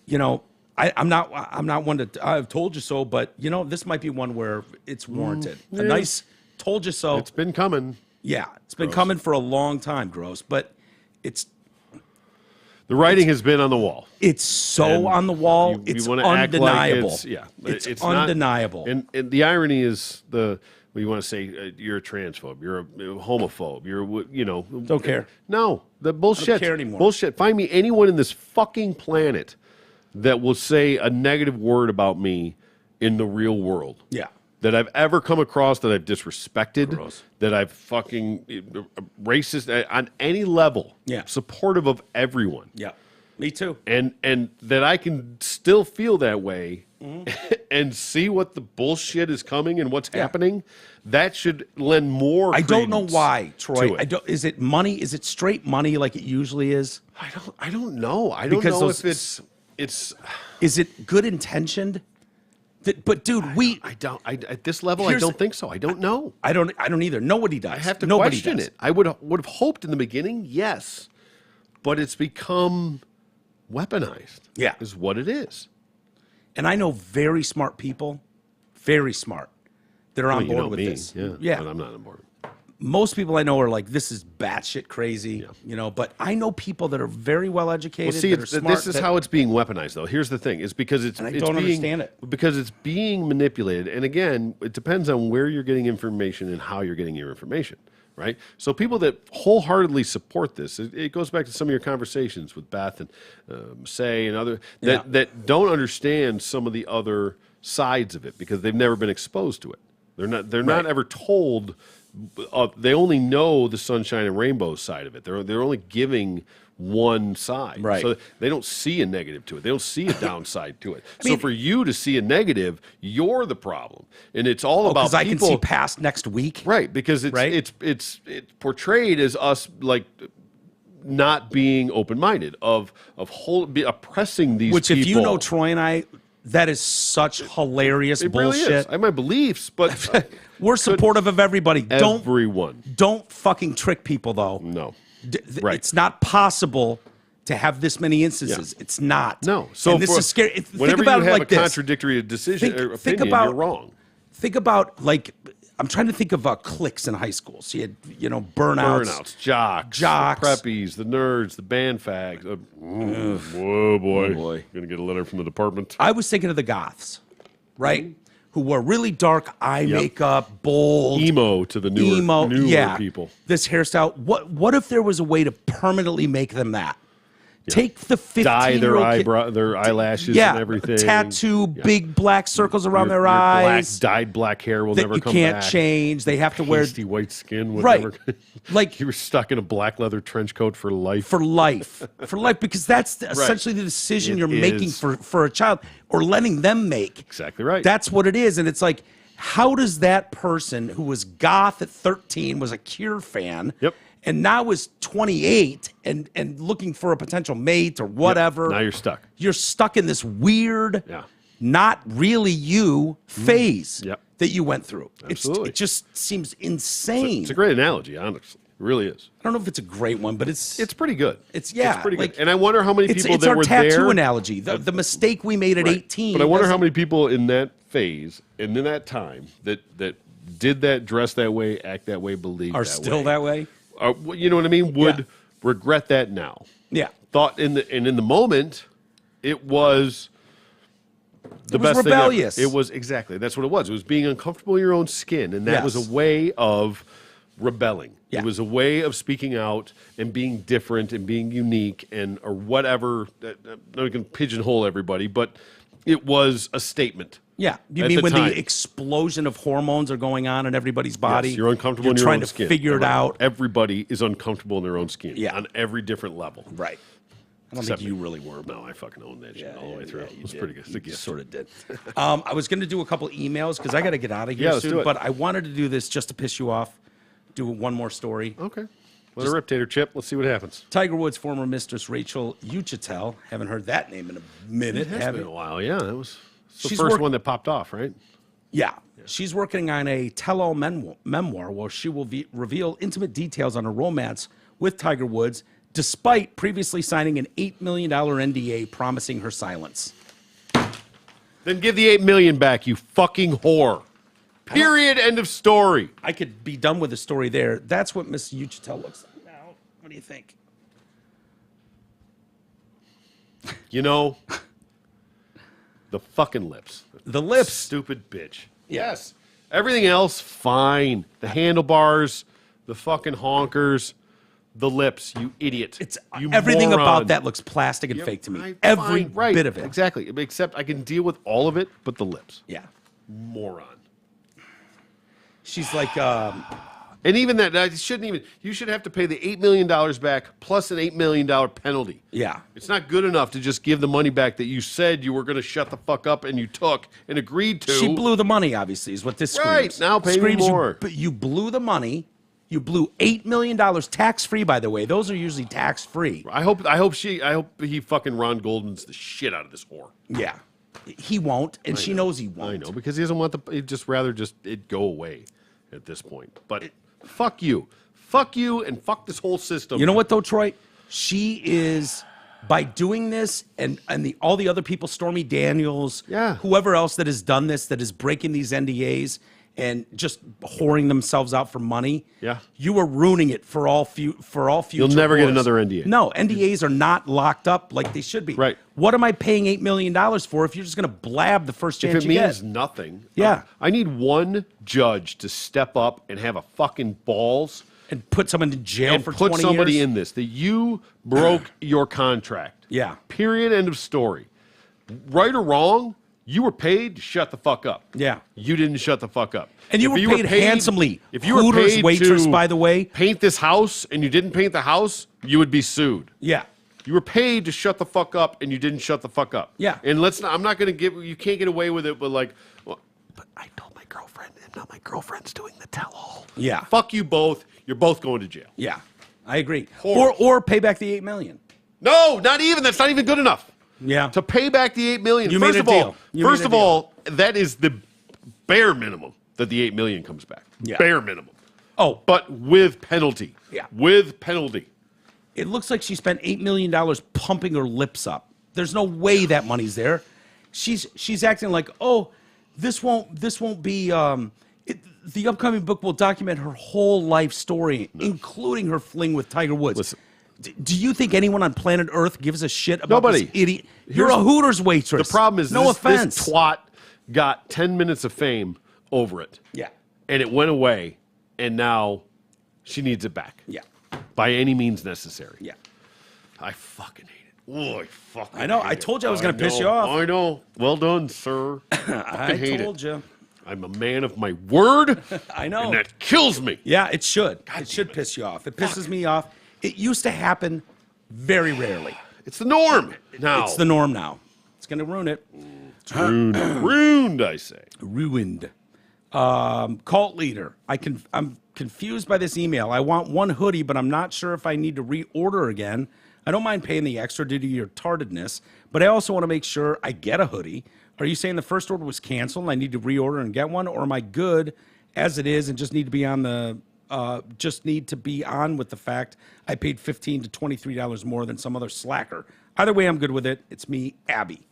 Speaker 1: I'm not one to. I've told you so, but this might be one where it's warranted. A nice "told you so."
Speaker 2: It's been coming.
Speaker 1: Yeah, it's been coming for a long time, Gross. But it's
Speaker 2: The writing has been on the wall.
Speaker 1: it's so
Speaker 2: And
Speaker 1: on the wall.
Speaker 2: you
Speaker 1: it's
Speaker 2: wanna act like
Speaker 1: undeniable.
Speaker 2: it's
Speaker 1: it's
Speaker 2: not-
Speaker 1: undeniable.
Speaker 2: and the irony is the you want to say you're a transphobe, you're a homophobe,
Speaker 1: Don't care.
Speaker 2: No, the bullshit.
Speaker 1: I don't care anymore.
Speaker 2: Bullshit. Find me anyone in this fucking planet that will say a negative word about me in the real world.
Speaker 1: Yeah.
Speaker 2: That I've ever come across, that I've disrespected,
Speaker 1: Gross.
Speaker 2: that I've fucking racist on any level.
Speaker 1: Yeah.
Speaker 2: Supportive of everyone.
Speaker 1: Yeah. Me too.
Speaker 2: And that I can still feel that way and see what the bullshit is coming and what's happening. That should lend more.
Speaker 1: I don't know
Speaker 2: credence
Speaker 1: why,
Speaker 2: to
Speaker 1: Troy.
Speaker 2: it.
Speaker 1: Is it money? Is it straight money like it usually is?
Speaker 2: I don't know. I don't
Speaker 1: Because
Speaker 2: know
Speaker 1: those-
Speaker 2: if it's.
Speaker 1: Is it good intentioned? But dude,
Speaker 2: At this level, I
Speaker 1: Here's-
Speaker 2: don't think so. I don't know.
Speaker 1: I don't either. Nobody does.
Speaker 2: I have to
Speaker 1: Nobody
Speaker 2: question
Speaker 1: does.
Speaker 2: it. I would have hoped in the beginning, yes, but it's become weaponized.
Speaker 1: Yeah.
Speaker 2: Is what it is.
Speaker 1: And I know very smart people, very smart, that are on
Speaker 2: You
Speaker 1: board
Speaker 2: know
Speaker 1: with
Speaker 2: me,
Speaker 1: this.
Speaker 2: yeah, but I'm not on board.
Speaker 1: Most people I know are like, this is batshit crazy, but I know people that are very well educated.
Speaker 2: Well, see,
Speaker 1: that are smart,
Speaker 2: this is how it's being weaponized, though. Here's the thing: it's because it's
Speaker 1: And I
Speaker 2: it's
Speaker 1: don't
Speaker 2: being,
Speaker 1: understand it.
Speaker 2: because it's being manipulated. And again, it depends on where you're getting information and how you're getting your information, right? So people that wholeheartedly support this, it goes back to some of your conversations with Beth and Say and other that don't understand some of the other sides of it because they've never been exposed to it. They're not ever told. They only know the sunshine and rainbow side of it. They're only giving one side,
Speaker 1: Right.
Speaker 2: So they don't see a negative to it. They don't see a downside to it. So for you to see a negative, you're the problem, and it's all about
Speaker 1: because I can
Speaker 2: people,
Speaker 1: see past next week.
Speaker 2: right? Because it's portrayed as us like not being open minded of oppressing these.
Speaker 1: Which,
Speaker 2: people.
Speaker 1: if you know Troy and I, that is such hilarious
Speaker 2: it
Speaker 1: bullshit.
Speaker 2: really is. I have my beliefs, but
Speaker 1: We're supportive of everybody.
Speaker 2: everyone.
Speaker 1: Don't fucking trick people, though.
Speaker 2: No. Right.
Speaker 1: It's not possible to have this many instances. It's not.
Speaker 2: No. So
Speaker 1: and this is scary. Think
Speaker 2: Whenever
Speaker 1: about
Speaker 2: you
Speaker 1: it
Speaker 2: have
Speaker 1: like
Speaker 2: a
Speaker 1: this.
Speaker 2: contradictory decision or
Speaker 1: Think
Speaker 2: opinion,
Speaker 1: about
Speaker 2: you're wrong.
Speaker 1: Think about I'm trying to think of cliques in high school. So you had burnouts,
Speaker 2: Jocks,
Speaker 1: Jocks.
Speaker 2: the preppies, the nerds, the band fags. Whoa, boy. Gonna get a letter from the department.
Speaker 1: I was thinking of the goths, right? Who wore really dark eye makeup, bold,
Speaker 2: Emo to the newer people.
Speaker 1: This hairstyle. What if there was a way to permanently make them that? Take the 15-year-old
Speaker 2: Dye their
Speaker 1: kid-
Speaker 2: eyebrow, their eyelashes and everything.
Speaker 1: Tattoo, big black circles around
Speaker 2: Your
Speaker 1: their eyes.
Speaker 2: dyed black hair will
Speaker 1: that
Speaker 2: never
Speaker 1: you
Speaker 2: come
Speaker 1: can't
Speaker 2: back.
Speaker 1: change. They have to wear
Speaker 2: Pasty white skin. Would
Speaker 1: Right.
Speaker 2: never-
Speaker 1: Like-
Speaker 2: you were stuck in a black leather trench coat for life.
Speaker 1: for life, because that's essentially the decision
Speaker 2: It
Speaker 1: you're making
Speaker 2: is.
Speaker 1: for a child or letting them make.
Speaker 2: Exactly right.
Speaker 1: That's what it is, and it's like, how does that person who was goth at 13 was a Cure fan?
Speaker 2: Yep.
Speaker 1: And now is 28 and looking for a potential mate or whatever.
Speaker 2: Now you're stuck.
Speaker 1: You're stuck in this weird,
Speaker 2: Yeah.
Speaker 1: not really you phase
Speaker 2: Yep.
Speaker 1: that you went through.
Speaker 2: Absolutely.
Speaker 1: It just seems insane.
Speaker 2: It's a great analogy, honestly. It really is.
Speaker 1: I don't know if it's a great one, but it's
Speaker 2: pretty good.
Speaker 1: It's
Speaker 2: pretty
Speaker 1: like-
Speaker 2: good. And I wonder how many people
Speaker 1: it's
Speaker 2: that
Speaker 1: our
Speaker 2: were
Speaker 1: tattoo
Speaker 2: there.
Speaker 1: analogy. The mistake we made at
Speaker 2: Right.
Speaker 1: 18.
Speaker 2: But I wonder how
Speaker 1: doesn't-
Speaker 2: many people in that phase and in that time that did that, dress that way, act that way, believe
Speaker 1: are
Speaker 2: that
Speaker 1: still
Speaker 2: way.
Speaker 1: that way.
Speaker 2: You know what I mean? Would
Speaker 1: Yeah.
Speaker 2: regret that now.
Speaker 1: Yeah.
Speaker 2: Thought in the moment, it was the
Speaker 1: It was
Speaker 2: best
Speaker 1: rebellious.
Speaker 2: thing ever. It was exactly. That's what it was. It was being uncomfortable in your own skin, and that was
Speaker 1: Yes.
Speaker 2: a way of rebelling.
Speaker 1: Yeah.
Speaker 2: It was a way of speaking out and being different and being unique and or whatever. I'm not going to pigeonhole everybody, but it was a statement.
Speaker 1: Yeah, you
Speaker 2: At
Speaker 1: mean
Speaker 2: the
Speaker 1: when
Speaker 2: time.
Speaker 1: the explosion of hormones are going on in everybody's body?
Speaker 2: Yes, you're uncomfortable in your
Speaker 1: trying
Speaker 2: own
Speaker 1: to
Speaker 2: skin.
Speaker 1: figure it
Speaker 2: Right.
Speaker 1: out.
Speaker 2: Everybody is uncomfortable in their own skin.
Speaker 1: Yeah.
Speaker 2: On every different level.
Speaker 1: Right. I don't
Speaker 2: Except
Speaker 1: think you really were, but
Speaker 2: No, I fucking owned that shit all the way through. It was pretty good. It's a
Speaker 1: You
Speaker 2: gift.
Speaker 1: sort of did. I was going to do a couple emails because I got to get out of here
Speaker 2: Yeah, let's
Speaker 1: soon,
Speaker 2: do it.
Speaker 1: but I wanted to do this just to piss you off. Do one more story.
Speaker 2: Okay. Let her rip, Tater Chip. Let's see what happens.
Speaker 1: Tiger Woods' former mistress Rachel Uchitel. Haven't heard that name in a minute,
Speaker 2: It's
Speaker 1: have
Speaker 2: been
Speaker 1: you?
Speaker 2: a while. Yeah, that was the
Speaker 1: She's
Speaker 2: first
Speaker 1: work-
Speaker 2: one that popped off, right?
Speaker 1: Yeah. She's working on a tell-all memoir where she will reveal intimate details on her romance with Tiger Woods, despite previously signing an $8 million NDA promising her silence.
Speaker 2: Then give the $8 million back, you fucking whore. Period. End of story.
Speaker 1: I could be done with the story there. That's what Miss Uchitel looks like now. What do you think?
Speaker 2: You know, the fucking lips.
Speaker 1: The lips.
Speaker 2: Stupid bitch.
Speaker 1: Yeah.
Speaker 2: Yes. Everything else, fine. The handlebars, the fucking honkers, the lips, you idiot.
Speaker 1: It's
Speaker 2: you
Speaker 1: everything
Speaker 2: moron.
Speaker 1: about that looks plastic and fake to me. Every
Speaker 2: Right,
Speaker 1: bit of it.
Speaker 2: Exactly. Except I can deal with all of it, but the lips.
Speaker 1: Yeah.
Speaker 2: Moron.
Speaker 1: She's like,
Speaker 2: And even that shouldn't even. You should have to pay the $8 million back plus an $8 million penalty.
Speaker 1: yeah.
Speaker 2: It's not good enough to just give the money back that you said you were going to shut the fuck up and you took and agreed to.
Speaker 1: She blew the money, obviously, is what this
Speaker 2: Right,
Speaker 1: screams.
Speaker 2: now pay me
Speaker 1: Screams
Speaker 2: more.
Speaker 1: But you blew the money. You blew $8 million tax-free, by the way. Those are usually tax-free.
Speaker 2: I hope he fucking Ron Golden's the shit out of this whore.
Speaker 1: Yeah. He won't, and she knows he won't.
Speaker 2: I know, because he doesn't want he'd just rather it go away at this point. But fuck you. Fuck you and fuck this whole system.
Speaker 1: You know what, though, Troy? She is, by doing this, and all the other people, Stormy Daniels,
Speaker 2: Yeah.
Speaker 1: whoever else that has done this, that is breaking these NDAs and just whoring themselves out for money,
Speaker 2: Yeah.
Speaker 1: you are ruining it for all future.
Speaker 2: You'll never get
Speaker 1: whores.
Speaker 2: another NDA.
Speaker 1: No, NDAs are not locked up like they should be.
Speaker 2: Right.
Speaker 1: What am I paying $8 million for if you're just going to blab the first chance
Speaker 2: If it
Speaker 1: you
Speaker 2: means
Speaker 1: get?
Speaker 2: nothing.
Speaker 1: Yeah.
Speaker 2: I need one judge to step up and have a fucking balls
Speaker 1: And put someone in jail
Speaker 2: and
Speaker 1: for
Speaker 2: put
Speaker 1: 20
Speaker 2: somebody
Speaker 1: years?
Speaker 2: in this that you broke your contract.
Speaker 1: Yeah.
Speaker 2: Period. End of story. Right or wrong, you were paid to shut the fuck up.
Speaker 1: Yeah.
Speaker 2: You didn't shut the fuck up.
Speaker 1: And you
Speaker 2: If
Speaker 1: were paid handsomely.
Speaker 2: If you were
Speaker 1: Hooters
Speaker 2: paid
Speaker 1: waitress,
Speaker 2: to
Speaker 1: by the way.
Speaker 2: paint this house and you didn't paint the house, you would be sued.
Speaker 1: Yeah.
Speaker 2: You were paid to shut the fuck up and you didn't shut the fuck up.
Speaker 1: Yeah.
Speaker 2: And I'm not going to you can't get away with it, but well, but I told my girlfriend and now my girlfriend's doing the tell-all.
Speaker 1: Yeah.
Speaker 2: Fuck you both. You're both going to jail.
Speaker 1: Yeah. I agree.
Speaker 2: Horrible.
Speaker 1: Or pay back the $8 million.
Speaker 2: No, not even. That's not even good enough.
Speaker 1: Yeah.
Speaker 2: To pay back the $8 million.
Speaker 1: You
Speaker 2: first
Speaker 1: made a
Speaker 2: of all,
Speaker 1: deal. You made a deal.
Speaker 2: that is the bare minimum that the $8 million comes back.
Speaker 1: Yeah.
Speaker 2: Bare minimum.
Speaker 1: Oh,
Speaker 2: But with penalty.
Speaker 1: Yeah.
Speaker 2: With penalty.
Speaker 1: it looks like she spent $8 million pumping her lips up. There's no way that money's there. She's acting like, oh, this won't be. The upcoming book will document her whole life story, including her fling with Tiger Woods.
Speaker 2: Listen.
Speaker 1: Do you think anyone on planet Earth gives a shit about
Speaker 2: Nobody.
Speaker 1: this idiot? You're a Hooters waitress.
Speaker 2: The problem is
Speaker 1: no
Speaker 2: this
Speaker 1: offense.
Speaker 2: twat got 10 minutes of fame over it.
Speaker 1: Yeah.
Speaker 2: And it went away, and now she needs it back.
Speaker 1: Yeah.
Speaker 2: By any means necessary.
Speaker 1: Yeah.
Speaker 2: I fucking hate it. Oh, I fucking
Speaker 1: I know.
Speaker 2: hate
Speaker 1: I
Speaker 2: it.
Speaker 1: told you I was gonna piss
Speaker 2: know.
Speaker 1: you off.
Speaker 2: I know. Well done, sir.
Speaker 1: I
Speaker 2: hate
Speaker 1: told
Speaker 2: it.
Speaker 1: you.
Speaker 2: I'm a man of my word.
Speaker 1: I know.
Speaker 2: And that kills me.
Speaker 1: Yeah, it should. It should piss you off. It pisses me off. It used to happen very rarely.
Speaker 2: It's the norm now.
Speaker 1: It's the norm now. It's going to ruin it.
Speaker 2: ruined. Ruined, I say.
Speaker 1: Ruined. Cult leader. I'm confused by this email. I want one hoodie, but I'm not sure if I need to reorder again. I don't mind paying the extra due to your tardedness, but I also want to make sure I get a hoodie. Are you saying the first order was canceled and I need to reorder and get one, or am I good as it is and just need to be on with the fact I paid $15 to $23 more than some other slacker? Either way, I'm good with it. It's me, Abby.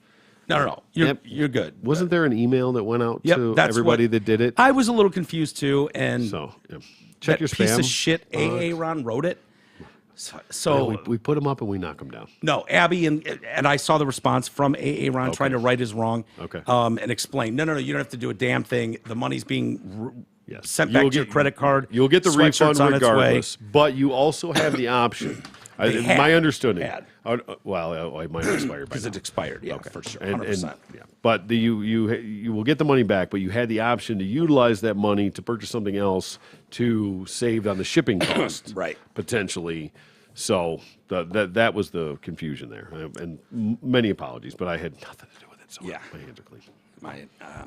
Speaker 1: No. You're good.
Speaker 2: Wasn't there an email that went out
Speaker 1: Yep,
Speaker 2: to
Speaker 1: that's
Speaker 2: everybody
Speaker 1: what-
Speaker 2: that did it?
Speaker 1: I was a little confused too, and
Speaker 2: So, yeah. Check
Speaker 1: that
Speaker 2: your
Speaker 1: piece
Speaker 2: spam.
Speaker 1: of shit AA Ron wrote it. So,
Speaker 2: we put them up and we knock them down.
Speaker 1: no, Abby and I saw the response from AA Ron trying to right his wrong.
Speaker 2: Okay.
Speaker 1: And explain. No, you don't have to do a damn thing. The money's being
Speaker 2: Yes.
Speaker 1: sent back to your credit card.
Speaker 2: You'll get the
Speaker 1: Sweatshirt's
Speaker 2: refund
Speaker 1: on its way.
Speaker 2: regardless, but you also have the option.
Speaker 1: They had.
Speaker 2: My understanding.
Speaker 1: Had.
Speaker 2: It might expire by
Speaker 1: Because
Speaker 2: now.
Speaker 1: it expired. Yeah, for sure.
Speaker 2: And-
Speaker 1: 100%.
Speaker 2: yeah. But you will get the money back, but you had the option to utilize that money to purchase something else to save on the shipping cost,
Speaker 1: Right.
Speaker 2: Potentially. So that was the confusion there, and many apologies, but I had nothing to do with it. So
Speaker 1: Yeah.
Speaker 2: my hands are clean.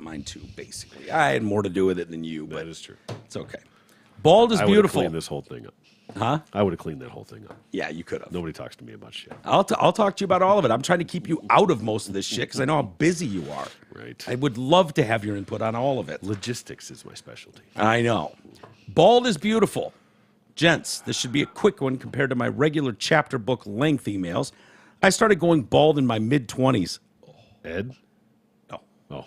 Speaker 1: Mine too, basically. I had more to do with it than you, but
Speaker 2: That is true.
Speaker 1: it's okay. Bald is
Speaker 2: I would have
Speaker 1: beautiful.
Speaker 2: cleaned this whole thing up.
Speaker 1: Huh?
Speaker 2: I would have cleaned that whole thing up.
Speaker 1: Yeah, you could have.
Speaker 2: Nobody talks to me about shit.
Speaker 1: I'll talk to you about all of it. I'm trying to keep you out of most of this shit because I know how busy you are.
Speaker 2: Right.
Speaker 1: I would love to have your input on all of it.
Speaker 2: Logistics is my specialty.
Speaker 1: I know. Bald is beautiful. Gents, this should be a quick one compared to my regular chapter book length emails. I started going bald in my mid-20s.
Speaker 2: Ed?
Speaker 1: No.
Speaker 2: Oh.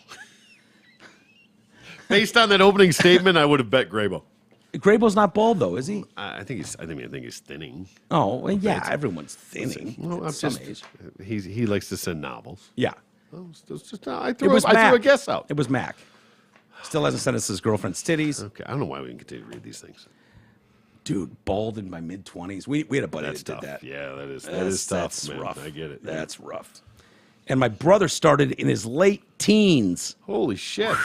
Speaker 2: Based on that opening statement, I would have bet Grabo.
Speaker 1: Graybo's not bald, though, is he?
Speaker 2: I think he's thinning.
Speaker 1: Oh, well, yeah, everyone's thinning
Speaker 2: Well,
Speaker 1: at some age.
Speaker 2: He likes to send novels.
Speaker 1: Yeah.
Speaker 2: Oh, it's just, I
Speaker 1: It
Speaker 2: threw
Speaker 1: was
Speaker 2: a
Speaker 1: Mac.
Speaker 2: guess out.
Speaker 1: It was Mac. Still hasn't sent us his girlfriend's titties.
Speaker 2: Okay, I don't know why we didn't continue to read these things.
Speaker 1: Dude, bald in my mid-20s. We had a buddy
Speaker 2: That's
Speaker 1: that
Speaker 2: tough.
Speaker 1: did that.
Speaker 2: Yeah, that is tough,
Speaker 1: That's
Speaker 2: man.
Speaker 1: rough.
Speaker 2: I get it.
Speaker 1: That's rough. And my brother started in his late teens.
Speaker 2: Holy shit.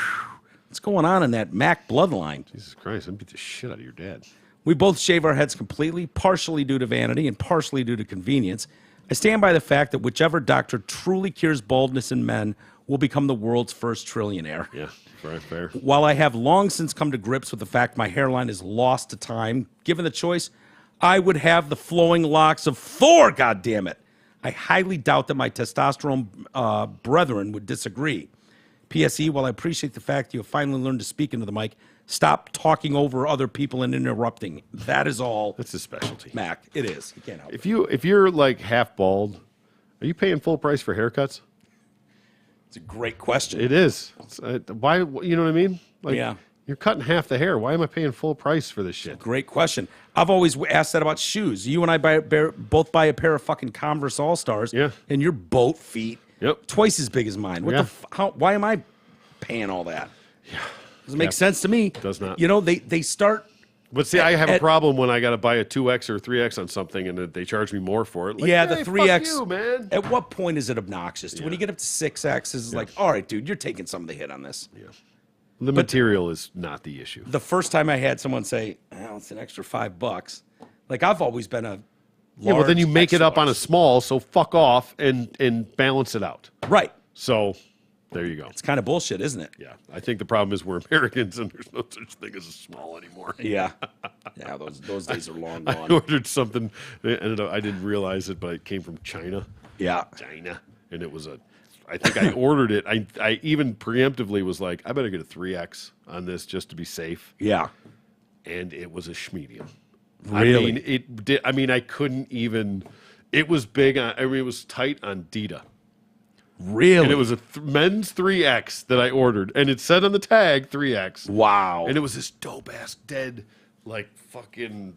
Speaker 1: What's going on in that Mac bloodline?
Speaker 2: Jesus Christ, I beat the shit out of your dad.
Speaker 1: We both shave our heads completely, partially due to vanity and partially due to convenience. I stand by the fact that whichever doctor truly cures baldness in men will become the world's first trillionaire.
Speaker 2: Yeah, fair.
Speaker 1: While I have long since come to grips with the fact my hairline is lost to time, given the choice, I would have the flowing locks of Thor, goddammit. I highly doubt that my testosterone brethren would disagree. PSE, while I appreciate the fact you have finally learned to speak into the mic, stop talking over other people and interrupting. That is all.
Speaker 2: That's his specialty.
Speaker 1: Mac, it is. You can't help it.
Speaker 2: If you're like half bald, are you paying full price for haircuts?
Speaker 1: It's a great question.
Speaker 2: It is. Why? You know what I mean? Like,
Speaker 1: Yeah.
Speaker 2: You're cutting half the hair. Why am I paying full price for this shit?
Speaker 1: Great question. I've always asked that about shoes. You and I both buy a pair of fucking Converse All-Stars.
Speaker 2: Yeah.
Speaker 1: And your boat feet
Speaker 2: Yep.
Speaker 1: twice as big as mine. What
Speaker 2: Yeah.
Speaker 1: why am I paying all that? Yeah. Doesn't make sense to me.
Speaker 2: Does not.
Speaker 1: You know, they start.
Speaker 2: But see, I have a
Speaker 1: at-
Speaker 2: problem when I got to buy a 2X or 3X on something and they charge me more for it. Like,
Speaker 1: Yeah,
Speaker 2: hey,
Speaker 1: the 3X.
Speaker 2: Fuck you, man.
Speaker 1: At what point is it obnoxious? When you get up to 6X, it's like, all right, dude, you're taking some of the hit on this.
Speaker 2: Yeah. The material is not the issue.
Speaker 1: The first time I had someone say, well, it's an extra $5. Like, I've always been a
Speaker 2: Yeah, well, then you
Speaker 1: large,
Speaker 2: make it
Speaker 1: extra
Speaker 2: up on a
Speaker 1: large.
Speaker 2: small, so fuck off and balance it out.
Speaker 1: Right.
Speaker 2: So there you go.
Speaker 1: It's kind of bullshit, isn't it?
Speaker 2: Yeah, I think the problem is we're Americans and there's no such thing as a small anymore.
Speaker 1: Yeah. Yeah, those days are long
Speaker 2: I
Speaker 1: gone.
Speaker 2: ordered something. I didn't realize it, but it came from China.
Speaker 1: Yeah.
Speaker 2: And it was I think I ordered it. I even preemptively was like, I better get a 3X on this just to be safe.
Speaker 1: Yeah.
Speaker 2: And it was a schmedium.
Speaker 1: Really?
Speaker 2: I mean, I couldn't even. It was big. It was tight on Dita.
Speaker 1: Really?
Speaker 2: And it was a men's 3X that I ordered. And it said on the tag 3X.
Speaker 1: Wow.
Speaker 2: And it was this dope ass dead, like fucking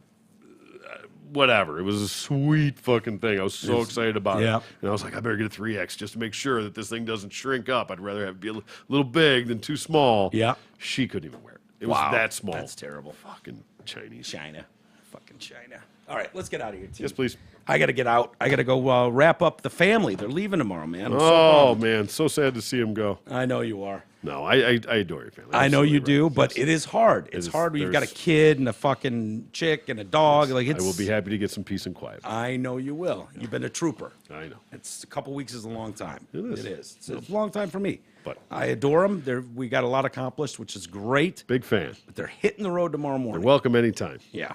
Speaker 2: whatever. It was a sweet fucking thing. I was so excited about
Speaker 1: yeah.
Speaker 2: it. And I was like, I better get a 3X just to make sure that this thing doesn't shrink up. I'd rather have it be a little big than too small.
Speaker 1: Yeah.
Speaker 2: She couldn't even wear it. It
Speaker 1: Wow.
Speaker 2: was that small.
Speaker 1: That's terrible.
Speaker 2: Fucking Chinese.
Speaker 1: China. Fucking China. All right, let's get out of here, too.
Speaker 2: Yes, please.
Speaker 1: I got to get out. I got to go wrap up the family. They're leaving tomorrow, man. I'm so
Speaker 2: Oh,
Speaker 1: bummed.
Speaker 2: man. So sad to see him go.
Speaker 1: I know you are.
Speaker 2: No, I adore your family.
Speaker 1: I know you
Speaker 2: Absolutely
Speaker 1: do,
Speaker 2: right.
Speaker 1: but it is hard. It's
Speaker 2: is-
Speaker 1: hard when you've got a
Speaker 2: there's-
Speaker 1: kid and a fucking chick and a dog. Like it's.
Speaker 2: I will be happy to get some peace and quiet.
Speaker 1: I know you will. You've been a trooper.
Speaker 2: I know.
Speaker 1: It's a couple weeks is a long time.
Speaker 2: It is.
Speaker 1: It is. It's a long time for me.
Speaker 2: But-
Speaker 1: I adore them. We got a lot accomplished, which is great.
Speaker 2: Big fan.
Speaker 1: But they're hitting the road tomorrow
Speaker 2: You're
Speaker 1: morning.
Speaker 2: welcome anytime.
Speaker 1: Yeah.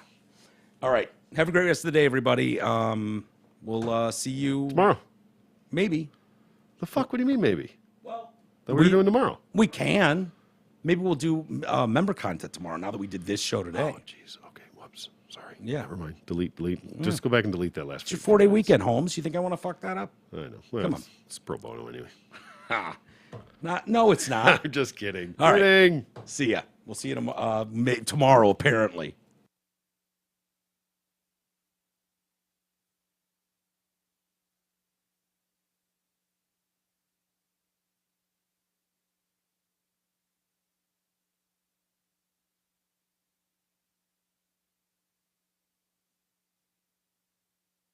Speaker 1: All right. Have a great rest of the day, everybody. We'll see you
Speaker 2: Tomorrow.
Speaker 1: Maybe.
Speaker 2: The fuck? What do you mean, maybe?
Speaker 1: Well,
Speaker 2: What are you doing tomorrow?
Speaker 1: we can. Maybe we'll do member content tomorrow. Now that we did this show today.
Speaker 2: Oh, jeez. Okay. Whoops. Sorry.
Speaker 1: Yeah.
Speaker 2: Never mind. Delete. Just go back and delete that last.
Speaker 1: It's your 4-day weekend, Holmes. You think I want to fuck that up?
Speaker 2: I know. Well,
Speaker 1: Come on.
Speaker 2: It's pro bono anyway.
Speaker 1: No, it's not.
Speaker 2: I'm just kidding.
Speaker 1: All right.
Speaker 2: Kidding.
Speaker 1: See ya. We'll see you tomorrow, apparently.